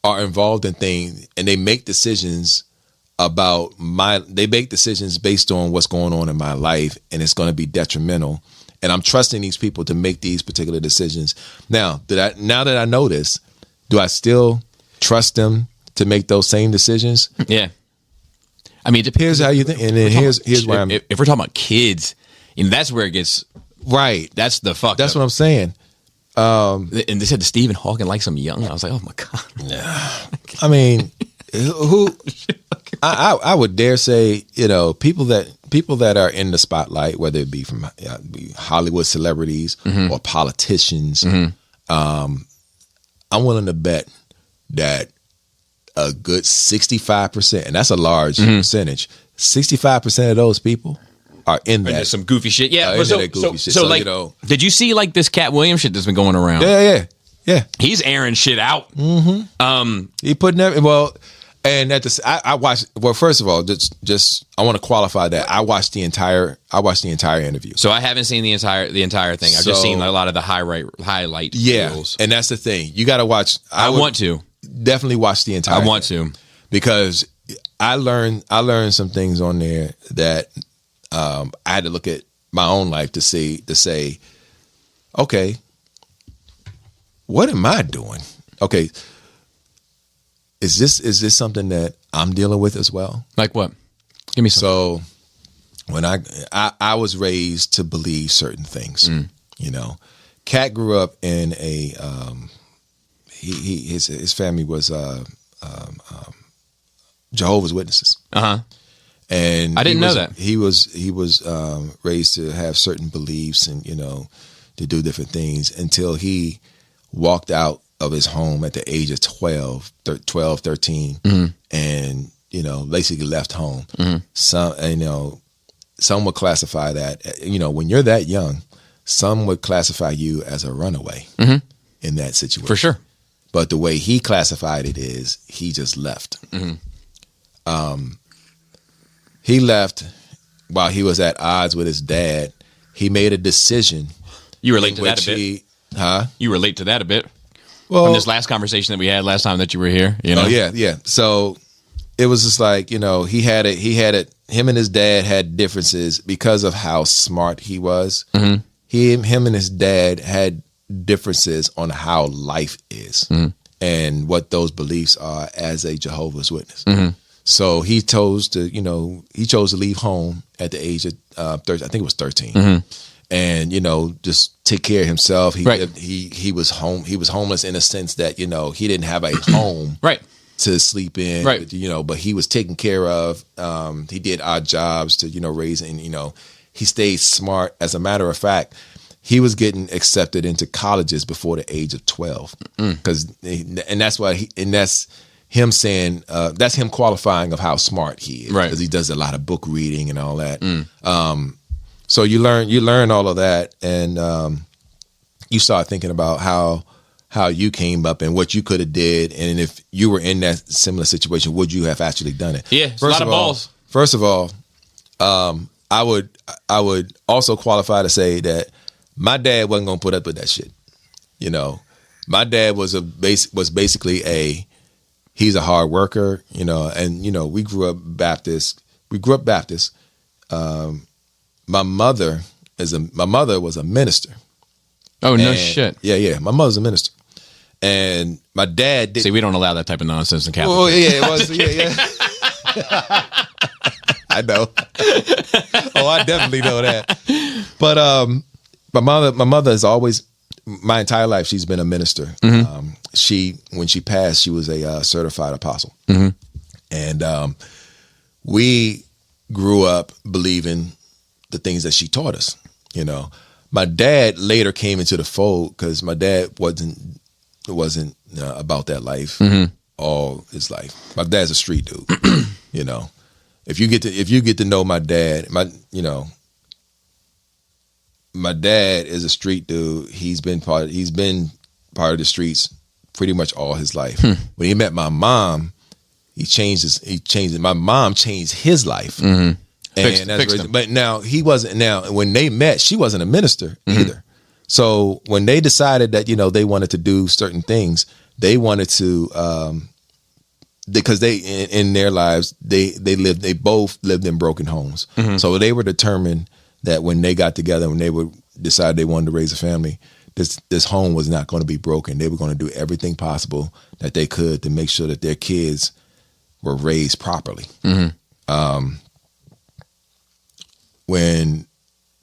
are involved in things, and they make decisions they make decisions based on what's going on in my life, and it's going to be detrimental. And I'm trusting these people to make these particular decisions. Now that I know this, do I still trust them to make those same decisions?
Yeah. I mean, it depends
how you think, and then here's where I'm.
If we're talking about kids, that's where it gets
right.
That's the fuck.
That's what I'm saying.
And they said Stephen Hawking likes him young. I was like, oh my god.
I mean, who? I would dare say, people that are in the spotlight, whether it be from Hollywood celebrities or politicians. I'm willing to bet that a good 65%, and that's a large percentage. 65% of those people are in that.
There's some goofy shit. Yeah.
Shit.
So like, did you see like this Cat Williams shit that's been going around?
Yeah.
He's airing shit out.
He putting and at the I watched. Well, first of all, just I want to qualify that I watched the entire interview.
So I haven't seen the entire thing. I've just seen a lot of the highlight. Reels.
And that's the thing. You got to watch.
I want to
definitely watch the entire.
I want to,
because I learned some things on there that I had to look at my own life to say, okay, what am I doing? Okay, is this something that I'm dealing with as well?
Like what? Give me some.
So when I was raised to believe certain things, Cat grew up in a his family was Jehovah's Witnesses. And
I didn't know that.
He was raised to have certain beliefs and to do different things until he walked out of his home at the age of 12, 13, and basically left home. Some would classify that, when you're that young, some would classify you as a runaway in that situation.
For sure.
But the way he classified it is he just left. He left while he was at odds with his dad. He made a decision.
You relate to that a bit. You relate to that a bit.
Well,
from this last conversation that we had last time that you were here.
Oh yeah. So it was just like, he had it. Him and his dad had differences because of how smart he was. Him and his dad had differences on how life is and what those beliefs are as a Jehovah's Witness. So he chose to leave home at the age of 13. I think it was 13. And just take care of himself. He was homeless in a sense that he didn't have a home.
Right.
to sleep in,
right?
But he was taken care of. He did odd jobs to raise, and he stayed smart. As a matter of fact, he was getting accepted into colleges before the age of 12, because and that's why that's him saying that's him qualifying of how smart he is,
right?
Because he does a lot of book reading and all that. So you learn all of that, and you start thinking about how you came up and what you could have did, and if you were in that similar situation, would you have actually done it?
Yeah, a lot of balls.
First of all, I would also qualify to say that my dad wasn't gonna put up with that shit. My dad was basically he's a hard worker, and we grew up Baptist. My mother was a minister.
Oh, no shit.
Yeah. My mother's a minister. And my dad did.
See, we don't allow that type of nonsense in Catholic.
Oh, yeah, it was. Yeah. I know. Oh, I definitely know that. But my mother has always, my entire life, she's been a minister. When she passed, she was a certified apostle. And we grew up believing the things that she taught us. My dad later came into the fold because my dad wasn't about that life all his life. My dad's a street dude. If you get to know my dad, my dad is a street dude. He's been part of the streets pretty much all his life. When he met my mom, he changed it. My mom changed his life. And that's him. But now he wasn't. Now when they met, she wasn't a minister either. So when they decided that they wanted to do certain things, they wanted to because they in their lives they both lived in broken homes. So they were determined that when they got together, when they would decide they wanted to raise a family, this home was not going to be broken. They were going to do everything possible that they could to make sure that their kids were raised properly. When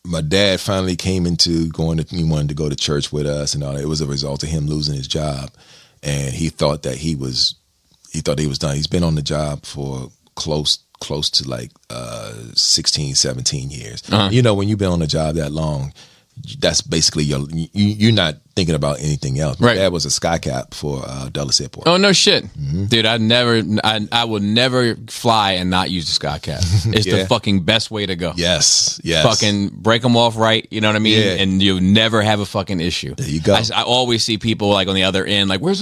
my dad finally came into he wanted to go to church with us and all that, it was a result of him losing his job. And he thought that he was done. He's been on the job for close to like 16, 17 years. When you've been on the job that long, that's basically you're not thinking about anything else. My dad was a sky cap for Dulles Airport.
Oh, no shit. Dude, I will never fly and not use the sky cap. It's the fucking best way to go.
Yes.
Fucking break them off right, you know what I mean?
Yeah.
And you'll never have a fucking issue.
There you go.
I always see people like on the other end, like, where's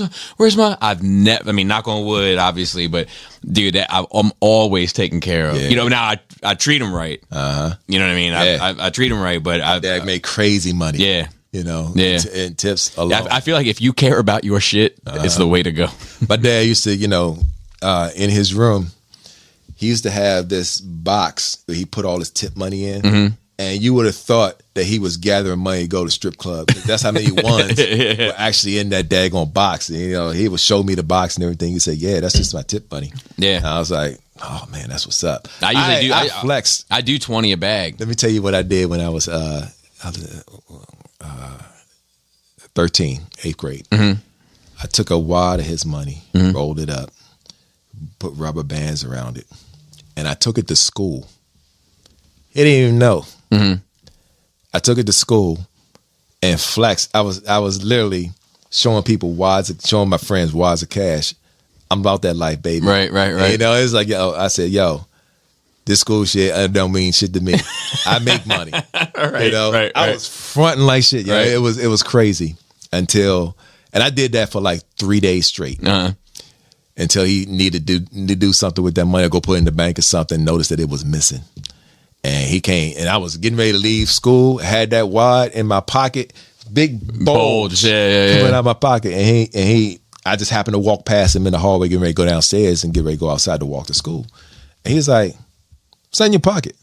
my, knock on wood, obviously, but dude, I'm always taken care of.
Yeah.
Now I treat them right. You know what I mean?
Yeah.
I treat them right, but
Dad made crazy money.
Yeah.
And tips a lot.
I feel like if you care about your shit, it's the way to go.
My dad used to, in his room, he used to have this box that he put all his tip money in. And you would have thought that he was gathering money to go to strip clubs. That's how many ones were actually in that daggone box. And, he would show me the box and everything. He said, yeah, that's just my tip money. Yeah. And I was like, oh, man, that's what's up. I flexed.
I do 20 a bag.
Let me tell you what I did when I was 13, 8th grade. I took a wad of his money, rolled it up, put rubber bands around it, and I took it to school. He didn't even know. I took it to school and flexed. I was literally showing my friends wads of cash. I'm about that life, baby.
Right.
It's like, I said, this school shit don't mean shit to me. I make money.
Right.
I was fronting like shit. Right. It was crazy and I did that for like 3 days straight. Until he needed to do something with that money, or go put it in the bank or something, noticed that it was missing. And he came, and I was getting ready to leave school, had that wad in my pocket, big bulge coming out of my pocket, and I just happened to walk past him in the hallway, getting ready to go downstairs and get ready to go outside to walk to school. And he was like, what's in your pocket?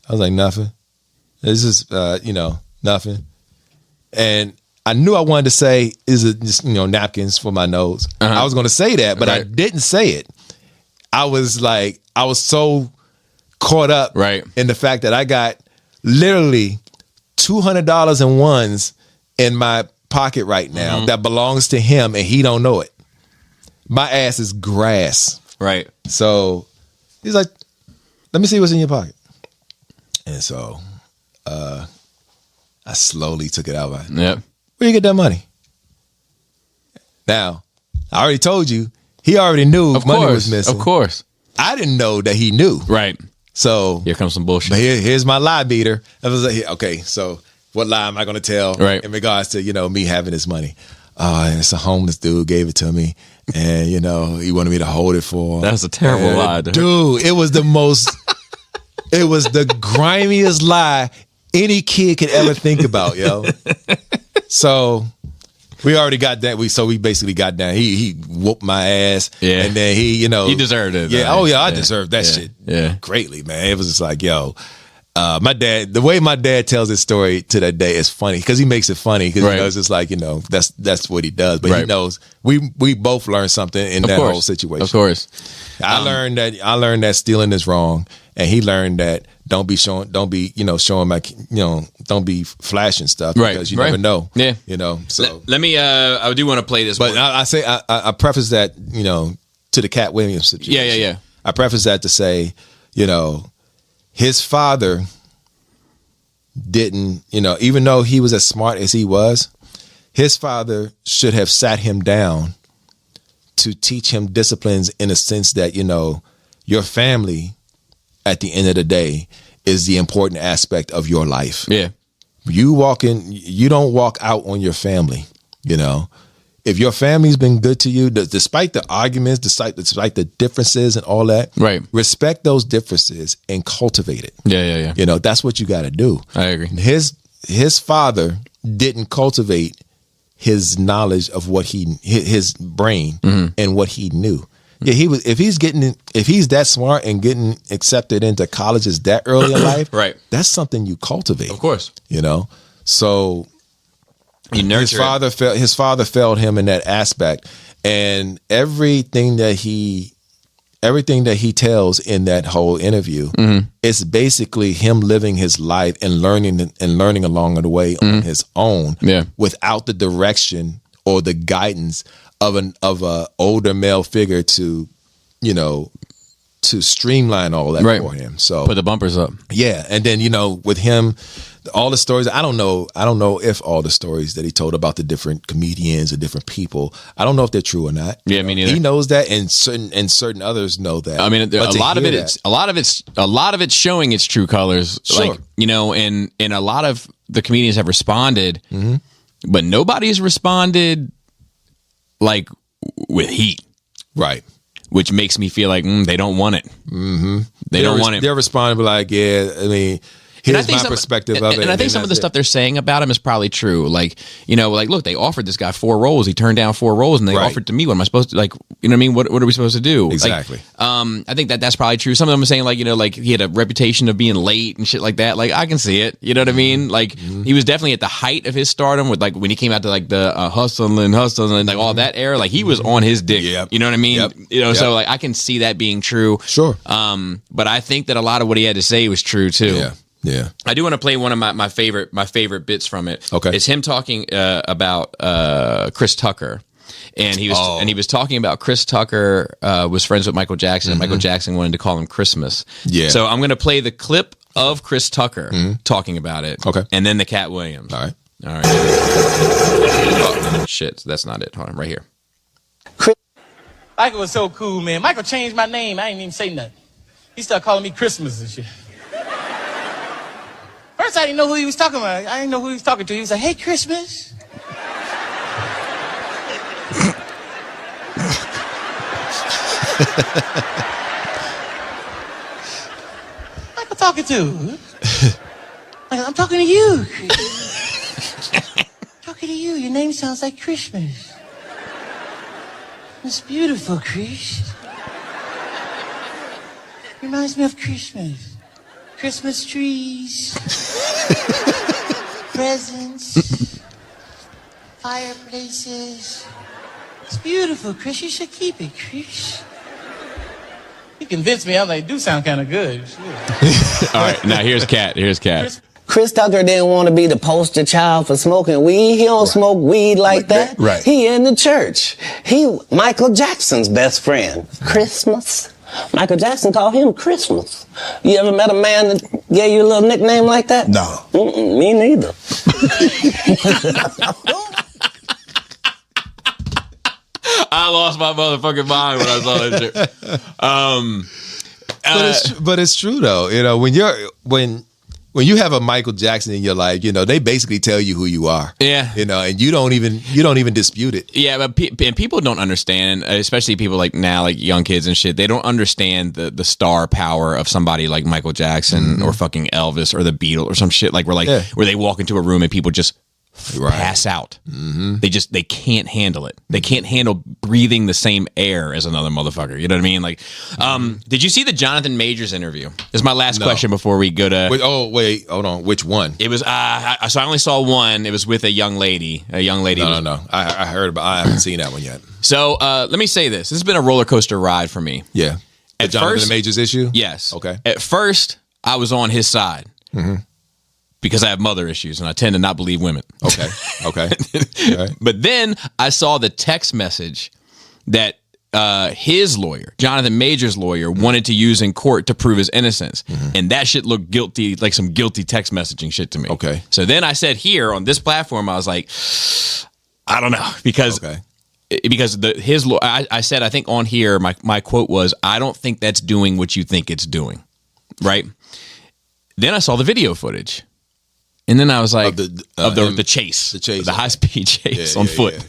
I was like, nothing. This is, nothing. And I knew I wanted to say, is it just, napkins for my nose? I was going to say that, but I didn't say it. I was so caught up in the fact that I got literally $200 in ones in my pocket right now that belongs to him, and he don't know it. My ass is grass.
Right.
So he's like, let me see what's in your pocket. And so I slowly took it out.
Yep.
Where you get that money? Now, I already told you, he already knew money was missing.
Of course.
I didn't know that he knew.
Right.
So
here comes some bullshit.
But here's my lie beater. I was like, okay, so what lie am I going to tell in regards to, me having this money? And it's a homeless dude gave it to me. And, he wanted me to hold it for him.
That's a terrible lie.
Dude, it was the most, it was the grimiest lie any kid could ever think about, yo. So we already got that. We basically got down. He whooped my ass.
Yeah.
And then he
deserved it.
Yeah.
Though.
Oh yeah, I deserved that shit.
Yeah.
Greatly, man. It was just like, yo. My dad, the way my dad tells his story to that day is funny because he makes it funny because he knows it's like, that's what he does. But he knows we both learned something in that whole situation.
Of course.
I learned that stealing is wrong, and he learned that don't be showing my, don't be flashing stuff because you never know.
Yeah.
So
let me I do want to play this,
but I preface that, to the Cat Williams situation.
Yeah.
I preface that to say, his father didn't, even though he was as smart as he was, his father should have sat him down to teach him disciplines in a sense that, your family at the end of the day is the important aspect of your life.
Yeah.
You don't walk out on your family, If your family's been good to you, despite the arguments, despite the differences and all that,
right?
Respect those differences and cultivate it.
Yeah.
That's what you got to do.
I agree.
His father didn't cultivate his knowledge of what his brain and what he knew. Yeah, if he's that smart and getting accepted into colleges that early in life,
right?
That's something you cultivate,
of course.
So. His father failed him in that aspect, and everything that he tells in that whole interview is basically him living his life and learning along the way on his own, without the direction or the guidance of a older male figure to streamline all that for him. So
put the bumpers up.
Yeah. And then, with him, all the stories, I don't know if all the stories that he told about the different comedians or different people, I don't know if they're true or not.
Yeah, me neither.
He knows that, and certain others know that.
I mean, a lot of it's showing its true colors.
Sure.
And a lot of the comedians have responded, but nobody's responded like with heat.
Right.
Which makes me feel like they don't want it. Mm-hmm. They don't want it.
They're responding like, yeah, I mean, here's my perspective of it.
And I think some of the stuff they're saying about him is probably true. Like, look, they offered this guy 4 roles. He turned down 4 roles, and they offered to me. What am I supposed to, what are we supposed to do?
Exactly.
I think that's probably true. Some of them are saying, like he had a reputation of being late and shit like that. Like, I can see it. You know what I mean? Like, he was definitely at the height of his stardom with, like, when he came out to, like, the hustling, like, all that era. Like, he was on his dick. Yep. You know what I mean? Yep. So, like, I can see that being true.
Sure.
But I think that a lot of what he had to say was true, too.
Yeah. Yeah,
I do want to play one of my favorite bits from it.
Okay,
it's him talking about Chris Tucker, and he was talking about Chris Tucker was friends with Michael Jackson, and Michael Jackson wanted to call him Christmas. Yeah, so I'm going to play the clip of Chris Tucker talking about it.
Okay,
and then the Cat Williams.
All right.
Oh, shit, that's not it. Hold on, right here.
Michael was so cool, man. Michael changed my name. I ain't even say nothing. He started calling me Christmas and shit. First, I didn't know who he was talking about. I didn't know who he was talking to. He was like, "Hey, Christmas." Michael talking to? I'm talking to you, Chris. Talking to you. Your name sounds like Christmas. It's beautiful, Chris. Reminds me of Christmas. Christmas trees, presents, fireplaces. It's beautiful, Chris. You should keep it, Chris. You convinced me. I'm like, do sound kind of good.
All right, now here's Cat.
Chris Tucker didn't want to be the poster child for smoking weed. He don't smoke weed like that.
Right.
He in the church. He Michael Jackson's best friend. Christmas. Michael Jackson called him Christmas. You ever met a man that gave you a little nickname like that?
No.
Me neither.
I lost my motherfucking mind when I saw that shit.
But it's true though. You know, when you have a Michael Jackson in your life, you know, they basically tell you who you are.
Yeah.
You know, and you don't even dispute it.
Yeah, but and people don't understand, especially people like now, like young kids and shit. They don't understand the star power of somebody like Michael Jackson or fucking Elvis or the Beatles or some shit where they walk into a room and people just pass out. They can't handle it. They can't handle breathing the same air as another motherfucker. You know what I mean? Like, did you see the Jonathan Majors interview? This is my last question before we go to.
Wait, hold on. Which one?
It was so I only saw one. It was with a young lady.
No. I heard about. I haven't seen that one yet.
So let me say this. This has been a roller coaster ride for me.
Yeah. The Jonathan Majors issue?
Yes.
Okay.
At first, I was on his side. Because I have mother issues and I tend to not believe women.
Okay. Right.
But then I saw the text message that his lawyer, Jonathan Majors' lawyer, wanted to use in court to prove his innocence. And that shit looked guilty, like some guilty text messaging shit to me.
Okay.
So then I said here on this platform, I was like, I don't know. Because I said, I think on here, my quote was, I don't think that's doing what you think it's doing. Right? Then I saw the video footage. And then I was like, the chase, the high-speed chase on foot. Yeah.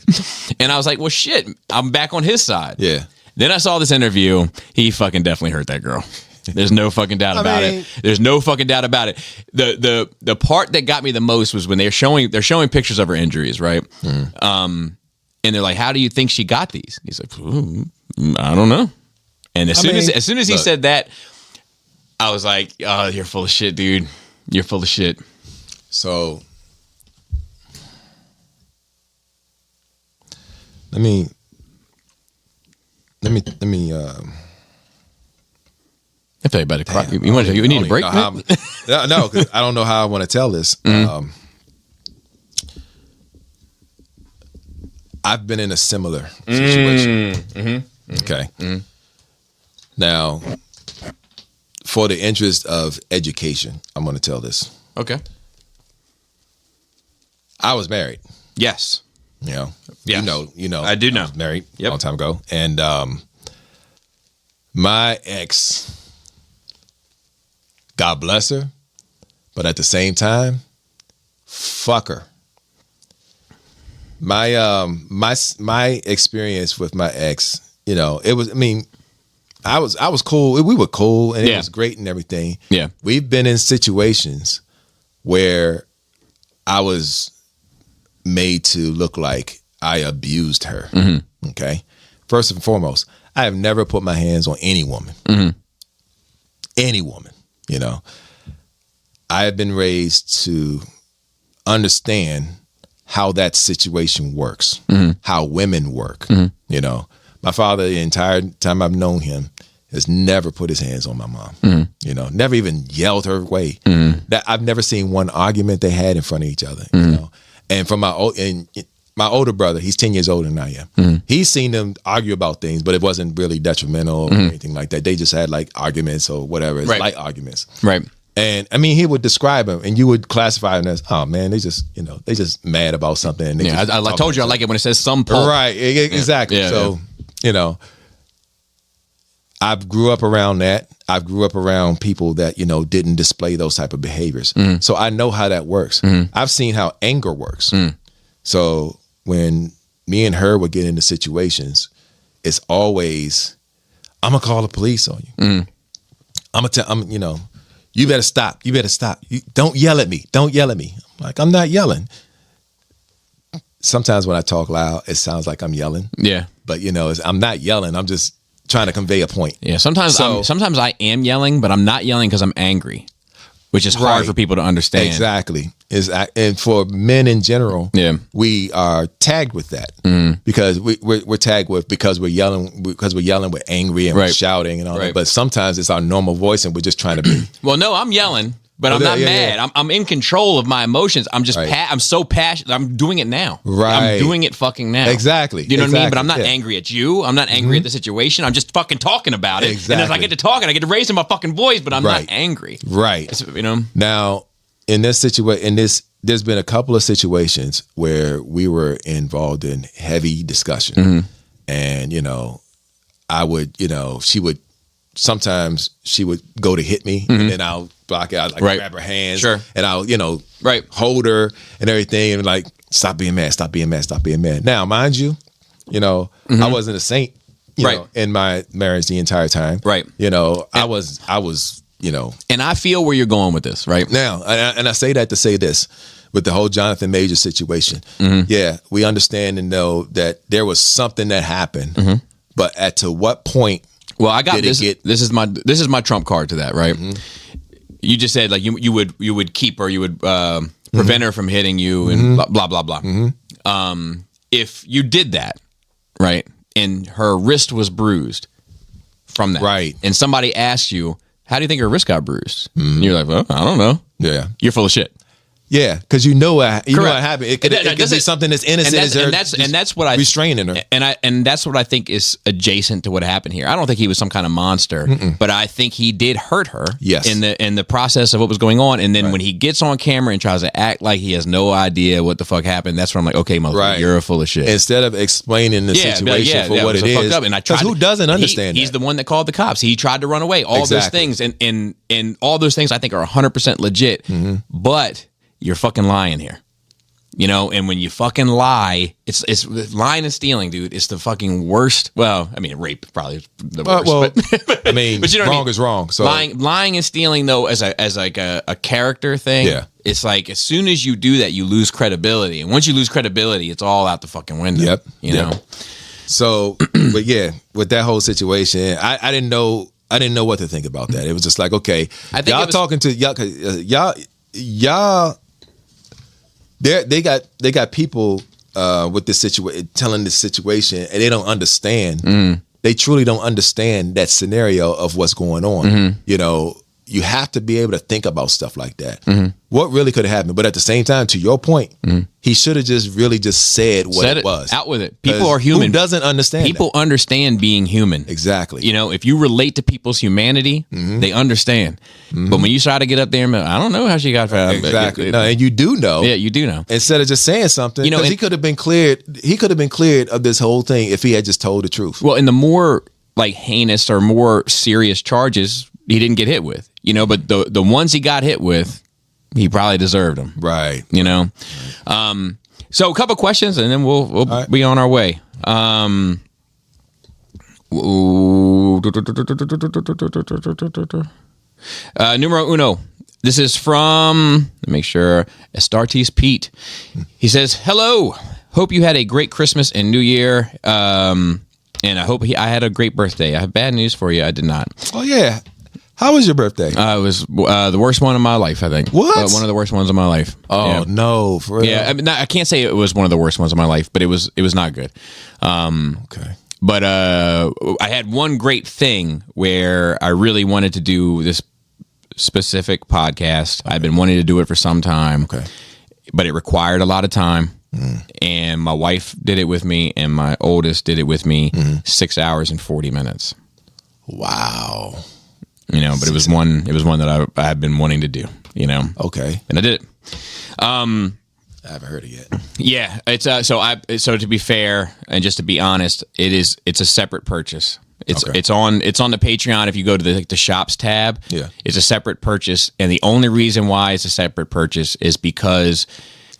And I was like, well, shit, I'm back on his side.
Yeah.
Then I saw this interview. He fucking definitely hurt that girl. There's no fucking doubt about it. There's no fucking doubt about it. The part that got me the most was when they're showing pictures of her injuries, right? And they're like, how do you think she got these? He's like, I don't know. And as soon as he said that, I was like, oh, you're full of shit, dude. You're full of shit.
So let me
I'll tell you about it. You need a break?
No, because I don't know how I want to tell this. I've been in a similar situation. Okay. Now, for the interest of education, I'm going to tell this.
Okay.
I was married.
Yes.
You know.
Yes.
You know.
I do know.
I was married a long time ago. And my ex, God bless her, but at the same time, fuck her. My experience with my ex, you know, it was, I mean, I was cool. We were cool and it was great and everything.
Yeah.
We've been in situations where I was made to look like I abused her. Okay. First and foremost, I have never put my hands on any woman. Any woman, you know. I have been raised to understand how that situation works, how women work. You know, my father, the entire time I've known him, has never put his hands on my mom. You know, never even yelled her way. That I've never seen one argument they had in front of each other. You know, and from my older brother, he's 10 years older than I am. He's seen them argue about things, but it wasn't really detrimental or anything like that. They just had like arguments or whatever. It's light arguments. Right. And I mean, he would describe them and you would classify them as, oh man, they just mad about something. And
I told you I like it when it says some pulp.
Right. Exactly.
Yeah,
you know, I grew up around that. I grew up around people that, you know, didn't display those type of behaviors. So I know how that works. I've seen how anger works. So when me and her would get into situations, it's always, I'm going to call the police on you. You know, you better stop. You better stop. Don't yell at me. Don't yell at me. I'm like, I'm not yelling. Sometimes when I talk loud, it sounds like I'm yelling. Yeah. But, you know, I'm not yelling. I'm just trying to convey a point.
Yeah. Sometimes I am yelling, but I'm not yelling because I'm angry, which is hard for people to understand.
Exactly. And for men in general, we are tagged with that because we're tagged with because we're yelling we're angry and we're shouting and all that. But sometimes it's our normal voice and we're just trying to be.
Well, no, I'm yelling, but I'm not mad. I'm in control of my emotions. I'm just I'm so passionate. I'm doing it now.
Right.
I'm doing it fucking now.
Exactly.
You know what I mean? But I'm not
Yeah.
angry at you. I'm not angry at the situation. I'm just fucking talking about it.
Exactly.
And as I get to talking, I get to raise my fucking voice, but I'm not angry.
Right.
It's, you know.
Now, in this situation, there's been a couple of situations where we were involved in heavy discussion, and I would, sometimes she would go to hit me, and then I'll block it. I'd grab her hands, and I'll, hold her and everything, and like, stop being mad, stop being mad, stop being mad. Now, mind you, I wasn't a saint, you know, in my marriage the entire time, right? I was.
And I feel where you're going with this, right?
Now, and I say that to say this, with the whole Jonathan Major situation, yeah, we understand and know that there was something that happened, but to what point?
Well, I got this. This is my trump card to that, right? You just said like you would keep her, you would prevent her from hitting you, and blah blah blah. If you did that, right, and her wrist was bruised from that, right, and somebody asked you, how do you think her wrist got bruised? And you're like, well, I don't know. Yeah. You're full of shit.
Yeah, because you know what happened. It could be something that's innocent,
and that's what I
restraining her,
and that's what I think is adjacent to what happened here. I don't think he was some kind of monster, but I think he did hurt her. Yes. in the process of what was going on, and then when he gets on camera and tries to act like he has no idea what the fuck happened, that's when I'm like, okay, motherfucker, you're full of shit.
Instead of explaining the situation for what it is, because who doesn't understand?
He's the one that called the cops. He tried to run away. All those things, and all those things I think are 100% legit, but you're fucking lying here, and when you fucking lie, it's lying and stealing, dude. It's the fucking worst. Well, I mean, rape probably is the worst. But,
I mean, but wrong is wrong. So
lying and stealing though, as like a character thing, it's like as soon as you do that, you lose credibility, and once you lose credibility, it's all out the fucking window. You know.
So, but yeah, with that whole situation, I didn't know what to think about that. It was just like, okay, I think y'all talking to y'all. They got people with this situation, telling this situation, and they don't understand. They truly don't understand that scenario of what's going on. You have to be able to think about stuff like that. What really could have happened? But at the same time, to your point, he should have just said what it was.
Out with it. People are human.
Who doesn't understand?
People understand being human.
Exactly.
If you relate to people's humanity, they understand. But when you try to get up there and I don't know how she got found.
Exactly. No, and you do know.
Yeah, you do know.
Instead of just saying something, because he could have been cleared. He could have been cleared of this whole thing if he had just told the truth.
Well, and the more like heinous or more serious charges, he didn't get hit with. But the ones he got hit with, he probably deserved them.
Right.
So a couple questions and then we'll be on our way. Numero uno. This is from, let me make sure, Astartes Pete. He says, hello. Hope you had a great Christmas and New Year. And I hope I had a great birthday. I have bad news for you. I did not.
Oh, yeah. How was your birthday?
It was the worst one of my life, I think.
What?
One of the worst ones of my life.
Oh, no. For real?
Yeah, I mean, I can't say it was one of the worst ones of my life, but it was not good.
Okay.
But I had one great thing where I really wanted to do this specific podcast. I've been wanting to do it for some time.
Okay.
But it required a lot of time. And my wife did it with me, and my oldest did it with me. 6 hours and 40 minutes.
Wow.
But it was one that I had been wanting to do,
Okay.
And I did it.
I haven't heard it yet.
Yeah, it's so to be fair and just to be honest, it's a separate purchase. It's on the Patreon. If you go to the shops tab, it's a separate purchase, and the only reason why it's a separate purchase is because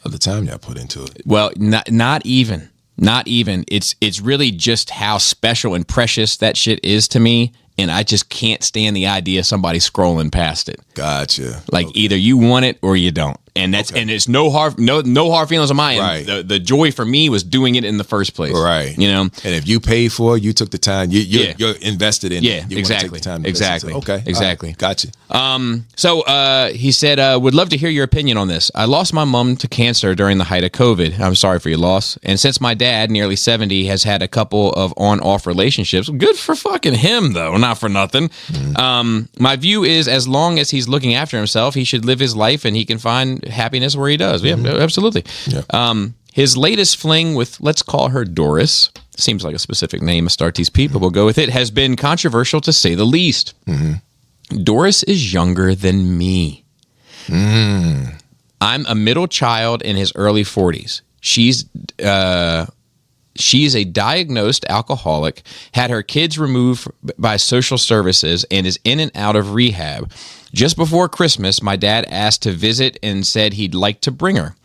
of the time y'all put into it.
Well, not even. It's really just how special and precious that shit is to me. And I just can't stand the idea of somebody scrolling past it.
Gotcha.
Like either you want it or you don't. and it's no hard feelings on my end.
Right.
The joy for me was doing it in the first place.
Right.
You know,
and if you paid for it, you took the time. You're invested in.
Yeah,
it. You
exactly.
Take the time to
Exactly.
listen to it. Okay.
Exactly.
Right. Gotcha.
So he said, would love to hear your opinion on this. I lost my mom to cancer during the height of COVID. I'm sorry for your loss. And since my dad, nearly 70, has had a couple of on-off relationships, good for fucking him, though, not for nothing. My view is, as long as he's looking after himself, he should live his life and he can find happiness where he does. Yeah, absolutely.
Yeah.
His latest fling with, let's call her Doris, seems like a specific name to start these people, we'll go with it, has been controversial to say the least. Doris is younger than me. I'm a middle child in his early 40s. She's a diagnosed alcoholic, had her kids removed by social services, and is in and out of rehab. Just before Christmas, my dad asked to visit and said he'd like to bring her.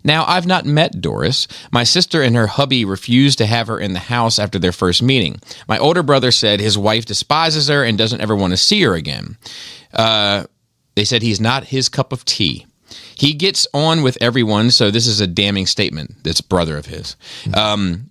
Now, I've not met Doris. My sister and her hubby refused to have her in the house after their first meeting. My older brother said his wife despises her and doesn't ever want to see her again. They said he's not his cup of tea. He gets on with everyone, so this is a damning statement. This brother of his.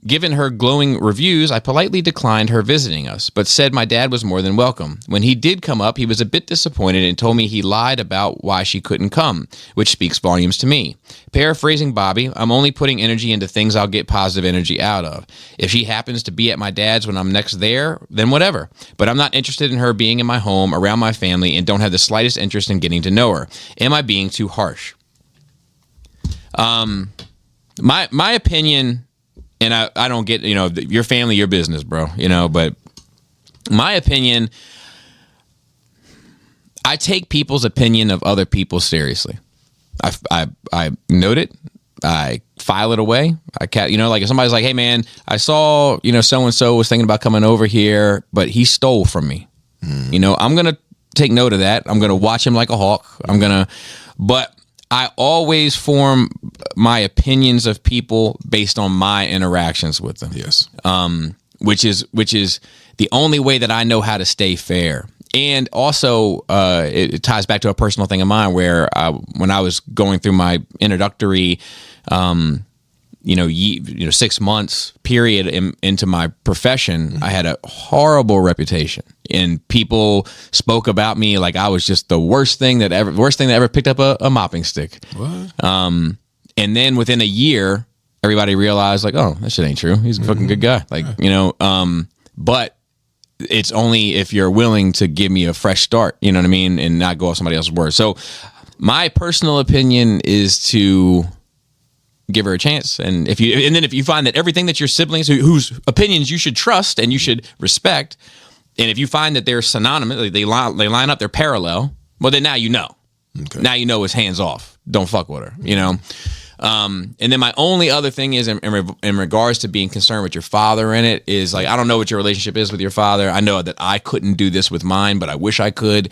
Given her glowing reviews, I politely declined her visiting us, but said my dad was more than welcome. When he did come up, he was a bit disappointed and told me he lied about why she couldn't come, which speaks volumes to me. Paraphrasing Bobby, I'm only putting energy into things I'll get positive energy out of. If she happens to be at my dad's when I'm next there, then whatever. But I'm not interested in her being in my home, around my family, and don't have the slightest interest in getting to know her. Am I being too harsh? My opinion, and I don't get, your family, your business, bro, but my opinion, I take people's opinion of other people seriously. I note it. I file it away. Like if somebody's like, hey man, I saw, so-and-so was thinking about coming over here, but he stole from me. I'm going to take note of that. I'm going to watch him like a hawk. But I always form my opinions of people based on my interactions with them.
Yes.
Which is the only way that I know how to stay fair. And also, it ties back to a personal thing of mine where when I was going through my introductory, 6 months period into my profession, I had a horrible reputation, and people spoke about me like I was just the worst thing that ever picked up a mopping stick.
What?
And then within a year, everybody realized like, oh, that shit ain't true. He's a fucking good guy. But it's only if you're willing to give me a fresh start, you know what I mean, and not go off somebody else's word. So my personal opinion is to give her a chance, and then if you find that everything that your siblings whose opinions you should trust and you should respect, and if you find that they're synonymous, they line up, they're parallel, well then now you know. Okay. Now you know it's hands off. Don't fuck with her. And then my only other thing is in regards to being concerned with your father in it is like, I don't know what your relationship is with your father. I know that I couldn't do this with mine, but I wish I could.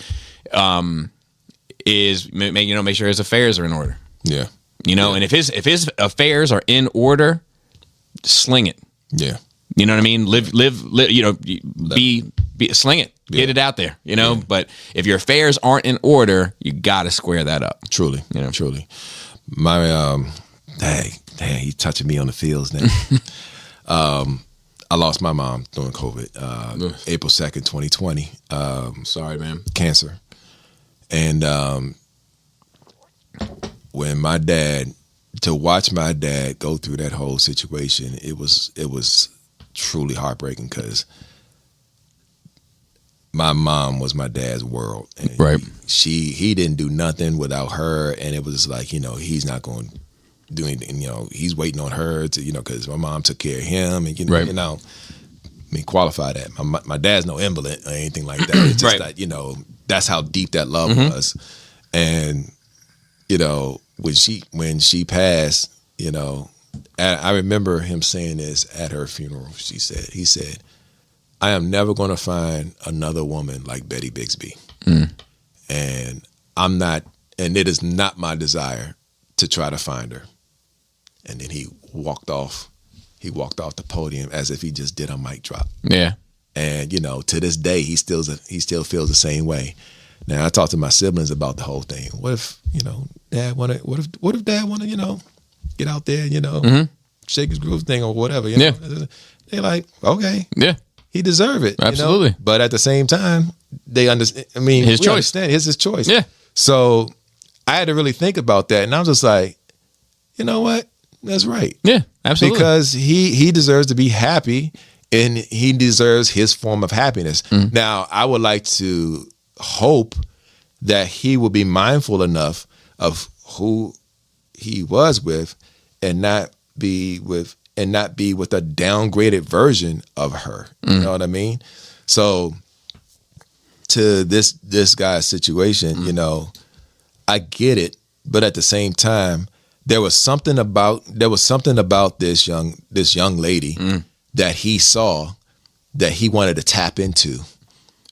Is make sure his affairs are in order.
Yeah.
And if his affairs are in order, sling it. Yeah. You know what I mean? Live, sling it. Yeah. Get it out there, Yeah. But if your affairs aren't in order, you got to square that up.
Truly. Truly. My, dang, he's touching me on the feels now. I lost my mom during COVID, April 2nd, 2020.
Sorry, man.
Cancer. And, when to watch my dad go through that whole situation, it was truly heartbreaking because my mom was my dad's world. And
right.
He didn't do nothing without her. And it was like, he's not going to do anything, he's waiting on her to, because my mom took care of him and, right. Qualify that. My dad's no invalid or anything like that. It's just right. that, that's how deep that love was. And, when she passed, I remember him saying this at her funeral. He said, I am never going to find another woman like Betty Bixby. And it is not my desire to try to find her. And then he walked off the podium as if he just did a mic drop.
Yeah.
And, to this day, he still feels the same way. Now I talk to my siblings about the whole thing. What if Dad want to? What if Dad want to get out there shake his groove thing or whatever? They're like, okay,
yeah,
he deserve it,
absolutely.
But at the same time, they understand. I mean,
his choice.
It's his choice.
Yeah.
So I had to really think about that, and I was just like, you know what? That's right.
Yeah, absolutely.
Because he deserves to be happy, and he deserves his form of happiness. Now, I would like to hope that he will be mindful enough of who he was with, and not be with a downgraded version of her. You know what I mean? So to this guy's situation, I get it, but at the same time, there was something about this young lady that he saw that he wanted to tap into,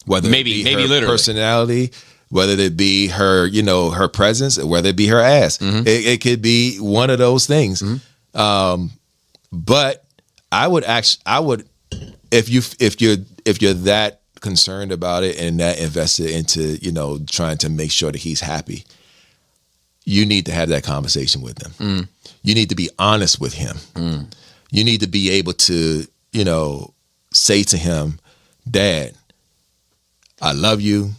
whether
maybe
it be her
literally
personality, whether it be her her presence, or whether it be her ass. It could be one of those things. But I would if you're that concerned about it and that invested into trying to make sure that he's happy, you need to have that conversation with him. You need to be honest with him. You need to be able to, say to him, Dad, I love you.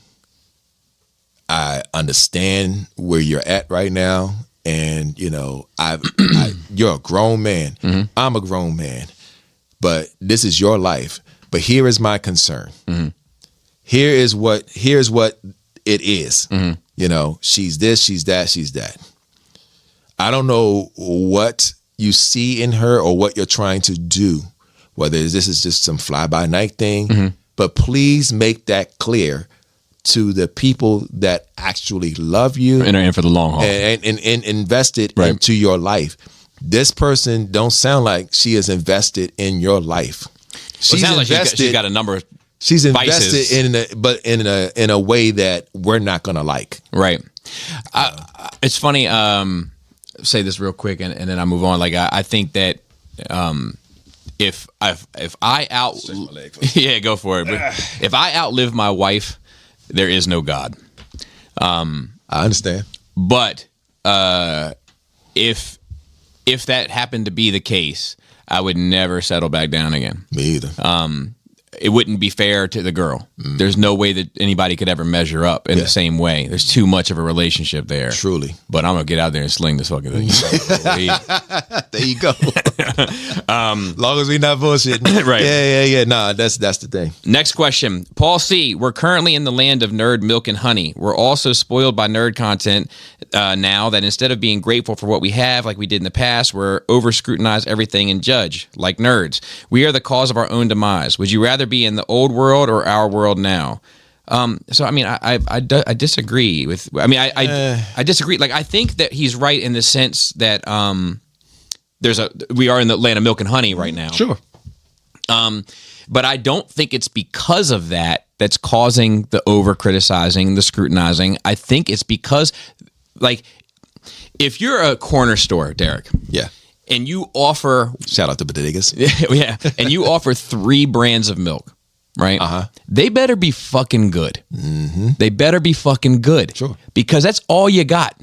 I understand where you're at right now. And, you're a grown man. I'm a grown man. But this is your life. But here is my concern. Here's what it is. She's this, she's that, she's that. I don't know what you see in her or what you're trying to do, whether this is just some fly-by-night thing, but please make that clear to the people that actually love you
and are in for the long haul
and invested into your life. This person don't sound like she is invested in your life.
She's invested. She's got a number of
She's
vices.
invested in a way that we're not gonna like.
Right. It's funny. Say this real quick, and then I move on. Like I think that if I yeah, go for it. But if I outlive my wife, there is no God.
I understand.
But if that happened to be the case, I would never settle back down again.
Me either.
It wouldn't be fair to the girl. There's no way that anybody could ever measure up in the same way. There's too much of a relationship there.
Truly.
But I'm going to get out there and sling this fucking thing.
There you go. Long as we not bullshitting.
Right.
Yeah. Nah, that's the thing.
Next question. Paul C. We're currently in the land of nerd milk and honey. We're also spoiled by nerd content now that instead of being grateful for what we have like we did in the past, we're over-scrutinize everything and judge like nerds. We are the cause of our own demise. Would you rather be in the old world or our world now? So I mean, I disagree with. I mean, I disagree. Like, I think that he's right in the sense that we are in the land of milk and honey right now.
Sure.
But I don't think it's because of that that's causing the over criticizing, the scrutinizing. I think it's because, like, if you're a corner store, Derek.
Yeah.
And you offer...
Shout out to bodegas.
Yeah. And you offer 3 brands of milk, right?
Uh-huh.
They better be fucking good. They better be fucking good.
Sure.
Because that's all you got,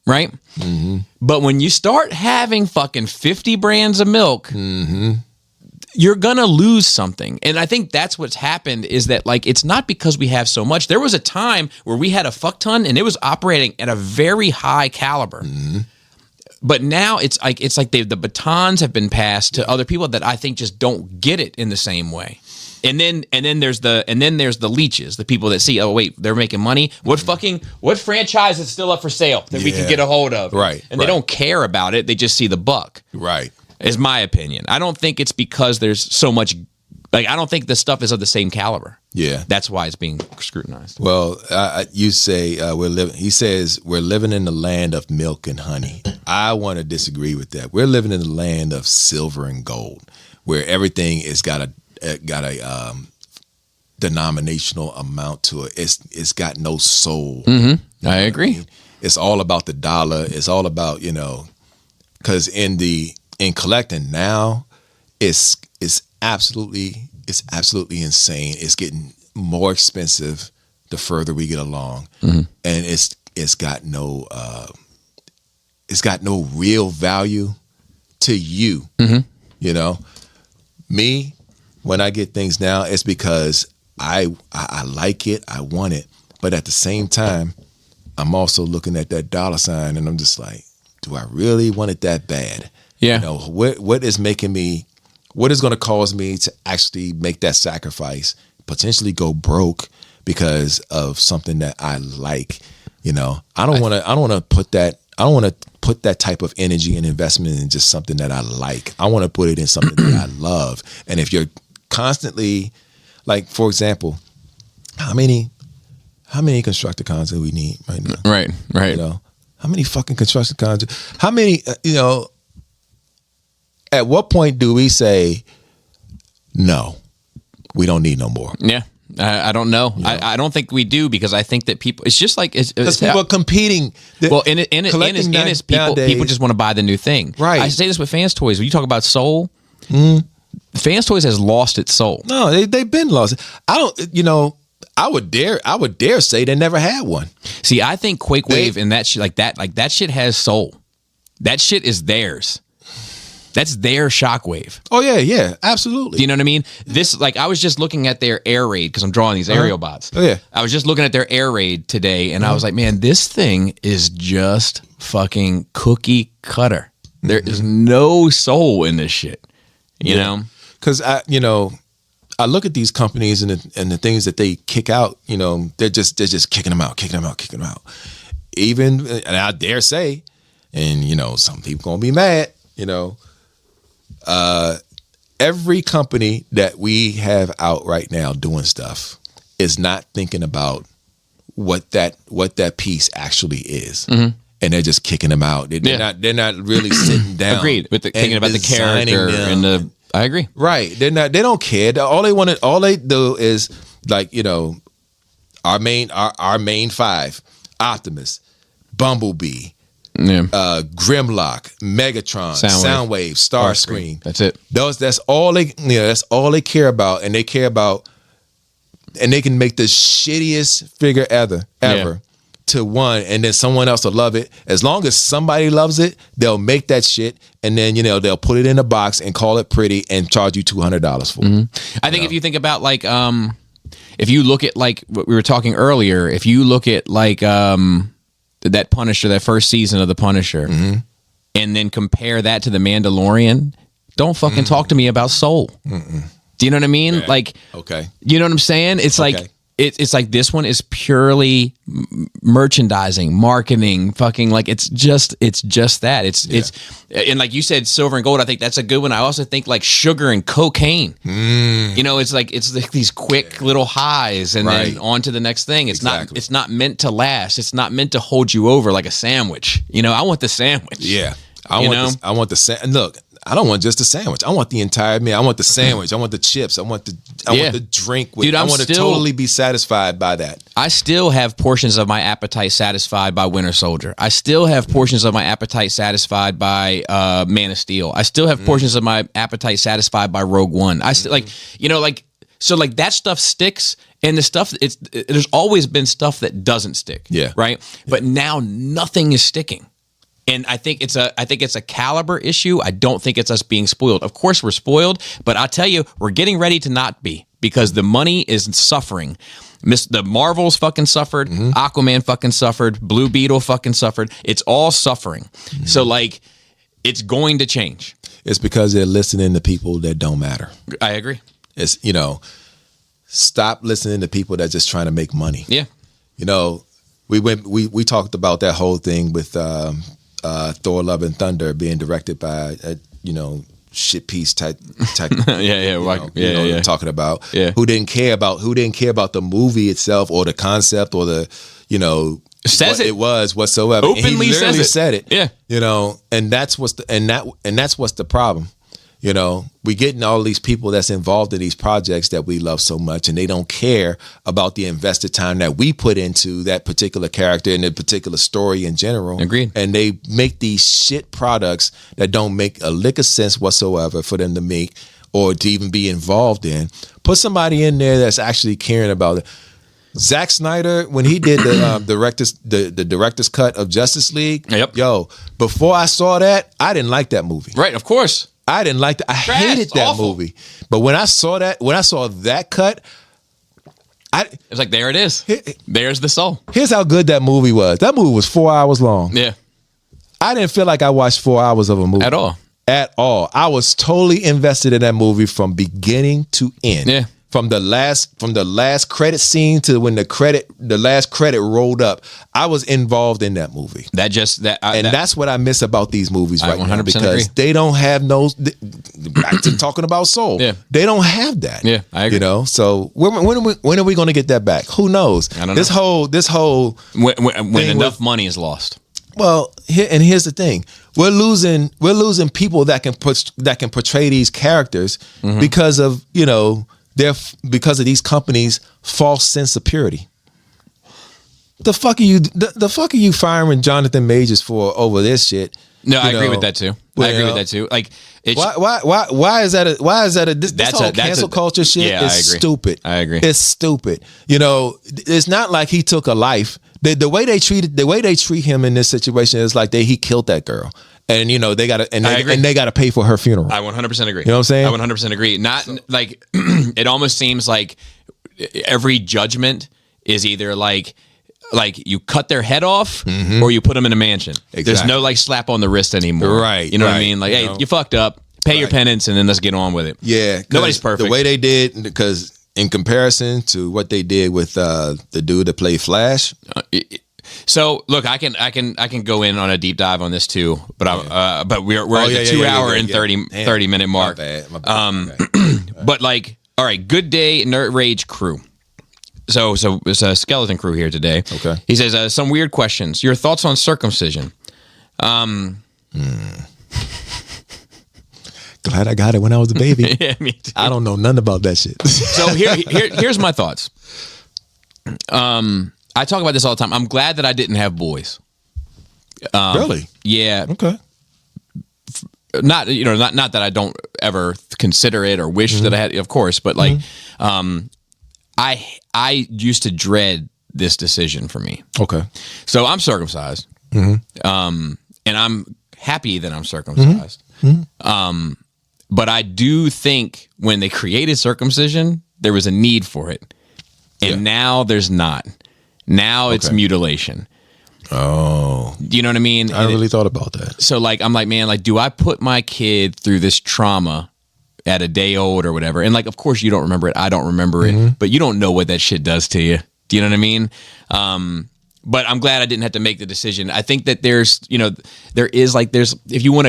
right?
Mm-hmm.
But when you start having fucking 50 brands of milk, you're going to lose something. And I think that's what's happened is that, like, it's not because we have so much. There was a time where we had a fuck ton and it was operating at a very high caliber. But now it's like the batons have been passed to other people that I think just don't get it in the same way. And then there's the leeches, the people that see, oh wait, they're making money. What franchise is still up for sale that we can get a hold of?
Right.
And they don't care about it. They just see the buck.
Right.
Is my opinion. I don't think it's because there's so much. Like, I don't think the stuff is of the same caliber.
Yeah.
That's why it's being scrutinized.
Well, you say he says we're living in the land of milk and honey. I want to disagree with that. We're living in the land of silver and gold, where everything is got a denominational amount to it. It's got no soul.
I agree.
It's all about the dollar. It's all about, because in collecting now, it's absolutely insane. It's getting more expensive the further we get along, and it's got no real value to you. You know, me, when I get things now, it's because I like it, I want it, but at the same time, I'm also looking at that dollar sign, and I'm just like, do I really want it that bad?
Yeah.
You know, what is going to cause me to actually make that sacrifice, potentially go broke because of something that I like? You know, I don't want to put that type of energy and investment in just something that I like. I want to put it in something that I love. And if you're constantly, like, for example, how many Constructicons do we need right now?
Right.
You know, how many fucking Constructicons? How many, you know, at what point do we say, no, we don't need no more?
Yeah. I don't know. I don't think we do, because I think that people, it's just like,
because people are competing.
Well, people just want to buy the new thing.
Right.
I say this with Fans Toys. When you talk about soul, Fans Toys has lost its soul.
No, they've been lost. I don't, you know, I would dare say they never had one.
See, I think Quakewave and that shit, like that shit has soul. That shit is theirs. That's their Shockwave.
Oh yeah, absolutely.
Do you know what I mean? This, like, I was just looking at their air raid, because I'm drawing these aerial bots.
Oh yeah.
I was just looking at their air raid today, and I was like, man, this thing is just fucking cookie cutter. There is no soul in this shit. You know? Because
I look at these companies and the things that they kick out. You know, they're just kicking them out. Even, and I dare say, and you know, some people gonna be mad. You know, every company that we have out right now doing stuff is not thinking about what that piece actually is, and they're just kicking them out. They're not really sitting down.
Agreed. With thinking about the character and the. I agree.
Right. They don't care. All they do is, like, you know, our main five: Optimus, Bumblebee, Grimlock, Megatron, Soundwave, Starscream.
That's it.
That's all they care about, and they care about, and they can make the shittiest figure ever to one, and then someone else will love it. As long as somebody loves it, they'll make that shit, and then, you know, they'll put it in a box and call it pretty and charge you $200 for it.
I think if you think about, like, if you look at, like, what we were talking earlier, if you look at, like, that Punisher, that first season of the Punisher, and then compare that to the Mandalorian, don't fucking talk to me about soul. Do you know what I mean?
Yeah.
Like,
okay,
you know what I'm saying? It's
okay.
like, it's like, this one is purely merchandising, marketing, fucking, like, it's just that. It's and like you said, silver and gold. I think that's a good one. I also think, like, sugar and cocaine. You know, it's like these quick little highs, and then on to the next thing. It's not meant to last. It's not meant to hold you over like a sandwich. You know, I want the sandwich.
Yeah, I want the sandwich. Look, I don't want just the sandwich. I want the entire meal. I want the sandwich. I want the chips. I want the drink.
Dude,
I want to totally be satisfied by that.
I still have portions of my appetite satisfied by Winter Soldier. I still have portions of my appetite satisfied by Man of Steel. I still have portions of my appetite satisfied by Rogue One. I still, like, you know, like, so, like, that stuff sticks, and the stuff, there's always been stuff that doesn't stick.
Yeah.
Right. But now nothing is sticking. And I think it's a caliber issue. I don't think it's us being spoiled. Of course we're spoiled, but I'll tell you, we're getting ready to not be, because the money is suffering. The Marvels fucking suffered. Aquaman fucking suffered. Blue Beetle fucking suffered. It's all suffering. So, like, it's going to change.
It's because they're listening to people that don't matter.
I agree.
It's, you know, stop listening to people that just trying to make money.
Yeah.
You know, we talked about that whole thing with Thor: Love and Thunder being directed by a, you know, shit piece type talking about who didn't care about the movie itself or the concept or the, you know,
says
it was whatsoever.
Openly
he literally
said it.
Yeah. You know, and that's what's the problem. You know, we getting all these people that's involved in these projects that we love so much, and they don't care about the invested time that we put into that particular character and the particular story in general.
Agreed.
And they make these shit products that don't make a lick of sense whatsoever for them to make or to even be involved in. Put somebody in there that's actually caring about it. Zack Snyder, when he did the director's cut of Justice League, yo, before I saw that, I didn't like that movie.
Right, of course.
I didn't like that. I hated that movie. But when I saw that cut,
it's like, there it is. There's the soul.
Here's how good that movie was. That movie was 4 hours long.
Yeah.
I didn't feel like I watched 4 hours of a movie. At all. I was totally invested in that movie from beginning to end.
Yeah.
From the last credit scene to when the last credit rolled up, I was involved in that movie. That's what I miss about these movies right now, because
agree.
they don't have back to talking about soul.
Yeah.
They don't have that.
Yeah, I agree.
You know, so when are we going to get that back? Who knows?
I don't know.
This whole
when enough money is lost.
Well, here's the thing: we're losing people that can portray these characters because of because of these companies' false sense of purity. The fuck are you firing Jonathan Majors for over this shit?
No, I agree with that too. I agree with that too. Like,
why is that this whole cancel culture shit is stupid.
I agree.
It's stupid. You know, it's not like he took a life. The way they treat him in this situation is like he killed that girl. And they gotta pay for her funeral.
I 100% agree.
You know what I'm saying?
I 100% agree. Not like it almost seems like every judgment is either like you cut their head off or you put them in a mansion. Exactly. There's no like slap on the wrist anymore.
Right.
You know what I mean? Like, hey, you fucked up. Pay your penance and then let's get on with it.
Yeah.
Nobody's perfect.
The way they did, because in comparison to what they did with the dude that played Flash.
So look, I can go in on a deep dive on this too, but we're at the 2 hour and 30 minute mark.
My bad.
But like, all right, good day, Nerd Rage crew. So it's a skeleton crew here today.
Okay.
He says some weird questions. Your thoughts on circumcision?
Glad I got it when I was a baby.
Yeah, me too.
I don't know nothing about that shit.
So here's my thoughts. I talk about this all the time. I'm glad that I didn't have boys.
Really?
Yeah.
Okay.
Not that I don't ever consider it or wish that I had, of course, but like, I used to dread this decision for me.
Okay.
So I'm circumcised, and I'm happy that I'm circumcised. But I do think when they created circumcision, there was a need for it, and now there's not. Now it's mutilation.
Oh.
Do you know what I mean?
I really thought about that.
So like, I'm like, man, like, do I put my kid through this trauma at a day old or whatever? And like, of course you don't remember it. I don't remember it, but you don't know what that shit does to you. Do you know what I mean? But I'm glad I didn't have to make the decision. I think that there's if you want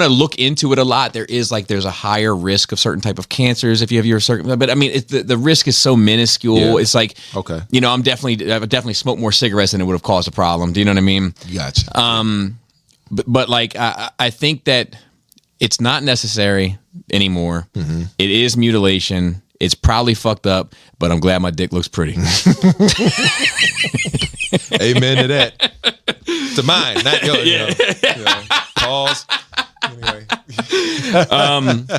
to look into it a lot, there's a higher risk of certain type of cancers if you have your certain. But I mean, the risk is so minuscule. Yeah. It's like,
okay,
I've definitely smoked more cigarettes than it would have caused a problem. Do you know what I mean?
Gotcha.
But like I think that it's not necessary anymore. It is mutilation. It's probably fucked up, but I'm glad my dick looks pretty.
Amen to that. To mine, not yours. Pause. Anyway.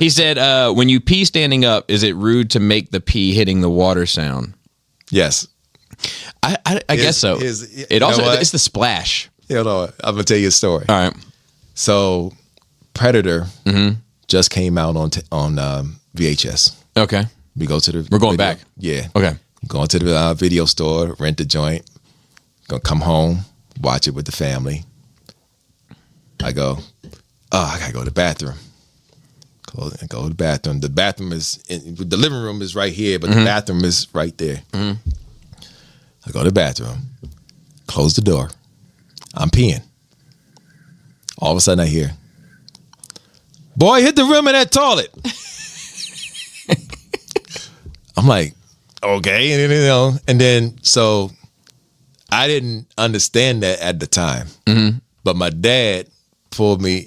He said, when you pee standing up, is it rude to make the pee hitting the water sound?
Yes.
I guess so. It's the splash.
I'm going to tell you a story.
All right.
So Predator just came out on VHS.
Okay.
We're
going back.
Yeah.
Okay.
Going to the video store, rent the joint. Gonna come home, watch it with the family. I go, I gotta go to the bathroom. Go to the bathroom. The bathroom the living room is right here, but the bathroom is right there. I go to the bathroom, close the door. I'm peeing. All of a sudden I hear, boy, hit the rim of that toilet. I'm like, okay, and then so I didn't understand that at the time, but my dad pulled me.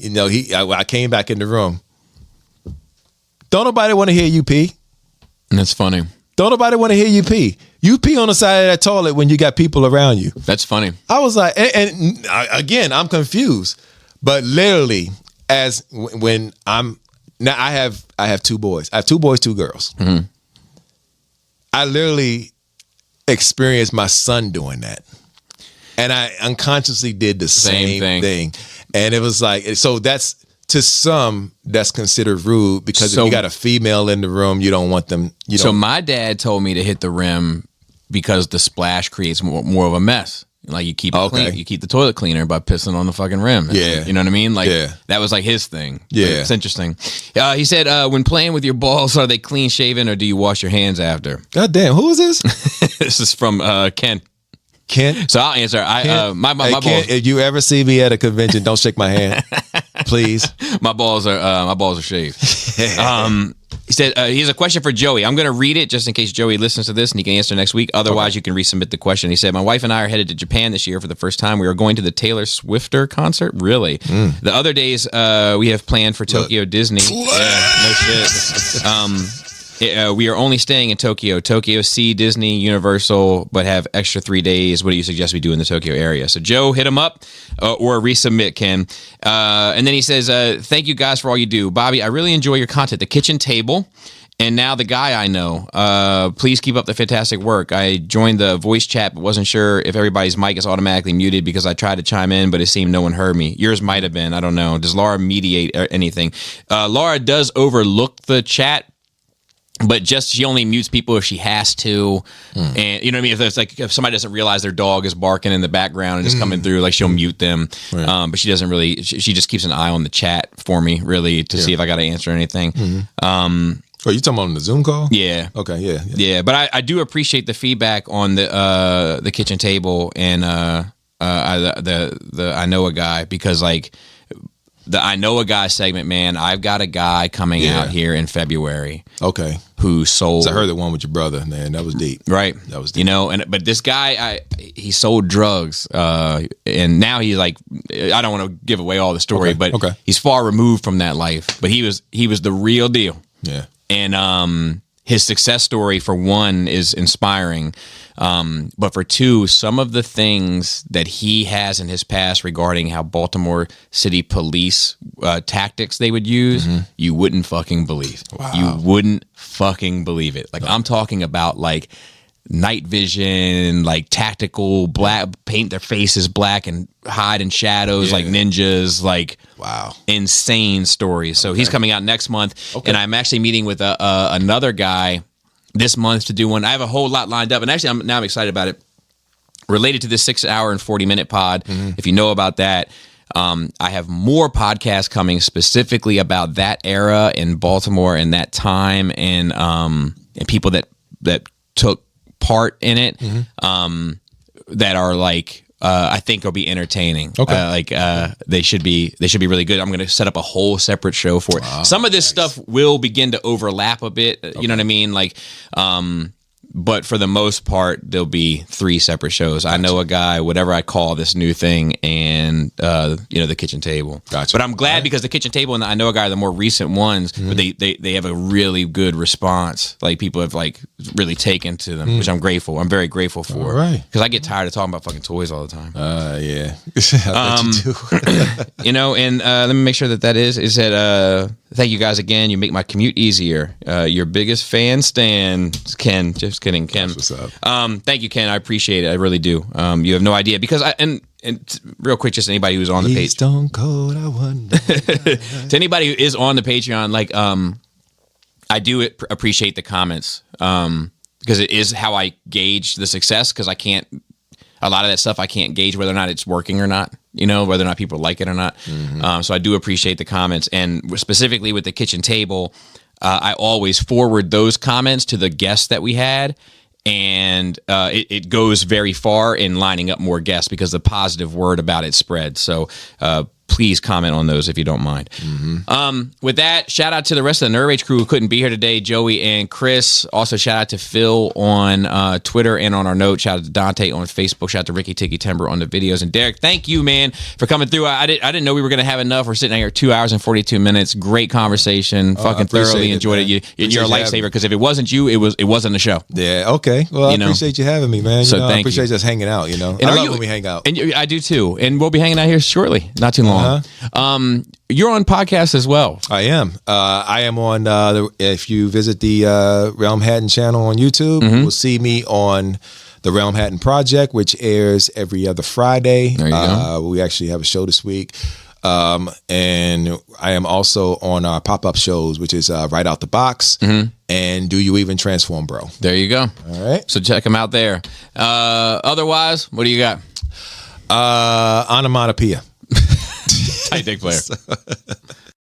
I came back in the room. Don't nobody want to hear you pee.
That's funny.
Don't nobody want to hear you pee. You pee on the side of that toilet when you got people around you.
That's funny.
I was like, and again, I'm confused, but literally, when I'm now, I have two boys. I have 2 boys, 2 girls. I literally experienced my son doing that. And I unconsciously did the same thing. And it was like, so that's, to some, that's considered rude because if you got a female in the room, you don't want them.
So my dad told me to hit the rim because the splash creates more of a mess. Like you keep it clean, you keep the toilet cleaner by pissing on the fucking rim.
Yeah.
You know what I mean? Like that was like his thing.
Yeah.
Like, it's interesting. He said, when playing with your balls, are they clean shaven or do you wash your hands after?
God damn, who is this?
This is from Ken.
Ken?
So I'll answer. My
Ken,
balls.
if you ever see me at a convention, don't shake my hand. Please.
My balls are shaved. He said he has a question for Joey. I'm going to read it just in case Joey listens to this and he can answer next week. Otherwise, you can resubmit the question. He said, my wife and I are headed to Japan this year for the first time. We are going to the Taylor Swifter concert. Really? The other days we have planned for Tokyo Disney. No shit. We are only staying in Tokyo. Tokyo, see Disney, Universal, but have extra 3 days. What do you suggest we do in the Tokyo area? So, Joe, hit him up or resubmit, Ken. And then he says, thank you guys for all you do. Bobby, I really enjoy your content. The kitchen table and now the guy I know. Please keep up the fantastic work. I joined the voice chat, but wasn't sure if everybody's mic is automatically muted because I tried to chime in, but it seemed no one heard me. Yours might have been. I don't know. Does Laura mediate anything? Laura does overlook the chat, but she only mutes people if she has to. And you know what I mean? If somebody doesn't realize their dog is barking in the background and just coming through, like she'll mute them. Right. But she doesn't really, she just keeps an eye on the chat for me really to see if I got to answer anything.
Oh, you talking about on the Zoom call?
Yeah.
Okay. Yeah.
Yeah. But I do appreciate the feedback on the kitchen table and the I know a guy, because like the I know a guy segment, man, I've got a guy coming out here in February.
Okay.
Who sold?
So I heard the one with your brother, man. That was deep.
Right.
That was deep.
You know, but this guy, he sold drugs, and now he's like, I don't want to give away all the story, but he's far removed from that life. But he was the real deal.
Yeah.
And his success story, for one, is inspiring. But for two, some of the things that he has in his past regarding how Baltimore City police tactics they would use, you wouldn't fucking believe.
Wow.
You wouldn't fucking believe it. Like I'm talking about like night vision, like tactical black, paint their faces black and hide in shadows like ninjas, like insane stories. So he's coming out next month, and I'm actually meeting with another guy this month to do one. I have a whole lot lined up, and actually I'm excited about it. Related to this 6 hour and 40-minute pod, if you know about that, I have more podcasts coming specifically about that era in Baltimore and that time, and people that took part in it, that are like I think will be entertaining. They should be really good. I'm going to set up a whole separate show for it. Some of this stuff will begin to overlap a bit. You know what I mean? Like, but for the most part, there'll be 3 separate shows. I know a guy, whatever I call this new thing, and the kitchen table. But I'm glad because the kitchen table and I know a guy are the more recent ones, but they have a really good response. Like people have like really taken to them, which I'm grateful. I'm very grateful for.
Right.
Because I get tired of talking about fucking toys all the time.
Yeah. I bet you do.
And let me make sure that is. It said, thank you guys again. You make my commute easier. Your biggest fan, Stan. Ken. Just kidding, Ken.
That's what's up.
Thank you, Ken. I appreciate it. I really do. You have no idea because and real quick, just anybody who's on the page.
Stone Cold, I wonder.
To anybody who is on the Patreon, like I do appreciate the comments because it is how I gauge the success. Because I can't. A lot of that stuff I can't gauge whether or not it's working or not, whether or not people like it or not. So I do appreciate the comments. And specifically with the kitchen table, I always forward those comments to the guests that we had. And it goes very far in lining up more guests because the positive word about it spread. So please comment on those if you don't mind. With that, shout out to the rest of the Nerve Rage crew who couldn't be here today, Joey and Chris. Also, shout out to Phil on Twitter and on our note. Shout out to Dante on Facebook. Shout out to Ricky Tiki Timber on the videos. And Derek, thank you, man, for coming through. I didn't know we were going to have enough. We're sitting here 2 hours and 42 minutes. Great conversation. Fucking thoroughly enjoyed it. You're a lifesaver because if it wasn't you, it wasn't the show.
Yeah, okay. Well, I appreciate you having me, man.
So
I appreciate us hanging out, And I love when we hang out.
And I do too. And we'll be hanging out here shortly. Not too long. You're on podcasts as well.
I am. I am on. If you visit the Realm Hatton channel on YouTube, you will see me on The Realm Hatton Project, which airs every other Friday.
There you go.
We actually have a show this week. And I am also on our pop-up shows, which is Right Out the Box and Do You Even Transform, Bro?
There you go.
All right.
So check them out there. Otherwise, what do you got?
Onomatopoeia.
Tight dick player.